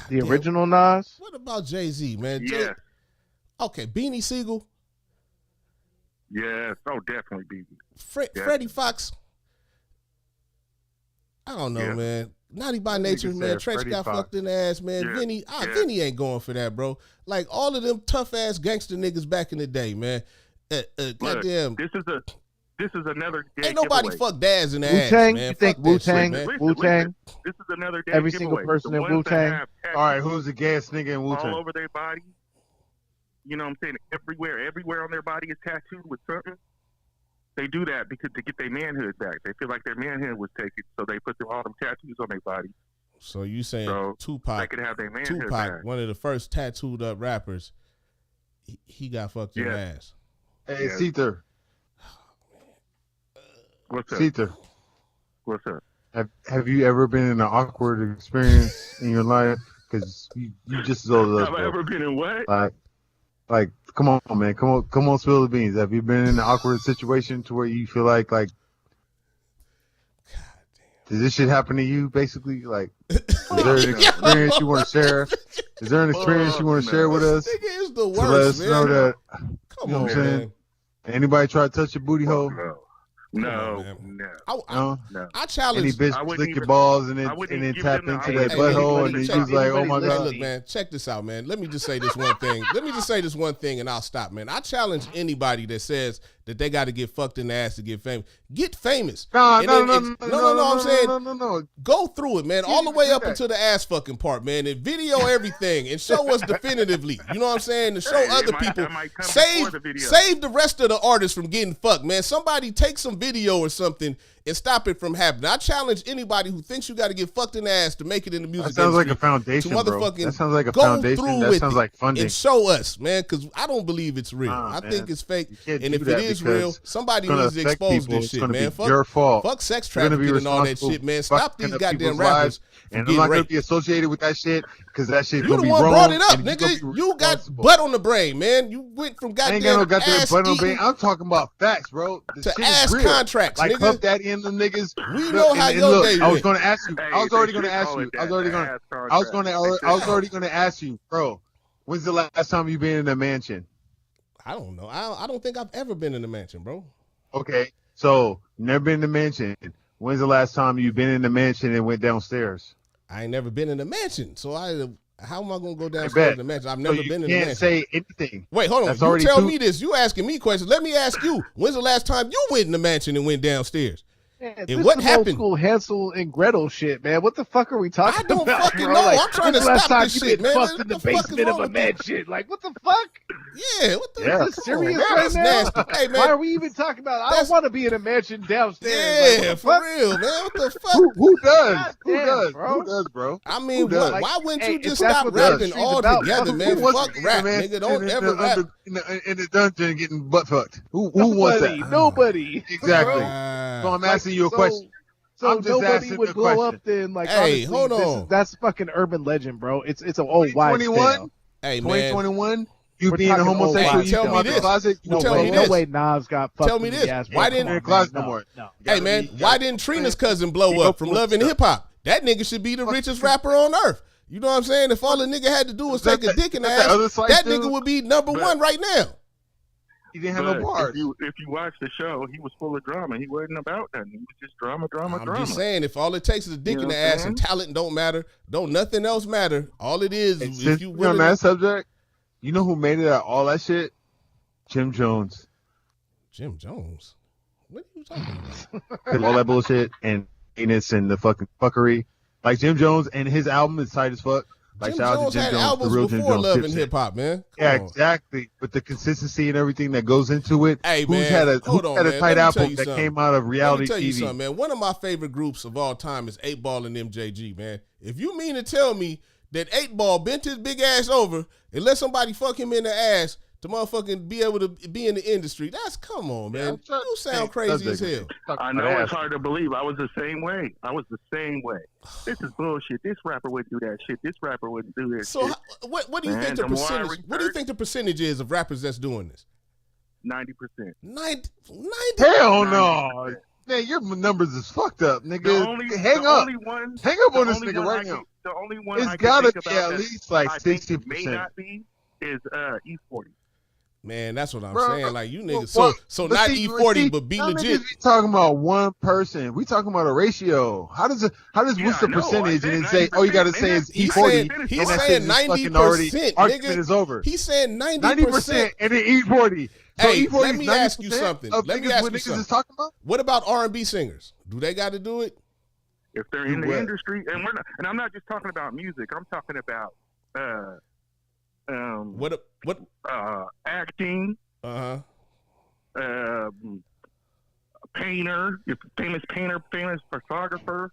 The original Nas. What about Jay-Z, man? Yes. Okay, Beanie Siegel, Yes. Oh, definitely be. Yeah. Freddie Fox. I don't know, Yeah. man. Naughty by That Nature, nigga man. said Trench Freddie got Fox. fucked in the ass, man. Yeah. Vinny, Yeah. Vinny ain't going for that, bro. Like all of them tough ass gangster niggas back in the day, man. Look, Goddamn, this is another dead ain't nobody giveaway. fuck Daz in the ass, Wu-Tang? man. You Fuck think that shit, Wu-Tang? man. Wu-Tang? This is another dead Every giveaway. single person The in ones that Wu-Tang? have tattoos All right, who's the gas nigga in all Wu-Tang? over their body. You know what I'm saying? Everywhere on their body is tattooed with something. They do that because to get their manhood back. They feel like their manhood was taken, so they put all them tattoos on their body So you saying So, they Tupac? could have their manhood Tupac, back. one of the first tattooed up rappers, he got fucked in the Yeah. ass. Hey, Yeah. Seether. What's up? Seether. What's up? Have you ever been in an awkward experience in your life? Because you just as old as us, Have I bro. ever been in what? Like, come on, man. Come on, spill the beans. Have you been in an awkward situation to where you feel like, does this shit happen to you, basically? Like, is there an experience you want to share? Is there an experience you want to share with us? Nigga is the To let worst, us man. know that, Come you know on, what I'm saying? man. Anybody try to touch your booty hole? No. No, man. no. No. No. I Any challenge. bitch I wouldn't lick your even- balls and I then wouldn't and then give tap them the into that opportunity. butthole and Hey, then you was like, oh my anybody Hey, god. look, man, check this out, man. Let me just say this one thing. Let me just say this one thing, and I'll stop, man. I challenge anybody that says that they got to get fucked in the ass to get famous. Get famous. No, And no, then no, no. I'm saying no. go through it, man, all the even way do up that. until the ass fucking part, man, and video everything and show us definitively. You know what I'm saying? To show Hey, other it people. might come Save before the video. save the rest of the artists from getting fucked, man. Somebody take some video or something and stop it from happening. I challenge anybody who thinks you got to get fucked in the ass to make it in the music That sounds like a industry foundation, to bro. motherfucking That sounds like a go foundation. through That with sounds it like funding. and show us, man, because I don't believe it's real. Nah, I man. think it's fake. You can't And do if it that is because real, somebody it's gonna needs to affect expose people. this It's shit, gonna man. be your fault. Fuck sex You're gonna be trafficking and all that responsible shit, man. for Stop fucking these up goddamn people's rappers lives, from and I'm getting not gonna raped. be associated with that shit because that shit's You gonna the be one wrong. brought it up, and you gonna be nigga. You got responsible. butt on the brain, man. You went from I ain't got no goddamn goddamn ass butt on eating brain. I'm talking about facts, bro. The to shit is ass real. contracts, Like nigga. Puff Daddy and them niggas. We Look, know how and your look, day I was went. gonna ask you. Hey, I was they already should gonna ask call you. it I was that, already the gonna. ass I was contract. gonna. They I was should. already gonna ask you, bro. When's the last time you been in a mansion? I don't know. I don't think I've ever been in a mansion, bro. Okay, so never been in a mansion. When's the last time you been in a mansion and went downstairs? I ain't never been in a mansion, so how am I gonna go bet. downstairs in a mansion? I've never So you been in a can't mansion. say anything. Wait, hold on. That's You already tell too- me this. You asking me questions. Let me ask you. When's the last time you went in the mansion and went downstairs? Man, And this what is happened? Old school Hansel and Gretel shit, man. What the fuck are we talking I don't about? fucking bro? know. Like, I'm trying to when's the last stop time this you shit, been man. fucked What in the the fuck is basement of wrong a with this? mansion. Like, what the fuck? Yeah, what the Yeah. fuck? Is this serious That right was now? nasty. Hey, man. Why are we even talking about? I That's- don't want to be in a mansion downstairs. Yeah, like, what the for fuck? real, man. What the fuck? Who does? God Who damn, does? bro. Who does, bro? I mean, Who does? why wouldn't Hey, you if just that's stop what the rapping industry's all about, together, Who man? wants Fuck to be in rap, a mansion nigga. Don't in ever the, rap. in the dungeon getting butt fucked? Who wants Nobody. that? Nobody. Exactly. Bro. So I'm Like, asking you a so- question. So I'm just nobody asking would the blow question. up then. Like, Hey, honestly, hold on. that's fucking urban legend, bro. It's an old wives' 2021? tale. Hey, man. 2021? You We're being a talking old homosexual, wives' you tell come me out the this. closet? Well, You tell know me what? No this. way Nas got fucked Tell me in this. the ass. Why bro. didn't- Come on, in class man. no more. No. Hey, man. Why didn't Trina's cousin blow Keep up up from with Love and stuff. Hip Hop? That nigga should be the richest rapper on earth. You know what I'm saying? If all the nigga had to do was Is that take a the- dick in the is that the ass, other slice, that dude? nigga would be number But- one right now. He didn't have But no bars. if you watch the show, he was full of drama. He wasn't about nothing. He was just drama. I'm just saying, if all it takes is a dick You in know the what I'm ass and saying? talent don't matter, don't nothing else matter. All it is, And if since you we're on willing that to, subject, you know who made it out of all that shit? Jim Jones. Jim Jones. What are you talking about? 'Cause all that bullshit and anus and the fucking fuckery. Like Jim Jones and his album is tight as fuck. Like Jim shout out Jones to Jim had Jones, the albums real Jim before Jones. Love Dipset. and Hip Hop, man. Yeah, Come on. exactly. But the consistency and everything that goes into it. Hey, who's man, had a hold who on, had man. a Let tight me tell apple you that something. came out of Let me reality tell you TV? something, man. One of my favorite groups of all time is 8 Ball and MJG, man. If you mean to tell me that 8 Ball bent his big ass over and let somebody fuck him in the ass to motherfucking be able to be in the industry, come on, man. You sound crazy as hell. I know it's hard to believe. I was the same way. This is bullshit. This rapper wouldn't do that shit. This rapper wouldn't do this So shit. what do you Man, think the the more I percentage? What do you think the percentage is of rappers that's doing this? 90%. 90. Hell no. Man, your numbers is fucked up, nigga. Hang up. Hang up on this nigga right now. The only one It's I can gotta think be about at that least like I think 60%. may not be is E40. Man, that's what I'm Bro, saying. Like you well, niggas, so but not see, E40, but be y'all legit. niggas be talking about one person. We talking about a ratio. What's Yeah, the I know. percentage? I And then said say, all you gotta 90%, say is man. E40. He's and that saying shit is fucking already 90%, argument nigga. is over. He's saying 90% 90%. and then E40. So Hey, E40 let is me ask you 90% something. of Let me niggas ask what you niggas something. is talking about? What about R&B singers? Do they got to do it? If they're in Do the what? industry, and I'm not just talking about music. I'm talking about What? acting, painter, famous photographer,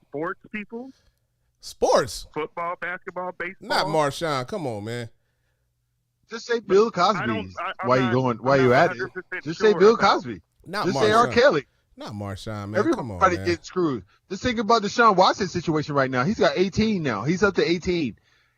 sports people, Sports? football, basketball, baseball. Not Marshawn. Come on, man. Just say Bill I Cosby. don't- I'm Why you not- going? I'm Why you not at it? 100% Just say sure Bill about- Cosby. Not Just Marshawn. say R. Kelly. Not Marshawn, man. Come on, Everybody man. getting screwed. Just think about Deshaun Watson situation right now. He's got 18 now. He's up to 18.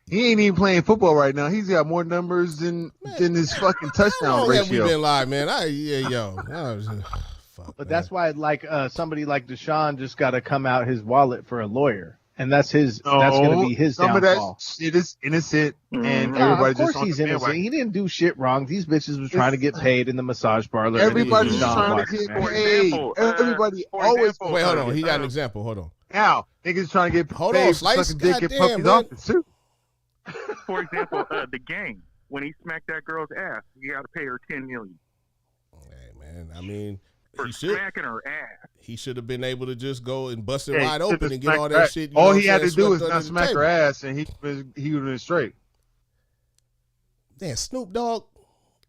He ain't even playing football right now. He's got more numbers than his fucking How touchdown long have we ratio. been live, man? Fuck, But man. that's why, like, somebody like Deshaun just got to come out his wallet for a lawyer. And that's his. No, that's going to be his some downfall. of that shit is innocent, and Mhm. everybody Of course just on he's the innocent. bandwagon. He didn't do shit wrong. These bitches was trying to get paid in the massage parlor. and Everybody's he was just John trying Watson, to get man. For paid. example, Everybody for always example, Wait, hold on. He got an example. Hold on. now niggas trying to get Hold paid on, for Slice. sucking dick and Goddamn, puppies man. off the suit. For example, the Game, when he smacked that girl's ass, you got to pay her $10 million Hey, man. I mean, for he should. smacking her ass. He should have been able to just go and bust it Yeah, wide he should've open and get smacked all her that ass. shit. You All know he what I'm had to saying, do is swept not under the smack table. her ass, and he would have been straight. Damn, Snoop Dogg.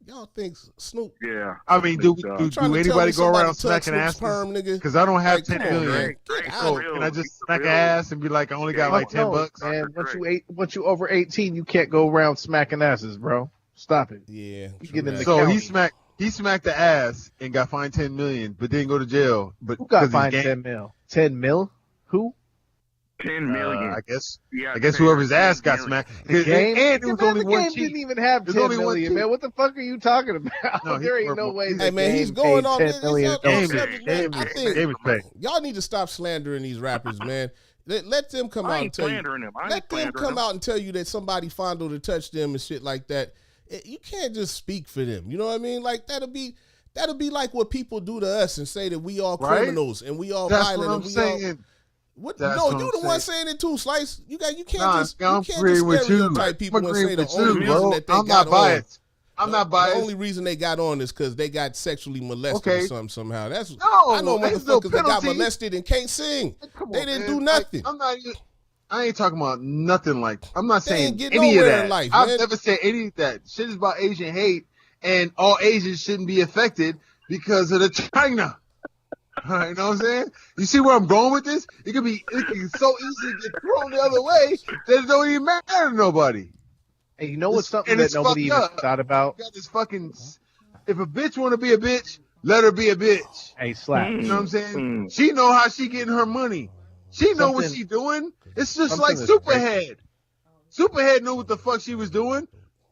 Y'all think Snoop? Yeah. I mean, do Snoop Dogg. You trying to tell anybody me go somebody around touched smacking Snoop's asses? sperm, nigga? Because I don't have Like, 10 come on, million. man. Drake, Get for out. So real, can I he's just the smack an real- ass and be like, I only got like 10 bucks? Man, Dr. once you over 18, you can't go around smacking asses, bro. Stop it. Yeah. You true get in that. the So county. he smacked the ass and got fined 10 million, but didn't go to jail. But Who got 'cause he's fined gay. 10 mil? 10 mil? Who? 10 million. I guess Yeah, I guess whoever's ass got 10 smacked. The game? And it was Man, only the one game cheat. didn't even have There's 10 only one million, cheat. man. What the fuck are you talking about? No, he- There ain't no way Hey, the man, game he's going paid on. 10 million. It's Game subject, it. man. Game I it. think Game respect. y'all need to stop slandering these rappers, man. Let them come I out and ain't tell you. slandering him. I ain't Let them slandering come him. out and tell you that somebody fondled or touched them and shit like that. You can't just speak for them. You know what I mean? Like that'll be like what people do to us and say that we all Right? criminals and we all That's violent what I'm and we all. saying. What? That's No, what you I'm the one saying. saying it too, Slice. You can't Nah, just I'm agreeing with you. stereotype people I'm and say agreeing the with only you, reason bro. that they I'm got not biased. on. I'm not The biased. only reason they got on is because they got sexually molested or Okay. something somehow. That's No, I know there's no motherfuckers that got penalty. molested and can't sing. Come They on, didn't man. do nothing. I ain't talking about nothing like. I'm not They ain't saying get any of nowhere that. in life, I've man. never said any of that. Shit is about Asian hate, and all Asians shouldn't be affected because of the China. You know what I'm saying? You see where I'm going with this? It could so easily get thrown the other way that it don't even matter to nobody. Hey, you know what's something And that it's nobody even fucked up. thought about? You got this fucking. If a bitch want to be a bitch, let her be a bitch. Hey, Slap. You know what I'm saying? Mm. She know how she getting her money. She know what Something- she doing. It's just something like is Superhead. Superhead knew what the fuck she was doing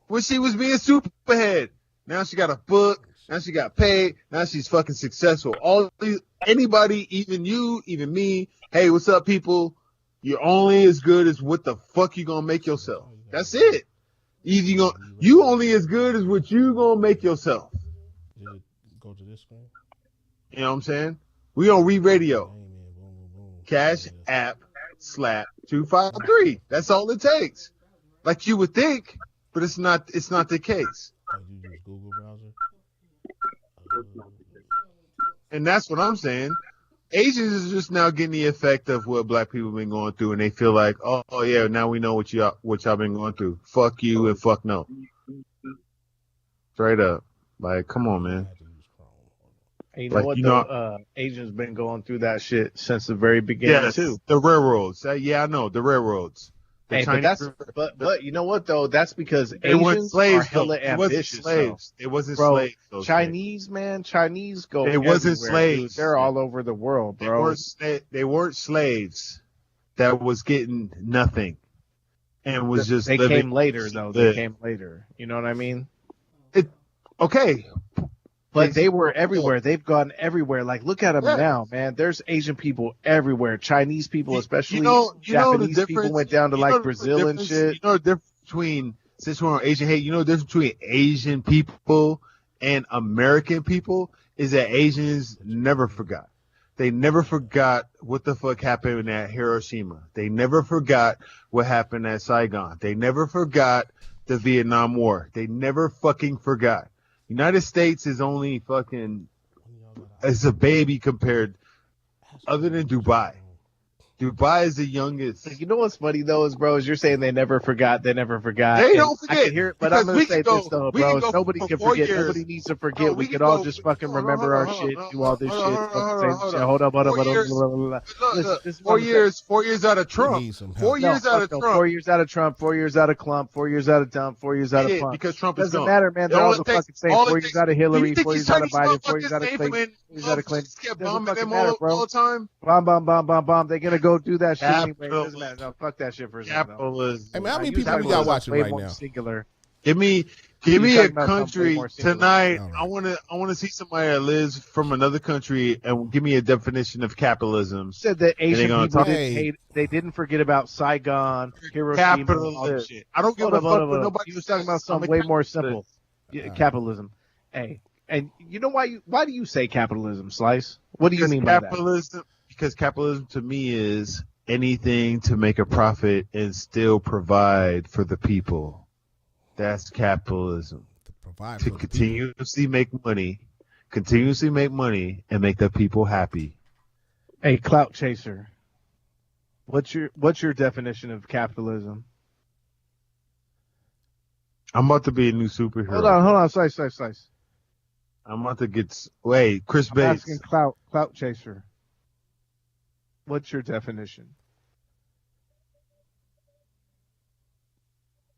when she was being Superhead. Now she got a book. Now she got paid. Now she's fucking successful. Anybody, even you, even me. Hey, what's up, people? You're only as good as what the fuck you gonna make yourself. That's it. You only as good as what you gonna make yourself. Did it go to this screen? You know what I'm saying? We on Read Radio. Amen. Boom, boom, boom. Cash App Slap 253. That's all it takes. Like you would think, but it's not the case. Like you use Google browser. And that's what I'm saying. Asians is just now getting the effect of what black people been going through, and they feel like, oh yeah, now we know what y'all been going through. Fuck you and fuck no. Straight up. Like, come on, I man. had to use Chrome. Hey, you know Like, what, you though? know- Asians been going through that shit since the very beginning, Yes, too. the railroads. Yeah, I know the railroads. The Hey, but Chinese- but you know what, though? That's because they weren't Asians are slaves. Though. hella It wasn't ambitious, though. slaves. It wasn't Bro, slaves. those days. Chinese go They wasn't everywhere, dude. slaves. They're all over the world, They bro. weren't slaves that was getting nothing and was just They living. came later, though. They came later. You know what I mean? Okay, But they were everywhere. They've gone everywhere. Like, look at them Yeah. now, man. There's Asian people everywhere. Chinese people, especially you know the Japanese people, difference. went down to You know like the Brazil and difference- shit. You know the difference between, since we're on Asian hate, you know the difference between Asian people and American people is that Asians never forgot. They never forgot what the fuck happened at Hiroshima. They never forgot what happened at Saigon. They never forgot the Vietnam War. They never fucking forgot. United States is only fucking as a baby compared, other than Dubai. Dubai is the youngest. You know what's funny though is, bro, is you're saying they never forgot. They never forgot. They And don't I forget, can hear it, but because I'm gonna we say can this go- though, we can bro. go Nobody for can 4 forget. years. Nobody needs to forget. No, we we could can all go- just fucking hold on, remember our hold on, shit, hold do all this on, shit. hold on, fucking hold say on, this hold shit. on. Hold up, 4 years. Listen, this is what 4 I'm saying. years. 4 years out of We Trump. need some help. 4 years No, out of fuck no. Trump. 4 years out of Trump, 4 years out of Clump, 4 years out of Dump, 4 years out of Yeah, Plump. because Trump is Doesn't gone. matter, man. They're all the fucking same. 4 years out of Do you Hillary, think 4 these years out of Chinese Biden, 4 years out of motherfuckers Clinton, when 4 years out of Clinton. motherfuckers kept Doesn't bombing fucking them matter, all bro. the time? Bomb, bomb, bomb, bomb, bomb. They're gonna go do that shit anyway. It Capitalism. doesn't matter. No, fuck that shit for a second. though. Capitalism. Hey man, how many Use people we got capitalism watching way right more now? Singular. Give me You're a talking about something way country more singular. tonight. All right. I wanna see somebody that lives from another country and give me a definition of capitalism. Said that Asian gonna people talk- didn't hate. They didn't forget about Saigon, Hiroshima, all the Capitalist. shit. I don't give Hold a up, fuck hold up, what hold up. nobody You was talking about says. I'm something a way more capitalist. simple. Yeah, All right. capitalism. Hey, and you know why do you say capitalism, Slice? What do you Because mean by that? capitalism, because capitalism to me is anything to make a profit and still provide for the people. That's capitalism. To provide To for the people. continuously make money and make the people happy. Hey, clout chaser. What's your definition of capitalism? I'm about to be a new superhero. Hold on, Slice. I'm about to get. Wait, Chris I'm Bates. asking clout chaser. What's your definition?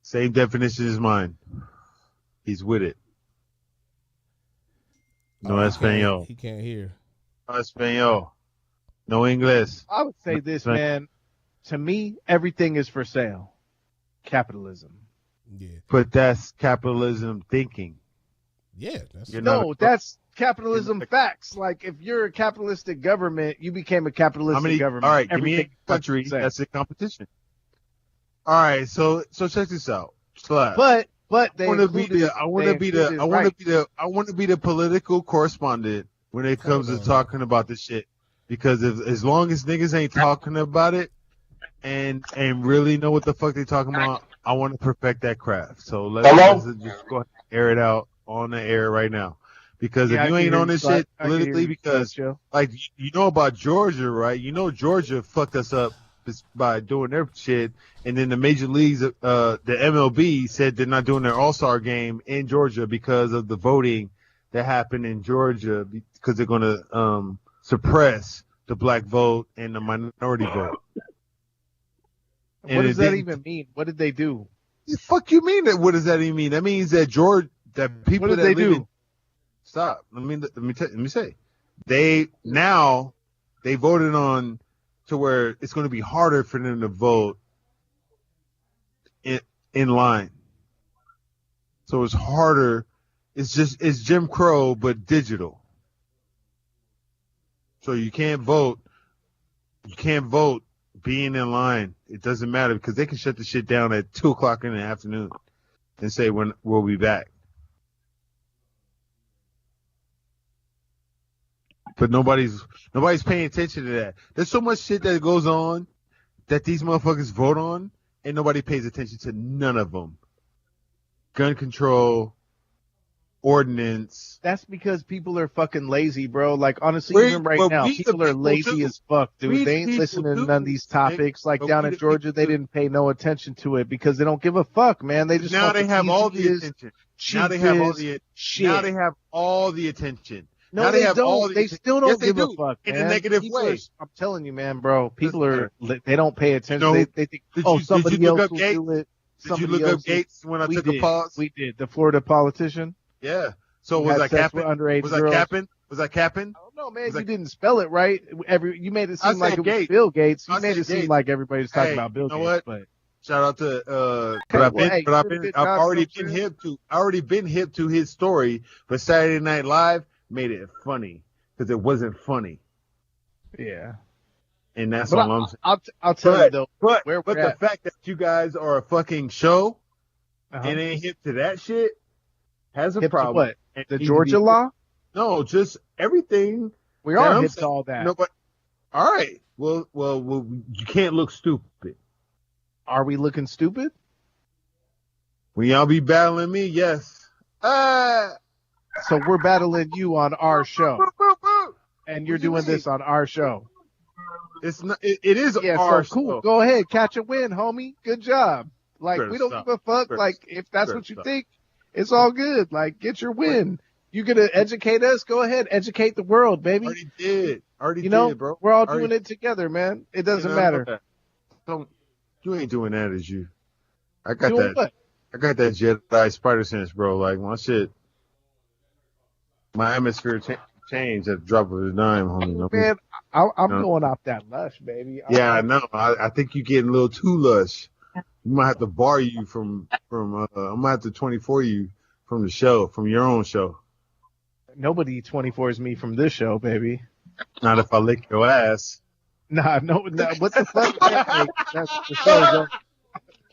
Same definition as mine. He's with it. No español. He can't hear. No español. No English. I would say this, Right. man. To me, everything is for sale. Capitalism. Yeah. But that's capitalism thinking. Yeah. That's You're not No, a- that's capitalism facts. Like if you're a capitalistic government, you became a capitalistic How many? government. All right, give me a Everything country is for sale. that's in competition. All right, so check this out. Slap. But they I want to included- I want to be the political correspondent when it comes to Hold on. talking about this shit. Because as long as niggas ain't talking about it and really know what the fuck they talking about, I want to perfect that craft. So let's Hello? just go ahead and air it out on the air right now. Because Yeah, I if you can ain't hear on this Slice. shit I can hear politically, you, because Joe. like you know about Georgia, right? You know Georgia fucked us up by doing their shit, and then the major leagues, the MLB said they're not doing their All-Star game in Georgia because of the voting that happened in Georgia because they're going to suppress the black vote and the minority vote. What And does it that didn't- even mean? What did they do? The fuck you mean that? What does that even mean? That means that that people What did that they live do? in, stop. Let me say. They voted on to where it's going to be harder for them to vote in line. So it's harder. It's Jim Crow but digital. So you can't vote. You can't vote being in line. It doesn't matter because they can shut the shit down at 2:00 in the afternoon and say when we'll be back. But nobody's paying attention to that. There's so much shit that goes on that these motherfuckers vote on, and nobody pays attention to none of them. Gun control, ordinance. That's because people are fucking lazy, bro. Like honestly, We- even right but now, we the people are people lazy do. as fuck, dude. We They ain't the listening people to do. none of these topics. Like But down we in the Georgia, people they do. didn't pay no attention to it because they don't give a fuck, man. They just Now want they the have all the easiest, attention. Now they have all the cheapest shit. Now they have all the attention. No, now they have all don't. the They attention. still don't Yes, they give a do. fuck, In man. a negative People way. I'm telling you, man, bro. People Listen, are they don't pay attention. You know, they think, did oh, you- did somebody you look else up will Gates? do it. Did you Somebody look else up Gates when I we took did. a pause? We did. The Florida politician. Yeah. So who was had I sex capping? with underage Was I girls. capping? Was I capping? I don't know, man. Was You that- didn't spell it right. You made it I seem like said it was Gates. Bill Gates. You I made said it seem Gates. like everybody was talking Hey, about Bill you know Gates. what? But Shout out to but well, I've been hey, but I've you did a been good I've job, already Phil been Chris. hip to his story, but Saturday Night Live made it funny because it wasn't funny, yeah. and that's But all I'm saying. I'll tell you though. But where but we're the at. fact that you guys are a fucking show Uh-huh. and ain't hip to that shit has a Hip to problem. what? And The needs to Georgia be- law? No, just everything. We that are I'm hip saying. to all that. No, but all right. Well, you can't look stupid. Are we looking stupid? When y'all be battling me, yes. So we're battling you on our show, and you're What do you doing this mean? on our show. It's not. It is Yeah, our so cool. show. Go ahead, catch a win, homie. Good job. Like Better we don't stop. give a fuck. Better Like if that's better what you stop. think, it's all good. Like get your win. You gonna educate us? Go ahead, educate the world, baby. Already did. Already You know, did, bro. we're all Already doing it together, man. It doesn't did. I know matter. that. Don't. You ain't doing that as you. I got Doing that. what? I got that Jedi spider sense, bro. Like my shit. My atmosphere changed at the drop of a dime, homie. You know? Man, I'm No. going off that lush, baby. Yeah, I know. I think you're getting a little too lush. You might have to bar you from. I'm gonna have to 24 you from the show, from your own show. Nobody 24s me from this show, baby. Not if I lick your ass. Nah, no. What the fuck? Hey, that's the show's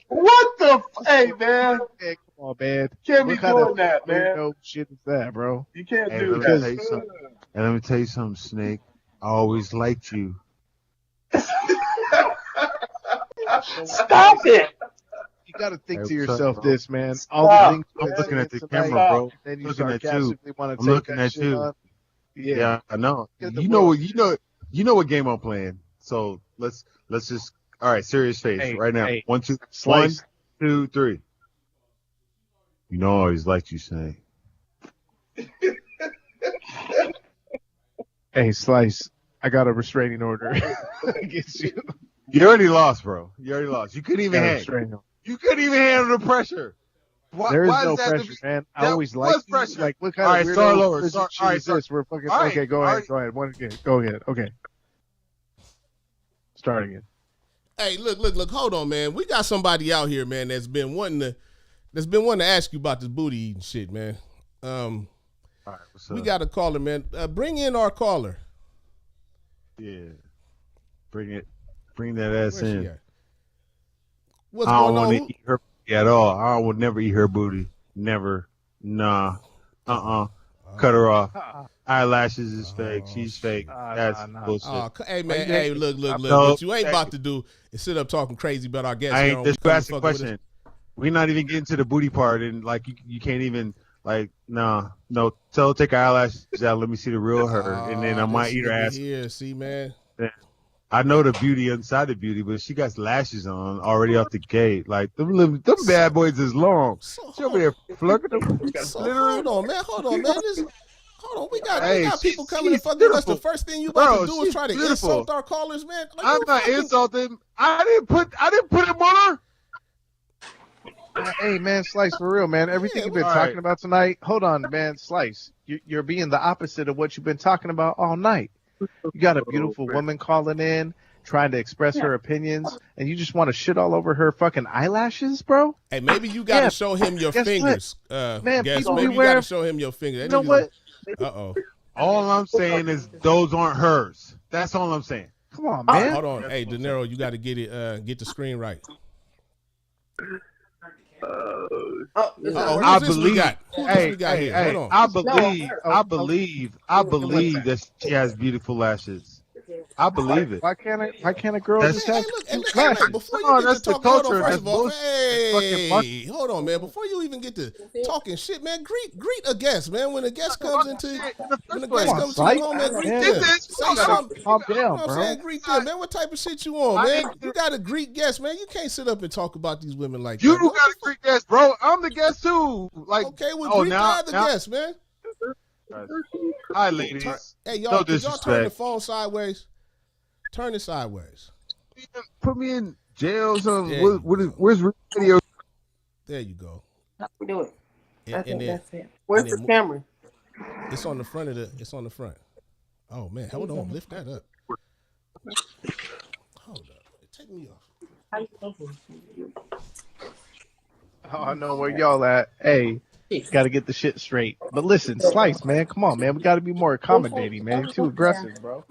What the? Hey, man. Hey, come on, man. Can't be What kind doing of that, man. weirdo shit is that, bro? You can't Hey, do let me that. tell you something. And let me tell you something, Snake. I always liked you. Stop it. You got to think Hey, to what's up, yourself bro? this, man. All Stop. the things I'm you're looking at the saying tonight, camera, bro. Then you Looking at you. sarcastically want to I'm take looking that at shit you. on. Yeah, I know. Get the You know what game I'm playing. So let's just all right, serious face Hey, right now. hey, 1, 2, Slice. 1, 2, 3. You know I always liked you, Snake. Hey, Slice. I got a restraining order against you. You already lost, bro. You already lost. You couldn't even Got a hang. restraining order. You couldn't even handle the pressure. Why, There is why no does that have to pressure, be- man. I that always was like pressure. like what All kind right, of weirdo start lower. prison Start- shit all right, is start- this? We're fucking all right, okay. Go all ahead. right. Go ahead. One again. Go ahead. Okay. Start again. Hey, look, hold on, man. We got somebody out here, man, that's been wanting to ask you about this booty eating shit, man. All right, what's up? We got a caller, man. Bring in our caller. Yeah. Bring that ass Where's she in. at? What's I don't going want on? to eat her booty at all. I would never eat her booty. Never. Nah. Cut her off. Eyelashes is fake. She's fake. That's nah. bullshit. Hey, man. Why you Hey, hate- look. No, What you ain't hey. about to do is sit up talking crazy about our guests. I here ain't on just We Come to asking a Fuck With Us. question. We're not even getting to the booty part, and like you can't even like no. Tell her take her eyelashes out. Let me see the real her, and then I might This eat her nigga ass. Here, see, man. I know the beauty inside the beauty, but she got lashes on already off the gate. Like them bad boys is long. So, She over there flirting them. hold on, man. Hold on. We got Hey, people she's- coming to she's fuck with us. The beautiful. first thing you about Bro, to do is she's try to beautiful. insult our callers, man. Are I'm you not fucking- insulting. I didn't put him on her. Hey, man, Slice, for real, man. Everything Yeah, you've been all talking right. about tonight. Hold on, man, Slice. You're being the opposite of what you've been talking about all night. You got a beautiful woman calling in, trying to express her opinions, and you just want to shit all over her fucking eyelashes, bro? Hey, maybe you got to Yeah, show him your guess what? fingers. Man, Guess people maybe you beware got to of- show him your fingers. You know what? Uh-oh. All I'm saying is those aren't hers. That's all I'm saying. Come on, man. Hold on. Hey, De Niro, you got to get the screen right. Who's I this we believe. got? Who's this we got here? Hold on. I believe that she has beautiful lashes. I believe it. Why can't a girl That's- just have Look, lashes? before No, you get that's to the talking, hold on, culture. first That's of all, bullshit. Fucking fuck. hey, hold on, man. Before you even get to talking shit, man, greet a guest, man. When a guest comes into your home, man, greet man. them. This- Say something. Calm You know down, what I'm bro. saying? Greet them, man. What type of shit you on, man? You got to greet guests, man. You can't sit up and talk about these women like You that. don't got a great guest, bro. I'm the guest too. Like, Okay, well, oh, greet now- the other now- guests, man. hi, ladies. Hey, y'all, No could y'all turn the disrespect. phone sideways? Turn it sideways. Put me in jail or something. There you Where's radio? There you go. Do it. I And think then that's it. Where's and the then- camera? it's on the front of the. It's on the front. Oh man, hold on, lift that up. Hold up, take me off. How you looking? Oh, I know where y'all at. Hey, got to get the shit straight. But listen, Slice, man, come on, man. We got to be more accommodating, man. You're too aggressive, bro.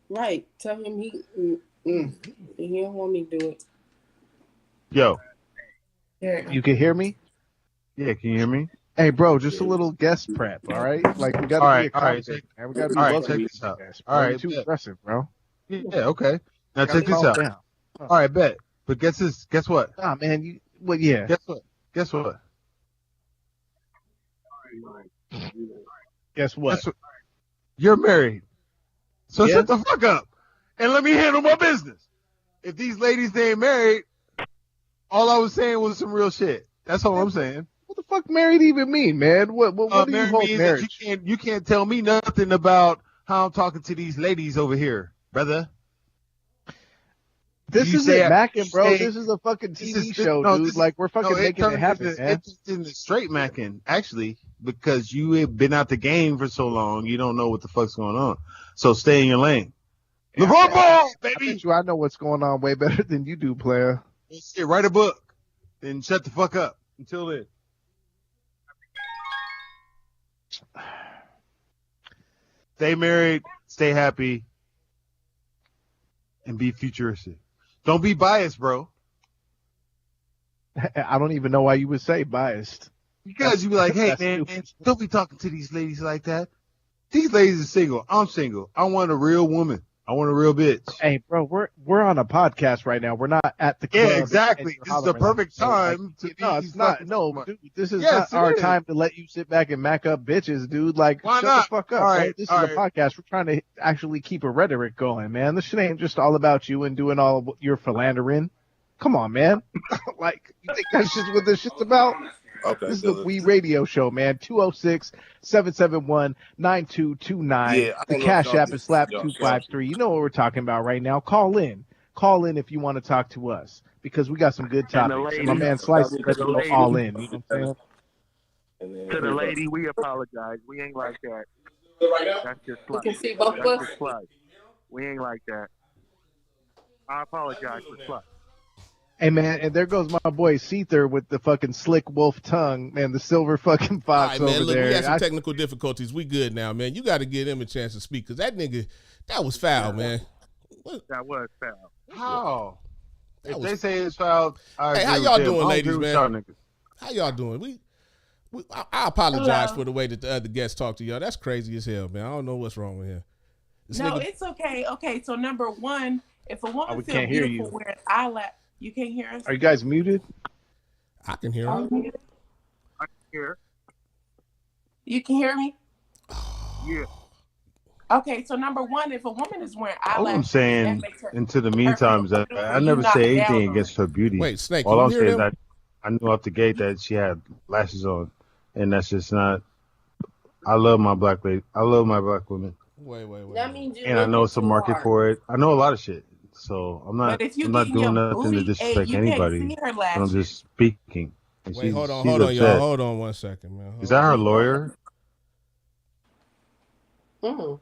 Right. Tell him he don't want me to do it. Yo, You can hear me? yeah, can you hear me? Hey, bro, just a little guest prep, all right? Like, we got to All be right, all right, accommodating, man. We got to be all right, welcoming check this to out. guests, All bro. right, You're too bet. aggressive, bro. Yeah, okay. Now Gotta check this calm out. down. All right, bet. But guess this. Guess what? Nah, man, yeah. Guess what? Guess what? Guess what? Guess what? You're married. So Yeah. shut the fuck up and let me handle my business. If these ladies they ain't married, all I was saying was some real shit. That's all I'm saying. What the fuck married even mean, man? What do you Married hold means that marriage? you can't tell me nothing about how I'm talking to these ladies over here, brother. This You isn't say- macking, bro. say- This is a fucking This TV is- show, no, dude. this is- Like, we're fucking making it happen, man. It's in the straight macking, actually, because you have been out the game for so long, you don't know what the fuck's going on. So stay in your lane. Yeah, LeBron ball, I baby. bet you I know what's going on way better than you do, player. Shit, write a book and shut the fuck up. Until then. Stay married, stay happy, and be futuristic. Don't be biased, bro. I don't even know why you would say biased. Because you be like, hey, That's man, stupid. don't be talking to these ladies like that. These ladies are single. I'm single. I want a real woman. I want a real bitch. Hey, bro, we're on a podcast right now. We're not at the club. Yeah, exactly. and This is the hollering perfect at us. time Like, to no, be it's not. fucking No, smart. dude, this is Yes, not our it is. time to let you sit back and mac up bitches, dude. Like, Why shut not? the fuck up. All bro. right, This all is a right. podcast. We're trying to actually keep a rhetoric going, man. This shit ain't just all about you and doing all your philandering. Come on, man. Like, you think that's just what this shit's about? Okay. This is the We Radio Show, man. 206-771-9229. Yeah, I The don't know if Cash y'all App can- is Slap y'all- 253. You know what we're talking about right now. Call in. Call in if you want to talk to us because we got some good And the topics. And lady- my man Slice is and ready the to go lady- all in. You know what I'm saying? And then To the lady, we apologize. We ain't like that. That's just You slight. can see both of That's us. just slight. We ain't like that. I apologize for slight. Hey, man, and there goes my boy Seether with the fucking slick wolf tongue, man, the silver fucking All fox right, man. over Look, we there. had some technical difficulties. We good now, man. You got to give him a chance to speak because that nigga, that was foul, man. That was foul. How? That If was- they say it's foul, I Hey, agree how with y'all them. doing, I don't ladies, agree with man? y'all niggas. How y'all doing? I apologize Hello. for the way that the other guests talk to y'all. That's crazy as hell, man. I don't know what's wrong with him. This No, nigga- it's okay. Okay, so number one, if a woman we feels can't hear beautiful you. wearing eyelash, you can't hear us. Are you guys muted? I can hear Are him. you muted? Here. You can hear me. Yeah. Okay, so number one, if a woman is wearing All eyelashes, I'm saying, that makes her. into the meantime, is that I never knock say down anything on against her beauty. Wait, Snake, All can I'm you hear saying is them? that I knew out the gate that she had lashes on, and that's just not. I love my black lady. I love my black women, Wait. That means you and I know it's a too market hard. for it. I know a lot of shit, so I'm not. But if you I'm not getting your doing nothing to booty, disrespect you can't anybody. see her But I'm lashes. just speaking. And Wait, hold on, she's y'all. upset. Hold on 1 second, man. Hold Is that her on. lawyer? Mm.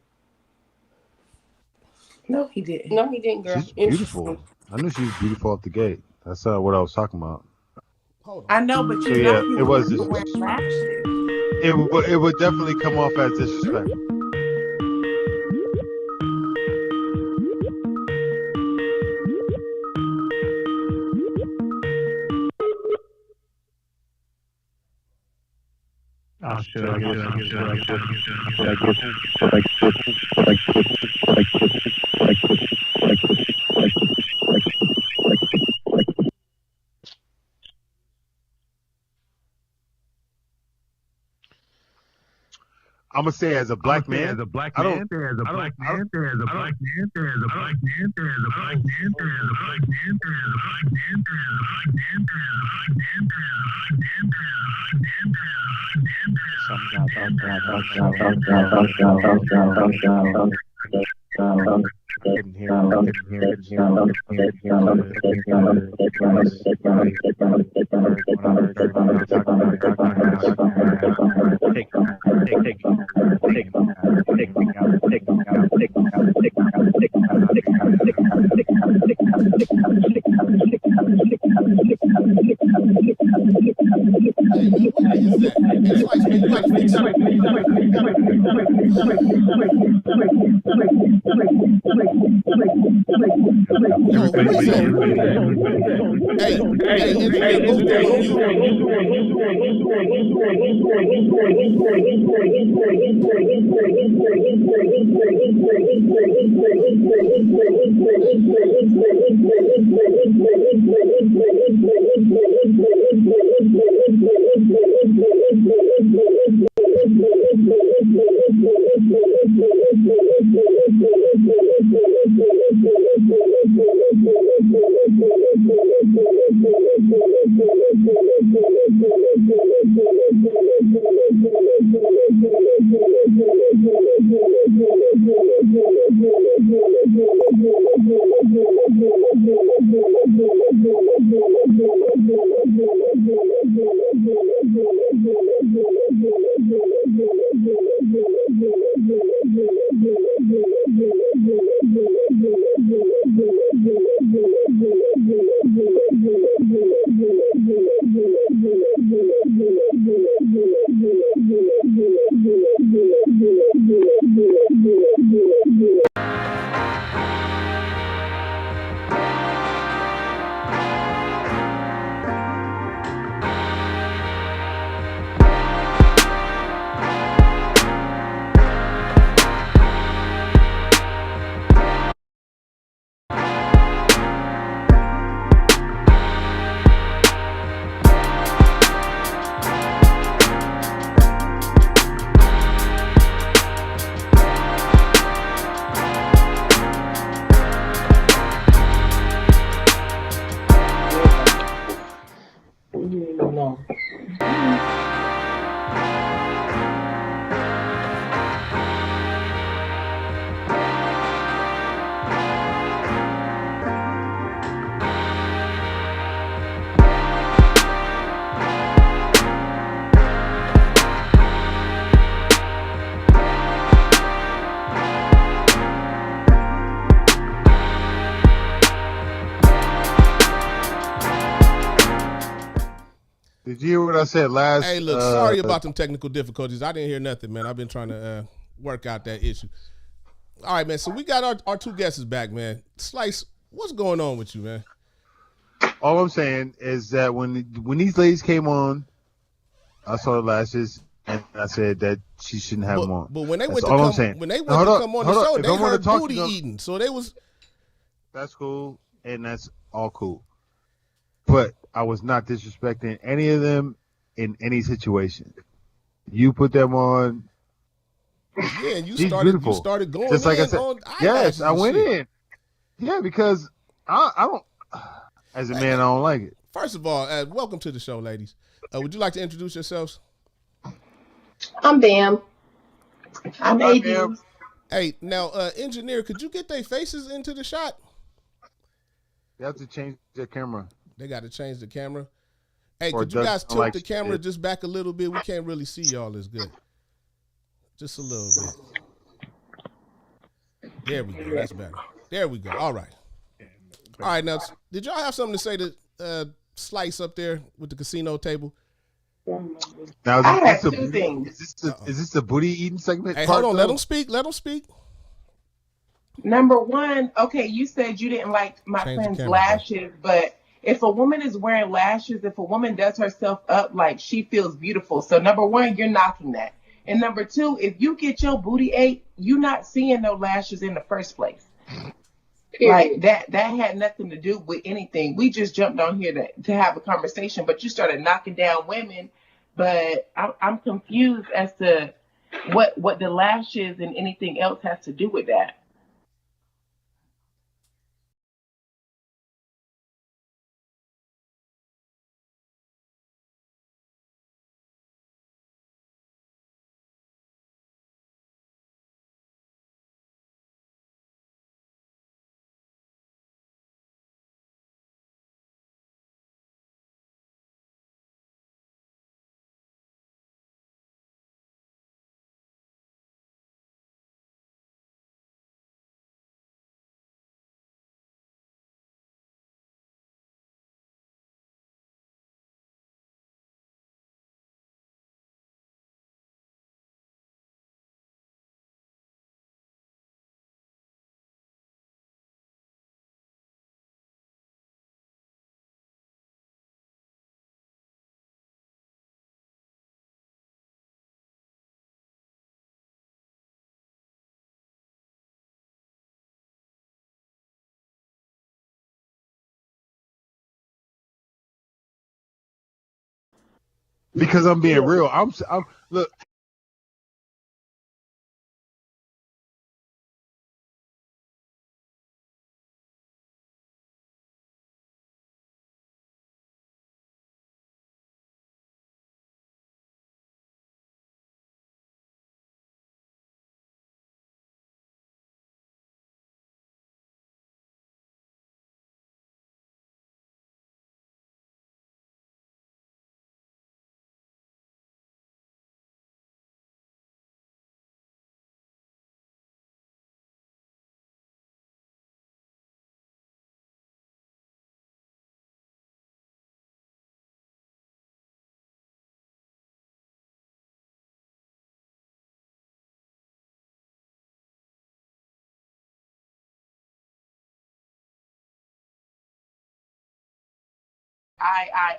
No, he didn't. No, he didn't, girl. She's beautiful. I knew she was beautiful off the gate. That's not what I was talking about. Hold on. I know, but So you yeah, know people it was are wearing lashes. It would definitely come off as disrespectful. Oh, shit. I'm gonna say as a black man, As a black I don't- man, there's a black man, there's a black man, there's a black man, there's a black man, there's a black man, there's a black man, there's a black man, there's a black man, there's a black man, Hey, man, what is that? Hey, Slice, man, you gotta fix it. Yo, who is that? Hey, engineer, go through on mute. Did you hear what I said last? Hey, look, sorry about them technical difficulties. I didn't hear nothing, man. I've been trying to work out that issue. All right, man. So we got our two guests back, man. Slice, what's going on with you, man? All I'm saying is that when these ladies came on, I saw the lashes and I said that she shouldn't have them on. But when they That's went to all I'm come, saying. when they went Hold to up, come on the hold up. show, If they I wanna heard talk, booty you know- eating. So they was. That's cool, and that's all cool. But I was not disrespecting any of them in any situation. You put them on. Yeah, and you She's started. beautiful. You started going Just like I in said. on Yes, eyelashes I and went shit. in. Yeah, because I don't. As a man, I don't like it. First of all, welcome to the show, ladies. Would you like to introduce yourselves? I'm Bam. I'm Hi, AD. Bam. Hey, now, engineer, could you get their faces into the shot? You have to change the camera. They got to change the camera. Hey, Or could you does guys sound tilt like the she camera did. just back a little bit? We can't really see y'all as good. Just a little bit. There we go. That's better. There we go. All right. All right. Now, did y'all have something to say to Slice up there with the casino table? Now, I have this two things. Is this the booty eating segment? Hey, part, hold on. Let though? them speak. Let them speak. Number one, okay, you said you didn't like my Change the friend's camera, lashes, but if a woman is wearing lashes, if a woman does herself up, like she feels beautiful. So number one, you're knocking that. And number two, if you get your booty ate, you're not seeing no lashes in the first place. Like that had nothing to do with anything. We just jumped on here to have a conversation, but you started knocking down women. But I'm confused as to what the lashes and anything else has to do with that. Because I'm being real. I'm look.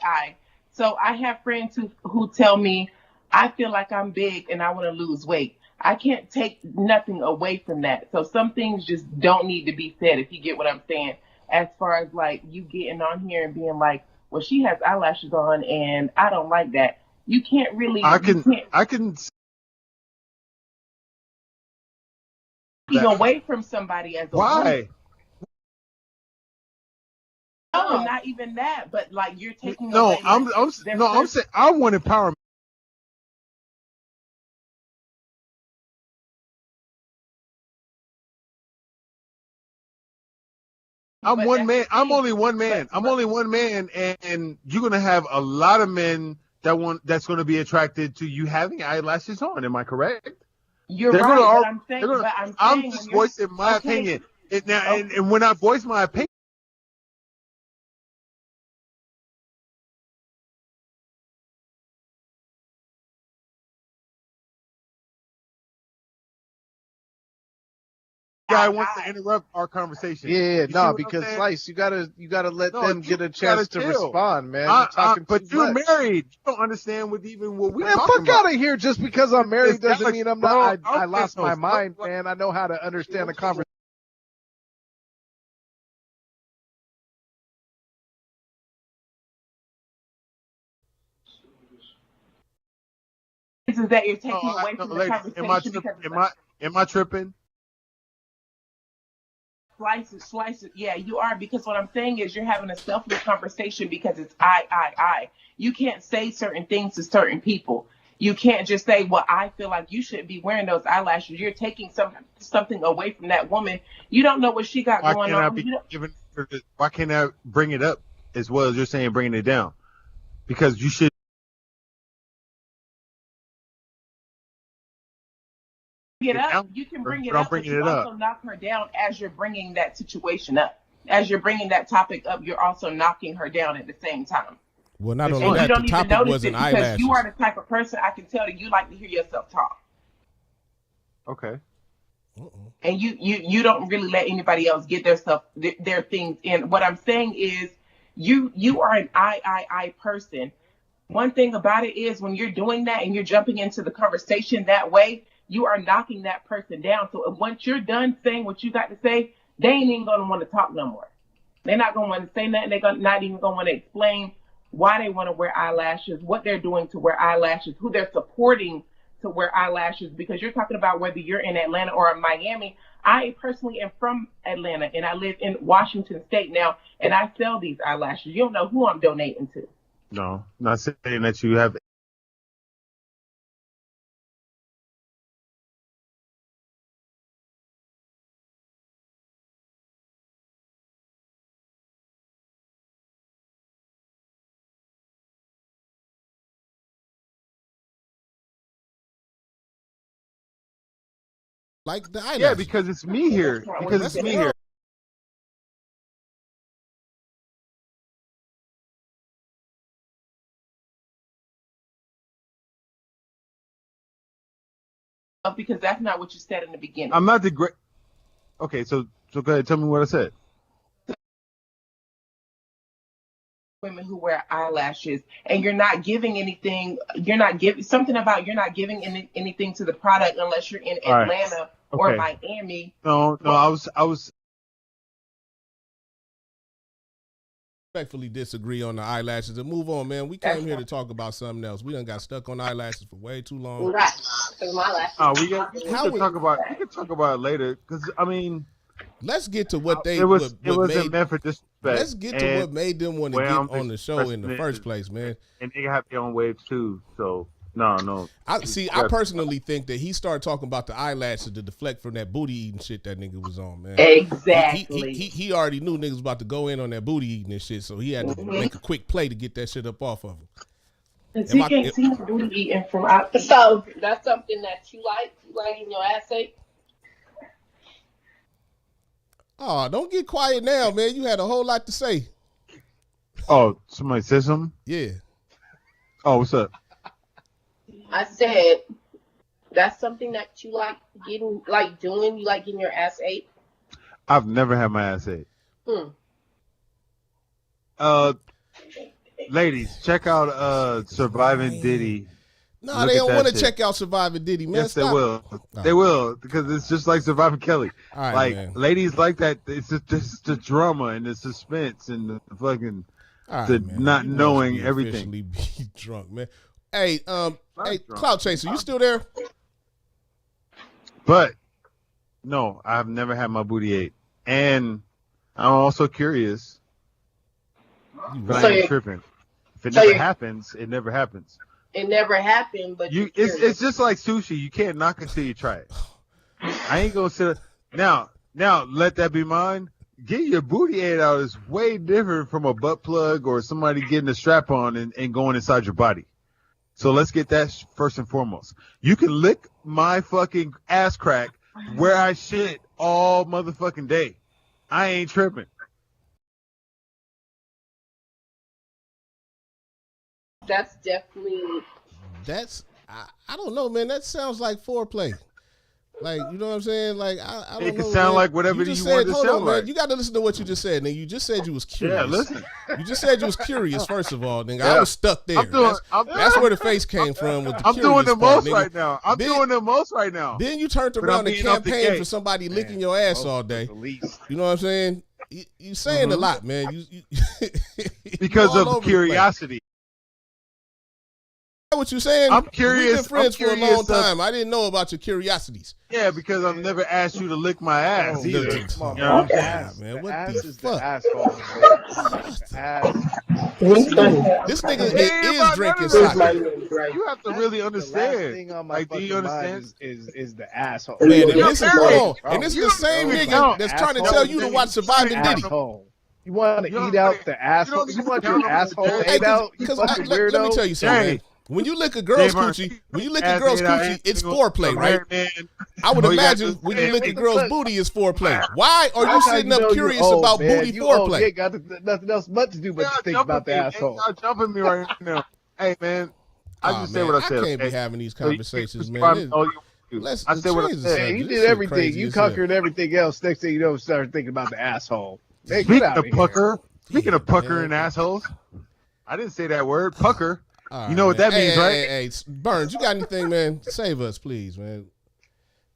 I. So I have friends who tell me I feel like I'm big and I want to lose weight. I can't take nothing away from that. So some things just don't need to be said, if you get what I'm saying. As far as like you getting on here and being like, well, she has eyelashes on and I don't like that. You can't really. I you can't can. take away from somebody as a woman. Why? No, not even that. But like you're taking No, away. I'm saying I want empowerment. I'm But one that's man. the I'm thing. only one man. I'm only one man, and you're gonna have a lot of men that's gonna be attracted to you having eyelashes on. Am I correct? You're They're right. gonna But I'm saying, I'm when just you're- voicing my okay. opinion. Now, Okay. and when I voice my opinion. guy wants to interrupt our conversation. Yeah, You see no, what I'm because saying? Slice, you gotta let No, them you get a gotta chance to chill. respond, man. You're talking But too you're much. married. You don't understand what we're Man, talking fuck about. out of here. Just because I'm married It's doesn't mean I'm not. Alex, I bro, lost my no, mind, no, man. I know how to understand the conversation. Is that you're taking No, away from the ladies, conversation because am I tripping? slices. Yeah, you are, because what I'm saying is you're having a selfless conversation because it's I. You can't say certain things to certain people. You can't just say, well, I feel like you shouldn't be wearing those eyelashes. You're taking something away from that woman. You don't know what she got going on. Why can't I bring it up as well as you're saying bringing it down? Because you should. Get up, you can bring it up, but you also knock her down as you're bringing that situation up. As you're bringing that topic up, you're also knocking her down at the same time. Well, not only And that, you don't the even topic notice wasn't it because eyelashes. you are the type of person, I can tell that you like to hear yourself talk. Okay. And you don't really let anybody else get their things in. What I'm saying is you are an I person. One thing about it is when you're doing that and you're jumping into the conversation that way, you are knocking that person down. So once you're done saying what you got to say, they ain't even going to want to talk no more. They're not going to want to say nothing. They're not even going to want to explain why they want to wear eyelashes, what they're doing to wear eyelashes, who they're supporting to wear eyelashes, because you're talking about whether you're in Atlanta or in Miami. I personally am from Atlanta, and I live in Washington State now, and I sell these eyelashes. You don't know who I'm donating to. No, not saying that you have. Like the eyelashes. Yeah, because it's me here. Because it's me here. Because that's not what you said in the beginning. I'm not the great. Okay, so go ahead. Tell me what I said. Women who wear eyelashes, and you're not giving anything. You're not giving something about you're not giving anything to the product unless you're in Atlanta or Miami. No, I was. Respectfully disagree on the eyelashes and move on, man. We came here to talk about something else. We done got stuck on eyelashes for way too long. Right. We can talk about it later, because I mean, let's get to what they it wasn't meant for disrespect. Let's get to what made them want to get on the show in the first place, man. And they have their own waves too. So no. I personally think that he started talking about the eyelashes to deflect from that booty eating shit that nigga was on, man. Exactly. He already knew niggas was about to go in on that booty eating and shit, so he had to make a quick play to get that shit up off of him. He can't see the booty eating from out. So that's something that you like in your ass ate? Oh, don't get quiet now, man. You had a whole lot to say. Oh, somebody said something? Yeah. Oh, what's up? I said that's something that you like doing. You like getting your ass ate? I've never had my ass ate. Ladies, check out Surviving Diddy. No, they don't want to check out Surviving Diddy, man. Yes, they will. They will, because it's just like Surviving Kelly. All right, man. Ladies like that. It's just the drama and the suspense and the fucking not knowing everything. Be drunk, man. Hey, Cloud Chaser, you still there? But no, I've never had my booty ate, and I'm also curious. But I ain't tripping. If it never happens, it never happens. It never happened, but it's just like sushi. You can't knock it till you try it. I ain't gonna sit now. Let that be mine. Getting your booty ate out is way different from a butt plug or somebody getting a strap on and going inside your body. So let's get that first and foremost. You can lick my fucking ass crack where I shit all motherfucking day. I ain't tripping. That's definitely. I don't know, man. That sounds like foreplay. Like, you know what I'm saying? Like, I don't know. It can sound man. like whatever you just you want said. to Hold sound on, man. like. You got to listen to what you just said. Nigga, you just said you was curious. Yeah, listen. You just said you was curious. First of all, nigga, Yeah. I was stuck there. That's where the face came from. With the I'm doing the curious part, most nigga. right now. I'm doing the most right now. Then you turned But I'm around and being off the campaigned gate. for somebody licking your ass all day. You know what I'm saying? You saying a lot, man. You Because all over of the place. curiosity. What you saying? I'm curious. We've been friends I'm for a curious long time. I didn't know about your curiosities. Yeah, because I've never asked you to lick my ass Oh, either. come on, You know what I'm saying? God, man. What ass the is fuck? the asshole. The ass. This nigga It ain't is about drinking none of that. sake. You have to really The last understand. thing on my Like, do fucking you mind understand? is the asshole. Man, and You this is don't hold on. care. And this is You the don't same care. nigga that's trying to Asshole. tell you to watch Surviving Diddy. Asshole. You want to You don't eat out think- the asshole? You want your asshole Hey, ate out? You Because fucking let me weirdo. tell you something, man. Hey. When you lick a girl's Dave, coochie, when you lick a ass girl's ate out, coochie, it's ain't foreplay, no right? man. I would Oh, you got imagine to- when you lick a Hey, girl's because- booty, it's foreplay. Why are you That's how sitting up know you're curious old, about man. booty You old. foreplay? You ain't got nothing else but to do but Y'all think jumping about the me. asshole. Y'all jumping me right now. Hey, man. I Aw, just say man, what I said. can't okay? be having these So you conversations, can man. respond all you want to. Let's I said what I change the said. subject. Man, you This did shit everything. crazy You as hell. conquered everything else. Next thing you know, start thinking about the asshole. Man, get Speaking out of here. pucker, speaking of pucker man. and assholes, I didn't say that word, pucker. All You know what man. that means, Hey, right? Hey, Burns, you got anything, man? Save us, please, man.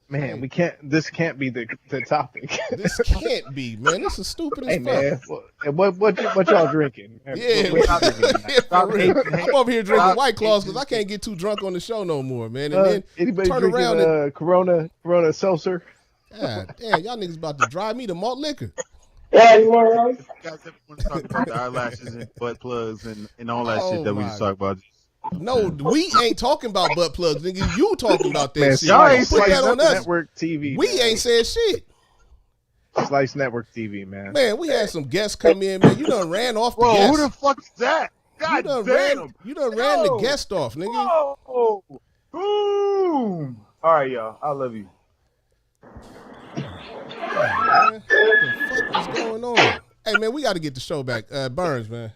Man, we can't. This can't be the topic. This can't be, man. This is stupid as Hey fuck. man, what y'all drinking? Yeah, What y'all drinking? for real. I'm over here drinking Stop White Claws because I can't get too drunk on the show no more, man. And then Anybody turn drinking around and Corona seltzer? God damn, y'all niggas about to drive me to malt liquor. Yeah, you want to You guys ever want to talk about the eyelashes and butt plugs and all that Oh shit that we my just talked about? No, we ain't talking about butt plugs, nigga. You talking about that Man, shit. y'all Don't ain't put that sliced on up us. Network TV. We man. ain't said shit. Slice Network TV, man. Man, we had some guests come in, man. You done ran off the Whoa, guest. who the fuck is that? You God done damn. ran the Yo. guest off, nigga. Whoa. Boom. All right, y'all. I love you. Man, what the fuck is going on? Hey, man, we got to get the show back. Burns, man.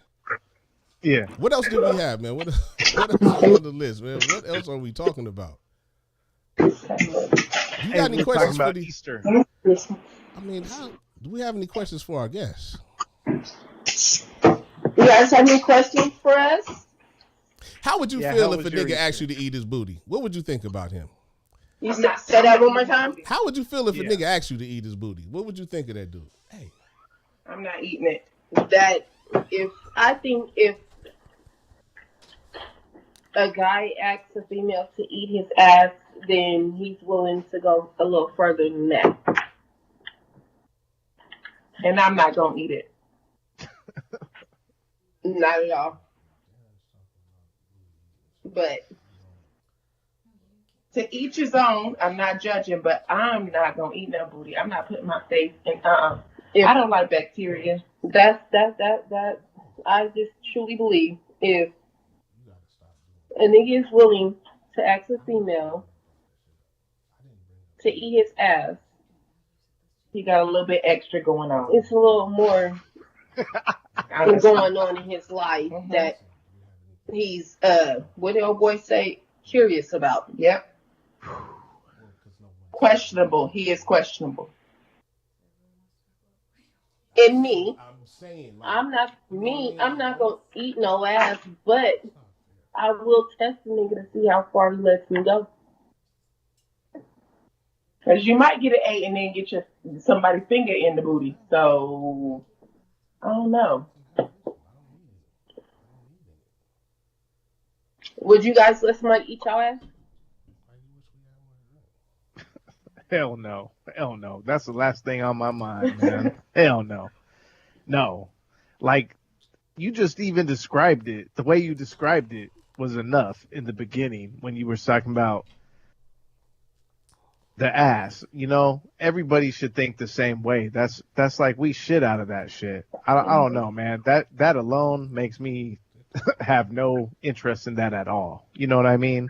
Yeah. What else do we have, man? What else is on the list, man? What else are we talking about? You got any we're questions talking for about the? Easter? I mean, do we have any questions for our guests? You guys have any questions for us? How would you Yeah, feel how if a was your nigga asked Easter? you to eat his booty? What would you think about him? You say that one more time. How would you feel if a Yeah. nigga asked you to eat his booty? What would you think of that dude? Hey, I'm not eating it. That if a guy asks a female to eat his ass, then he's willing to go a little further than that. And I'm not going to eat it. Not at all. But To each his own. I'm not judging, but I'm not going to eat no booty. I'm not putting my face in. I don't like bacteria. that I just truly believe if a nigga is willing to ask a female to eat his ass, He got a little bit extra going on. it's a little more going on in his life that he's what did old boy say, curious about. Yep. Questionable. He is questionable. And me, I'm saying, I'm not gonna eat no ass, but I will test the nigga to see how far he lets me go. Because you might get an 8 and then get somebody's finger in the booty. So, I don't know. Would you guys let somebody eat y'all ass? Hell no. Hell no. That's the last thing on my mind, man. Hell no. No. Like, you just even described it. The way you described it was enough in the beginning when you were talking about the ass. You know, everybody should think the same way. That's like we shit out of that shit. I don't know, man. That alone makes me have no interest in that at all. You know what I mean?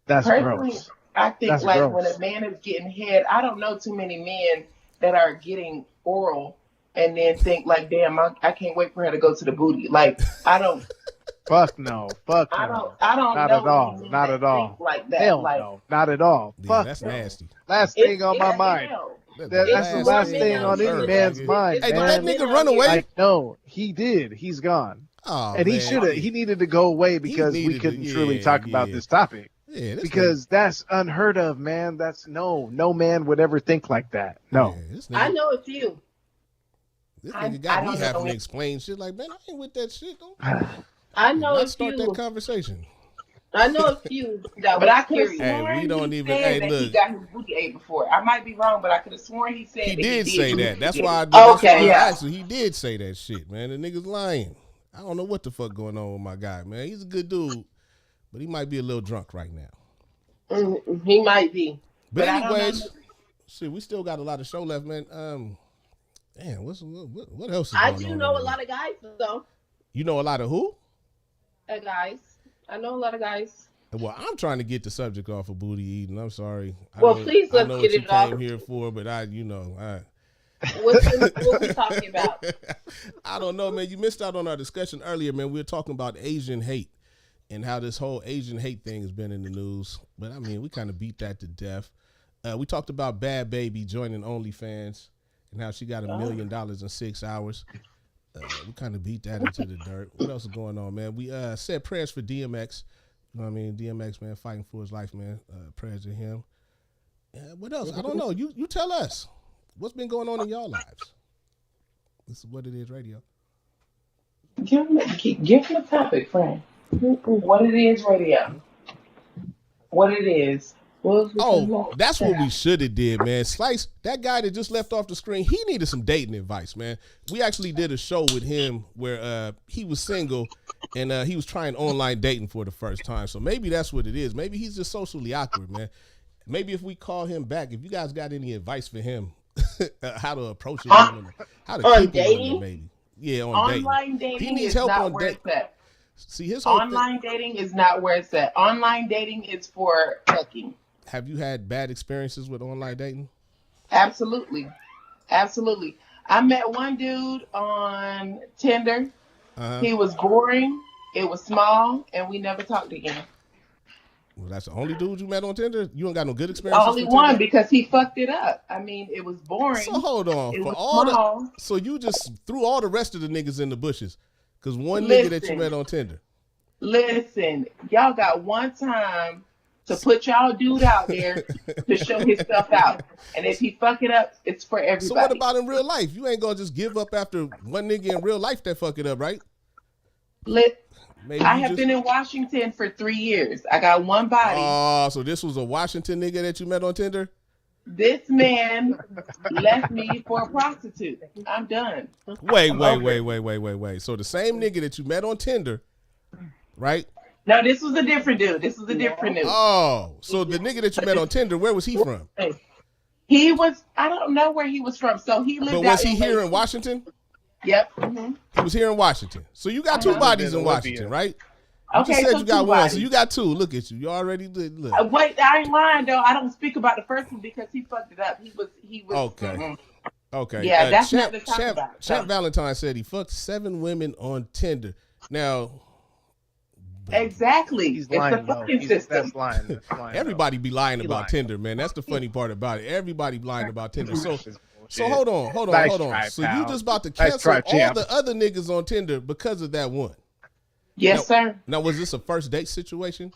That's Personally, gross. I think That's like gross. when a man is getting head, I don't know too many men that are getting oral and then think like, damn, I can't wait for her to go to the booty. Like, I don't. Fuck no. Fuck I no. don't Not know at all. any men Not that at all. think like that. Hell like, no. Not at all. Yeah, Fuck that's no. nasty. Last thing on my mind. hell. That's the It's last more thing men on out any here. man's Hey, mind, did man. that nigga run away? Like, no, he did. He's gone. Oh, And he man. should have. He needed to go away because we needed to- couldn't truly yeah, talk about yeah. this topic. Yeah, this Because that's unheard of, man. That's no man would ever think like that. No. Yeah, this I nigga, know a few. this I- nigga got I me don't having know. to explain shit like, man, I ain't with that shit. Don't I know a not start few. that conversation. I know a few that But was I could have curious. Hey, sworn we don't he even- said hey, that he look. got his booty ate before. I might be wrong, but I could have sworn he said He that did he say do that. That's booty why I ate. did. That's Okay, why I yeah. asked him. He did say that shit, man. The nigga's lying. I don't know what the fuck going on with my guy, man. He's a good dude, but he might be a little drunk right now. He might be. But I don't anyways, know. shit, we still got a lot of show left, man. Damn, what else is I going do on know a in lot of guys, though. You know a lot of who? Guys. I know a lot of guys. Well, I'm trying to get the subject off of booty eating. I'm sorry. Well, please, I let's know get what you it off. came here for, but I. What we talking about? I don't know, man. You missed out on our discussion earlier, man. We were talking about Asian hate and how this whole Asian hate thing has been in the news. But I mean, we kind of beat that to death. We talked about Bad Baby joining OnlyFans and how she got $1 million in 6 hours. We kind of beat that into the dirt. What else is going on, man? We said prayers for DMX. You know what I mean? DMX, man, fighting for his life, man. Prayers to him. What else? I don't know. You tell us. What's been going on in y'all lives? This is What It Is Radio. Give him a topic, friend. What it is, radio. What it is. Oh, that's what we should have did, man. Slice, that guy that just left off the screen, he needed some dating advice, man. We actually did a show with him where he was single and he was trying online dating for the first time. So maybe that's what it is. Maybe he's just socially awkward, man. Maybe if we call him back, if you guys got any advice for him, how to approach it, how to on keep dating? it, maybe. Yeah, on Online dating. dating He needs is help not on where dating. it's at. See, his whole Online dating is not where it's at. Online dating is for fucking. Have you had bad experiences with online dating? Absolutely. Absolutely. I met one dude on Tinder. He was boring. It was small, and we never talked again. Well, that's the only dude you met on Tinder? You ain't got no good experiences Only with one Tinder? because he fucked it up. I mean, it was boring. So hold on. It For was all small. so you just threw all the rest of the niggas in the bushes because one nigga that you Listen. met on Tinder. Listen, y'all got one time to put y'all dude out there to show his stuff out. And if he fuck it up, it's for everybody. So what about in real life? You ain't gonna just give up after one nigga in real life that fuck it up, right? Maybe I you have just- been in Washington for 3 years. I got one body. Oh, so this was a Washington nigga that you met on Tinder? This man left me for a prostitute. I'm done. Wait. So the same nigga that you met on Tinder, right? No, this was a different dude. This was a different dude. Oh, so the nigga that you met on Tinder, where was he from? He was, I don't know where he was from. So he lived But out was he in here Lake- in Washington? Yep. He was here in Washington. So you got two bodies in Washington, right? You Okay, just said so you got two one, so bodies. you got two. Look at you. You already did. Look. Wait, I ain't lying though. I don't speak about the first one because he fucked it up. He was. Okay. Okay. Yeah, that's Champ, not to talk Champ, about. Champ Valentine said he fucked 7 women on Tinder. Now, Exactly. He's It's lying, the though. fucking That's system. lying. That's lying. everybody be lying He about lying. Tinder, man. That's the funny part about it. Everybody lying about Tinder. So Bullshit. hold on. Nice try, So you pal. just about to Nice cancel try, all champ. the other niggas on Tinder because of that one? Yes, sir. Now, was this a first date situation?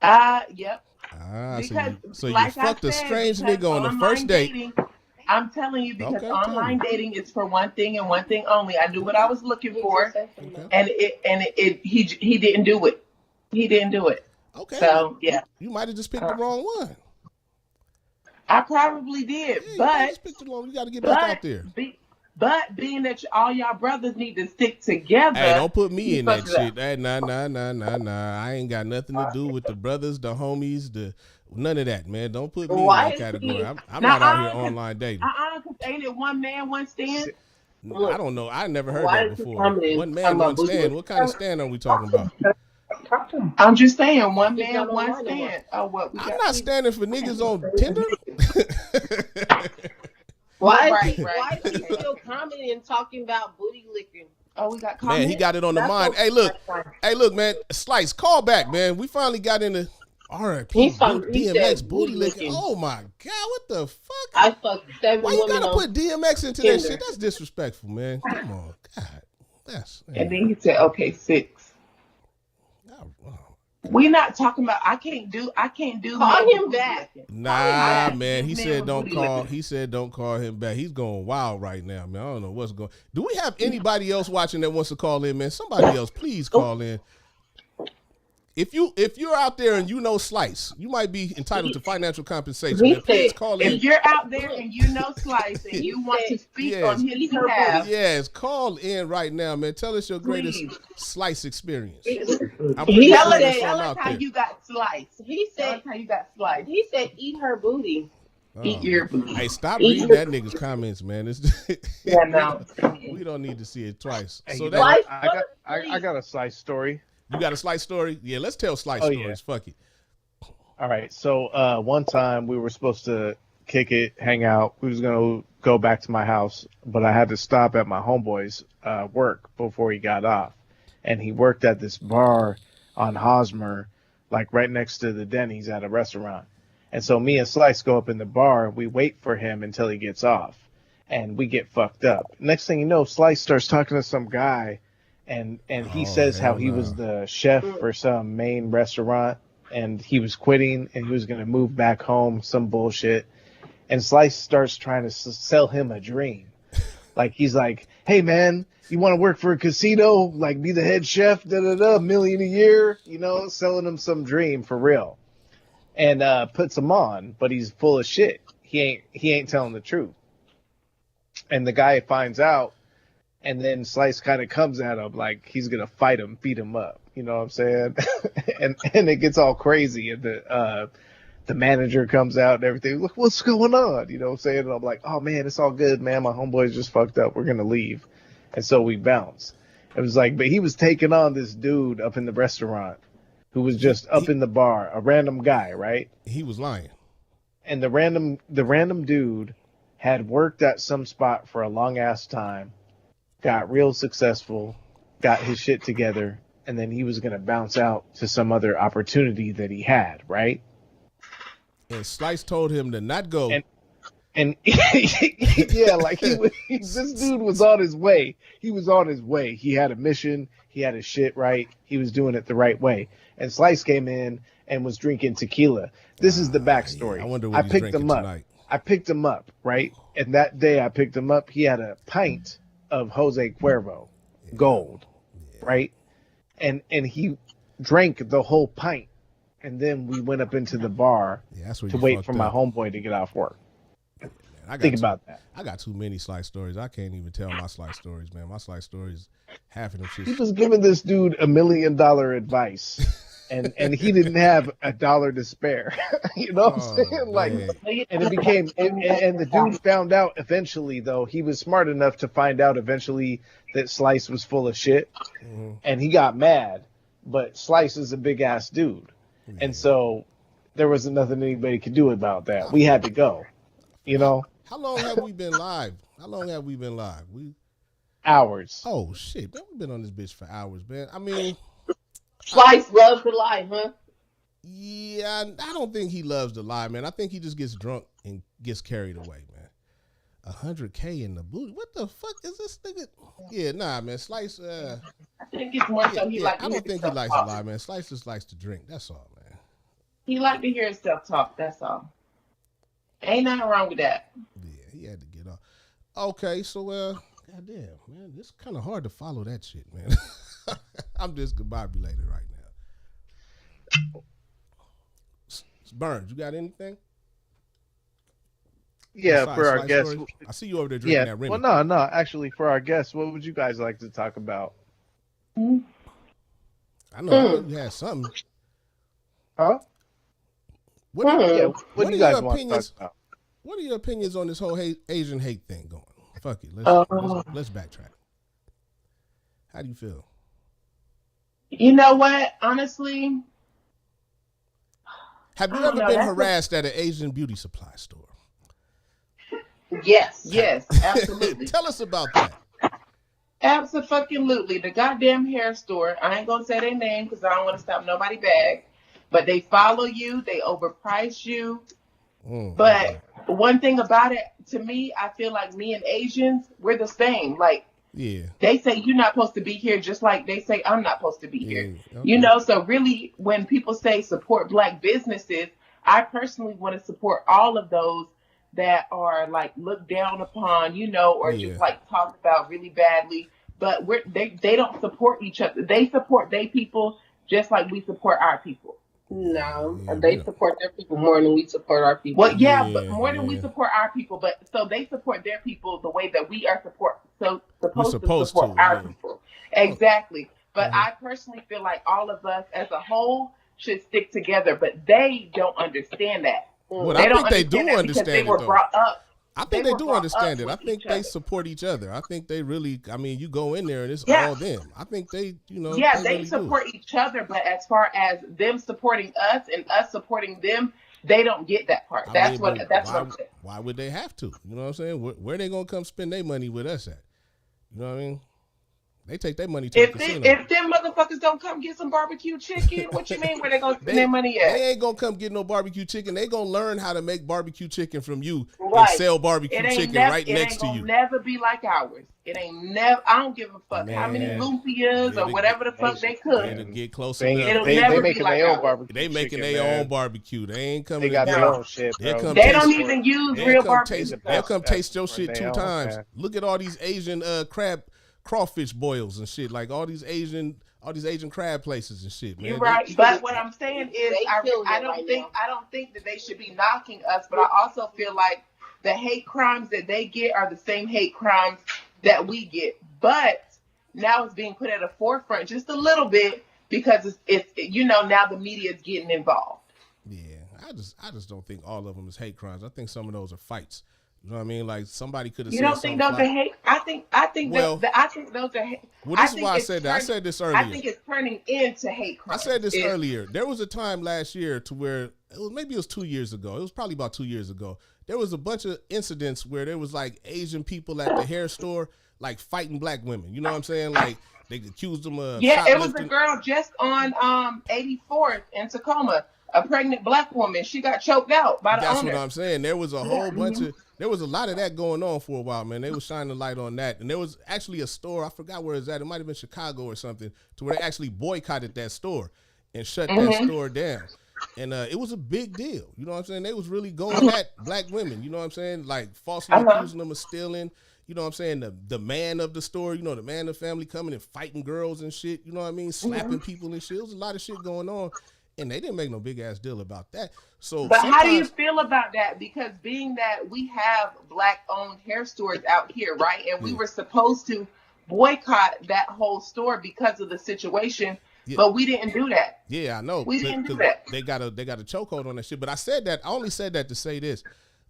Yep. So you like I fucked a said, strange because nigga on the online first date. dating, I'm telling you, because Okay, tell online me. dating is for one thing and one thing only. I knew what I was looking for, and he didn't do it. He didn't do it. Okay. So yeah, You might have just picked the wrong one. I probably did, Yeah, you might have but just picked the wrong. You got to get back out there. But being that all y'all brothers need to stick together. Hey, don't put me he in that fucked it up. shit. Hey, nah. I ain't got nothing to do with the brothers, the homies, none of that, man. Don't put me Why in that is category. he- I'm Now, not out here cause- online dating. Cause ain't it one man, one stand? I don't know. I never heard Why that is he before. coming One man, talking one about booty stand. lick? What kind of stand are we talking about? I'm just saying, one He's man, not one online no more. stand. Oh, what? I'm not standing for niggas on Tinder. Why Right, is he right. still commenting and talking about booty licking? Oh, we got comments? Man, he got it on the mind. Hey, look, man. Slice, call back, man. We finally got into RIP. He DMX said booty booty licking. licking. Oh my God, what the fuck? I fucked 7 Why you women gotta on put DMX into Tinder. that shit? That's disrespectful, man. Come on, God. And then he said, okay, 6. We not talking about. I can't do. Call him back. Nah, man. He Man said with don't booty call. licking. He said don't call him back. He's going wild right now, man. I don't know what's going. Do we have anybody else watching that wants to call in, man? Somebody else, please call in. If you're out there and you know Slice, you might be entitled to financial compensation. Man. Please call in. If you're out there and you know Slice and you want to speak on his behalf, Yes, call in right now, man. Tell us your greatest Slice experience. I'm tell putting us something out how there. you got sliced. He said how you got sliced. he said eat her booty. Eat your booty. Hey, stop reading that nigga's comments, man. Yeah, no. We don't need to see it twice. Hey, So you that know, I got a Slice story. you got a Slice story? Yeah, let's tell Slice stories. Yeah. Fuck it. All right. So one time we were supposed to kick it, hang out. We was gonna go back to my house, but I had to stop at my homeboy's work before he got off, and he worked at this bar on Hosmer, like right next to the Denny's at a restaurant. And so me and Slice go up in the bar. We wait for him until he gets off, and we get fucked up. Next thing you know, Slice starts talking to some guy, and he says how he was the chef for some main restaurant, and he was quitting, and he was going to move back home, some bullshit. And Slice starts trying to sell him a dream. Like, he's like, hey, man, you want to work for a casino? Like, be the head chef, $1 million a year? You know, selling him some dream for real. And puts him on, but he's full of shit. He ain't telling the truth. And the guy finds out, and then Slice kind of comes at him like he's going to fight him, beat him up. You know what I'm saying? and it gets all crazy. And the manager comes out and everything. Look, what's going on? You know what I'm saying? And I'm like, oh, man, it's all good, man. My homeboy's just fucked up. We're going to leave. And so we bounce. It was like, but he was taking on this dude up in the restaurant who was just up in the bar, a random guy, right? He was lying. And the random dude had worked at some spot for a long ass time, got real successful, got his shit together, and then he was going to bounce out to some other opportunity that he had, right? And Slice told him to not go. And yeah, like this dude was on his way. He was on his way. He had a mission. He had his shit right. He was doing it the right way. And Slice came in and was drinking tequila. This is the backstory. Yeah, I wonder what he's drinking tonight. I picked him up, right? And that day I picked him up, he had a pint of Jose Cuervo Gold, right? And he drank the whole pint. And then we went up into the bar to wait for my homeboy to get off work. Think about that. I got too many Slice stories. I can't even tell my Slice stories, man. My Slice stories, half of them shit. He was giving this dude $1 million advice, and he didn't have $1 to spare. You know what I'm saying? Like, and it became, and the dude found out eventually, though, he was smart enough to find out eventually that Slice was full of shit, and he got mad. But Slice is a big ass dude, and so there wasn't nothing anybody could do about that. We had to go. You know. How long have we been live? Hours. Oh shit, man, we've been on this bitch for hours, man. I mean, Slice loves to lie, huh? Yeah, I don't think he loves to lie, man. I think he just gets drunk and gets carried away, man. 100K in the booty. What the fuck is this nigga? Yeah, nah, man. Slice. I think it's more so he likes. I don't think he likes to lie, man. Slice just likes to drink. That's all, man. He likes to hear himself talk. That's all. Ain't nothing wrong with that. Yeah, he had to get off. Okay, so goddamn, man, it's kind of hard to follow that shit, man. I'm discombobulated right now. Burns, you got anything? Yeah, besides for our Slice guests. stories? I see you over there drinking that Remy. Well, no. Actually, for our guests, what would you guys like to talk about? I know you had something. Huh? What do you guys want to talk about? What are your opinions on this whole Asian hate thing going? Fuck it. Let's backtrack. How do you feel? You know what? Honestly, have you ever been harassed at an Asian beauty supply store? Yes, absolutely. Tell us about that. Absolutely. The goddamn hair store. I ain't gonna say their name because I don't want to stop nobody bag. But they follow you. They overprice you. But one thing about it, to me, I feel like me and Asians, we're the same. Like, Yeah. they say you're not supposed to be here, just like they say I'm not supposed to be here. Okay. You know, so really, when people say support Black businesses, I personally want to support all of those that are like looked down upon, you know, or Yeah. just like talked about really badly. But they don't support each other. They support their people just like we support our people. No, Yeah, they we- support their people more than we support our people. Well, yeah, Yeah, but more than we yeah. support our people. But so they support their people the way that we are supposed supposed to support to, our yeah. people. Exactly. But Mhm. I personally feel like all of us as a whole should stick together. But they don't understand that. Well, They I don't think they do that because understand they it, were though. brought up. I think They they were do brought understand up it. I with think each they other. support each other. I think they really, I mean, you go in there and it's Yeah. all them. I think they, you know, Yeah, they they really support each other, but as far as them supporting us and us supporting them, they don't get that part. do. That's what but that's why, what I'm saying. why would they have to? You know what I'm saying? Where they gonna come spend their money with us at? You know what I mean? They take their money to If the they, casino. if them motherfuckers don't come get some barbecue chicken, what you mean? Where they gonna spend their money at? They ain't gonna come get no barbecue chicken. They gonna learn how to make barbecue chicken from you and Right. sell barbecue It ain't chicken never, right it next ain't to gonna you. never be like ours. It ain't never. I don't give a fuck how many Man. lumpias or It'll whatever the fuck they cook. It'll get close They, enough. It'll they, never they be making like their own ours. barbecue. They making chicken, their man. own barbecue. They ain't coming. They got to their No. own shit, They'll bro. come They taste don't it. even use They'll real come barbecue taste. sauce. They'll come taste your for shit two their own, times. man. Look at all these Asian crawfish boils and shit. Like all these Asian crab places and shit, man. You're right, but what I'm saying is, They killing I it don't right think now. I don't think that they should be knocking us, but I also feel like the hate crimes that they get are the same hate crimes that we get. But now it's being put at a forefront just a little bit because it's you know, now the media is getting involved. Yeah, I just don't think all of them is hate crimes. I think some of those are fights. You know what I mean? Like somebody could have. You don't think those are hate? I think Well, I think those are hate. Well, this is think why I it's said that. I turning- said this earlier. I think it's turning into hate I crimes. said this It's- earlier. There was a time last year to where maybe it was 2 years ago. It was probably about 2 years ago. There was a bunch of incidents where there was like Asian people at the hair store like fighting black women. You know what I'm saying? Like they accused them of Yeah, it was a shoplifting. girl just on 84th in Tacoma, a pregnant black woman. She got choked out by the That's owner. what I'm saying. There was a whole bunch of, there was a lot of that going on for a while, man. They was shining a light on that. And there was actually a store, I forgot where it's at. It might have been Chicago or something, to where they actually boycotted that store and shut that store down. And it was a big deal. You know what I'm saying? They was really going at black women. You know what I'm saying? Like falsely accusing them of stealing. You know what I'm saying? The man of the store, you know, the man of the family coming and fighting girls and shit. You know what I mean? Slapping people and shit. There was a lot of shit going on. And they didn't make no big ass deal about that. So, But how do you sometimes- feel about that? Because being that we have black owned hair stores out here, right? And we were supposed to boycott that whole store because of the situation, Yeah. but we didn't do that. Yeah, I know. We didn't do 'cause that. They got a chokehold on that shit. But I said that. I only said that to say this.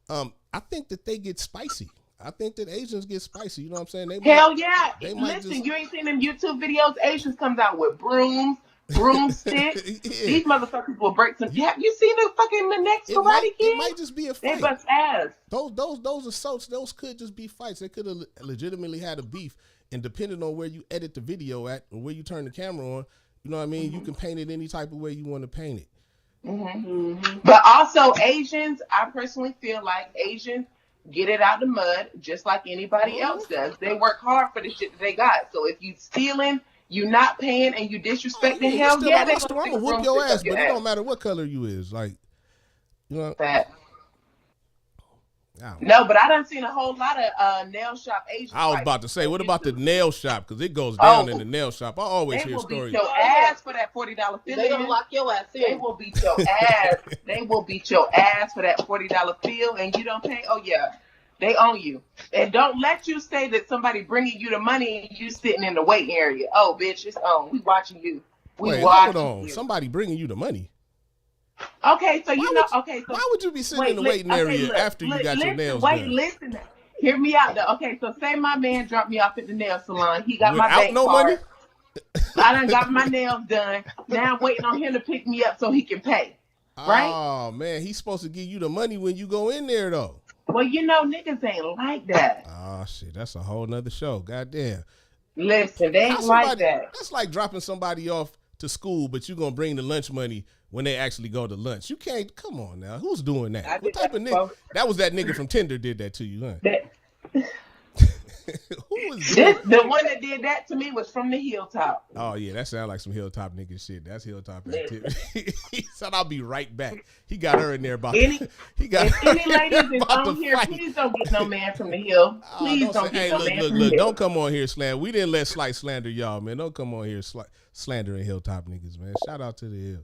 I think that they get spicy. I think that Asians get spicy. You know what I'm saying? They Hell might- yeah. they might Listen, just- you ain't seen them YouTube videos? Asians comes out with brooms, broomsticks. Yeah. These motherfuckers will break some. Have you seen the fucking the next It Karate might, Kid? it might just be a They fight. bust ass. Those assaults, those could just be fights. They could have legitimately had a beef. And depending on where you edit the video at or where you turn the camera on, you know what I mean? You can paint it any type of way you want to paint it. But also Asians, I personally feel like Asians get it out the mud just like anybody else does. They work hard for the shit that they got. So if you stealing, you not paying, and you disrespecting, You hell still yeah, at they my store, I'm gonna gonna take whoop a your broomstick ass, up but your it ass. don't matter what color you is. Like, you know, That. I don't No, but I done seen a whole lot of nail shop Asians. I was fight. about to say, what about the nail shop? Because it goes down Oh. in the nail shop. I always They hear will beat stories. your ass for that $40 They fill. gonna lock your ass They in. will beat your ass. They will beat your ass for that $40 fill, and you don't pay. Oh yeah, they own you. And don't let you say that somebody bringing you the money and you sitting in the waiting area. Oh bitch, it's on. We watching you. We Wait, watching hold on. you. Somebody bringing you the money. Okay, so you Why know. would Okay, so Why would you be sitting in the wait, waiting area after you got your nails wait, done? listen. Hear me out though. Okay, so say my man dropped me off at the nail salon. He got my Without bank no card. money? I done got my nails done. Now I'm waiting on him to pick me up so he can pay. Right? Oh man, he's supposed to give you the money when you go in there though. Well, you know, niggas ain't like that. Oh shit, that's a whole nother show. Goddamn. Listen, they ain't like that. That's like dropping somebody off to school, but you're gonna bring the lunch money when they actually go to lunch. You can't. Come on now, who's doing that? What type of nigga? That was that nigga from Tinder did that to you, huh? Who was the one that did that to me was from the Hilltop. Oh yeah, that sounds like some Hilltop nigga shit. That's Hilltop activity. He said, "I'll be right back." He got her in there about. Any ladies is about on the here, fight. please don't get no man from the Hill. Please don't get no man from the Hill. Don't come on here slander. We didn't let Slight slander y'all, man. Don't come on here slandering Hilltop niggas, man. Shout out to the Hill.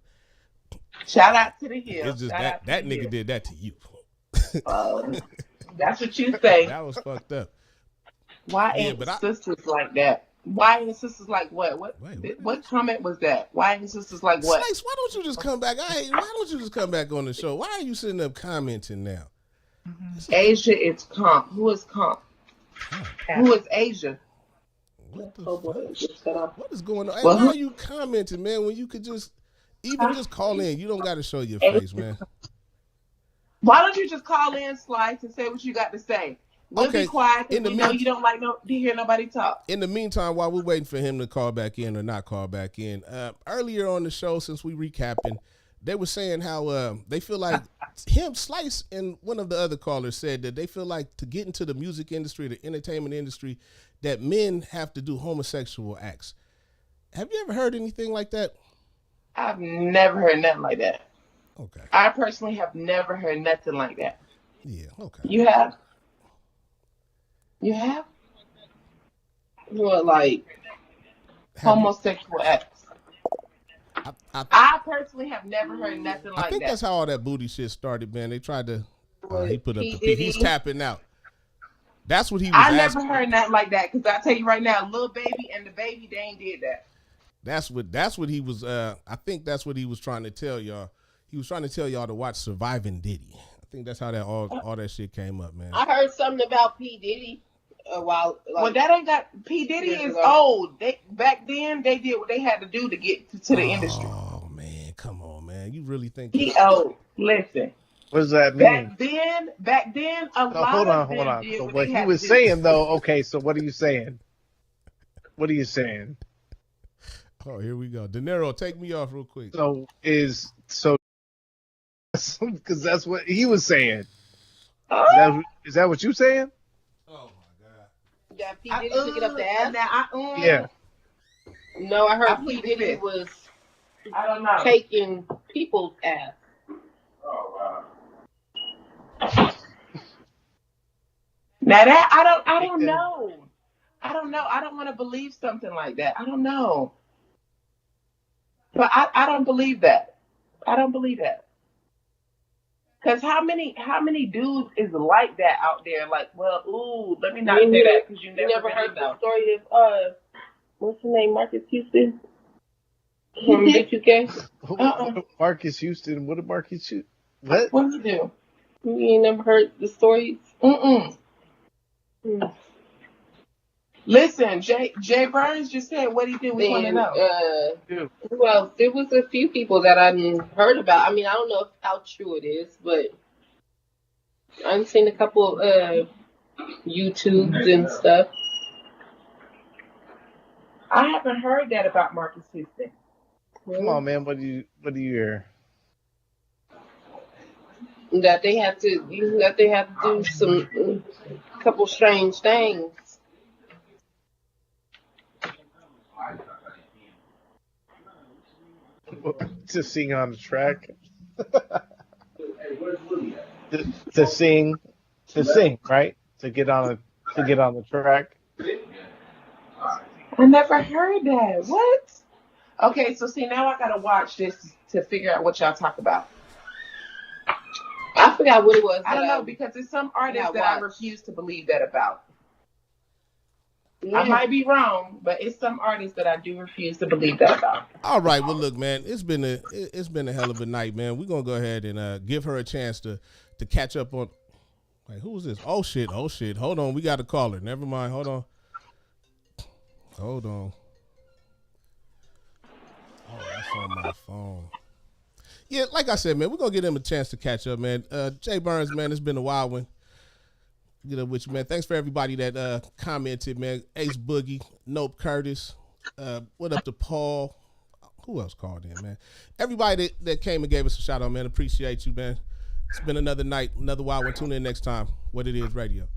Shout out to the Hill. It's just that nigga did that to you. That's what you say. That was fucked up. Why ain't sisters like that? Why ain't sisters like what? What comment was that? Why ain't sisters like what? Slice, why don't you just come back? Why don't you just come back on the show? Why are you sitting up commenting now? Asia is comp. Who is comp? Who is Asia? What is going on? Well, why are you commenting, man, when you could just just call in? You don't got to show your face, man. Why don't you just call in, Slice, and say what you got to say? We'll be quiet because we know you don't like to hear nobody talk. In the meantime, while we're waiting for him to call back in or not call back in, earlier on the show, since we recapping, they were saying how they feel like him, Slice, and one of the other callers said that they feel like to get into the music industry, the entertainment industry, that men have to do homosexual acts. Have you ever heard anything like that? I've never heard nothing like that. Okay. I personally have never heard nothing like that. Yeah, okay. You have? You have? What, like homosexual acts? I personally have never heard nothing like that. I think that's how all that booty shit started, man. They tried to. He put up the P. He's tapping out. That's what he was asking. Never heard nothing like that because I tell you right now, Lil Baby and the Baby, they ain't did that. That's what he was. I think that's what he was trying to tell y'all. He was trying to tell y'all to watch Surviving Diddy. I think that's how that all that shit came up, man. I heard something about P. Diddy a while. Well, that ain't got P. Diddy is old. They back then they did what they had to do to get to the industry. Oh man, come on, man. You really think he old? Listen. What does that mean? Back then, a lot hold of on. them did So what he was saying though, okay. So what are you saying? What are you saying? Oh, here we go. De Niro, take me off real quick. Because that's what he was saying. Is that what you saying? Oh my God. That P. Diddy took it up the ass? Yeah. No, I heard P. Diddy was taking people's ass. Oh wow. Now that I don't know. I don't want to believe something like that. I don't know. But I don't believe that. I don't believe that. Because how many dudes is like that out there? Like, well, let me not say that because you never heard the story of what's his name, Marcus Houston from B2K. Marcus Houston. What did Marcus shoot? What? What did he do? You ain't never heard the stories? Listen, Jay Burns just said what he did. We want to know. Well, there was a few people that I heard about. I mean, I don't know how true it is, but I've seen a couple YouTubes and stuff. I haven't heard that about Marcus Houston. Come on, man. What do you hear? That they have to do some couple strange things. To sing on the track. to sing, right? To get on the track. I never heard that. What? Okay, so see now I gotta watch this to figure out what y'all talk about. I forgot what it was. I don't know because there's some artists that I refuse to believe that about. Yeah. I might be wrong, but it's some artists that I do refuse to believe that about. All right, well, look, man, it's been a hell of a night, man. We're gonna go ahead and give her a chance to catch up on. Wait, who is this? Oh shit! Hold on, we got a caller. Never mind. Hold on. Oh, that's on my phone. Yeah, like I said, man, we're gonna give him a chance to catch up, man. Jay Burns, man, it's been a wild one. Get up with you, man. Thanks for everybody that commented, man. Ace Boogie, Nope Curtis. What up to Paul? Who else called in, man? Everybody that came and gave us a shout out, man. Appreciate you, man. It's been another night, another wild one. Tune in next time. What It Is Radio.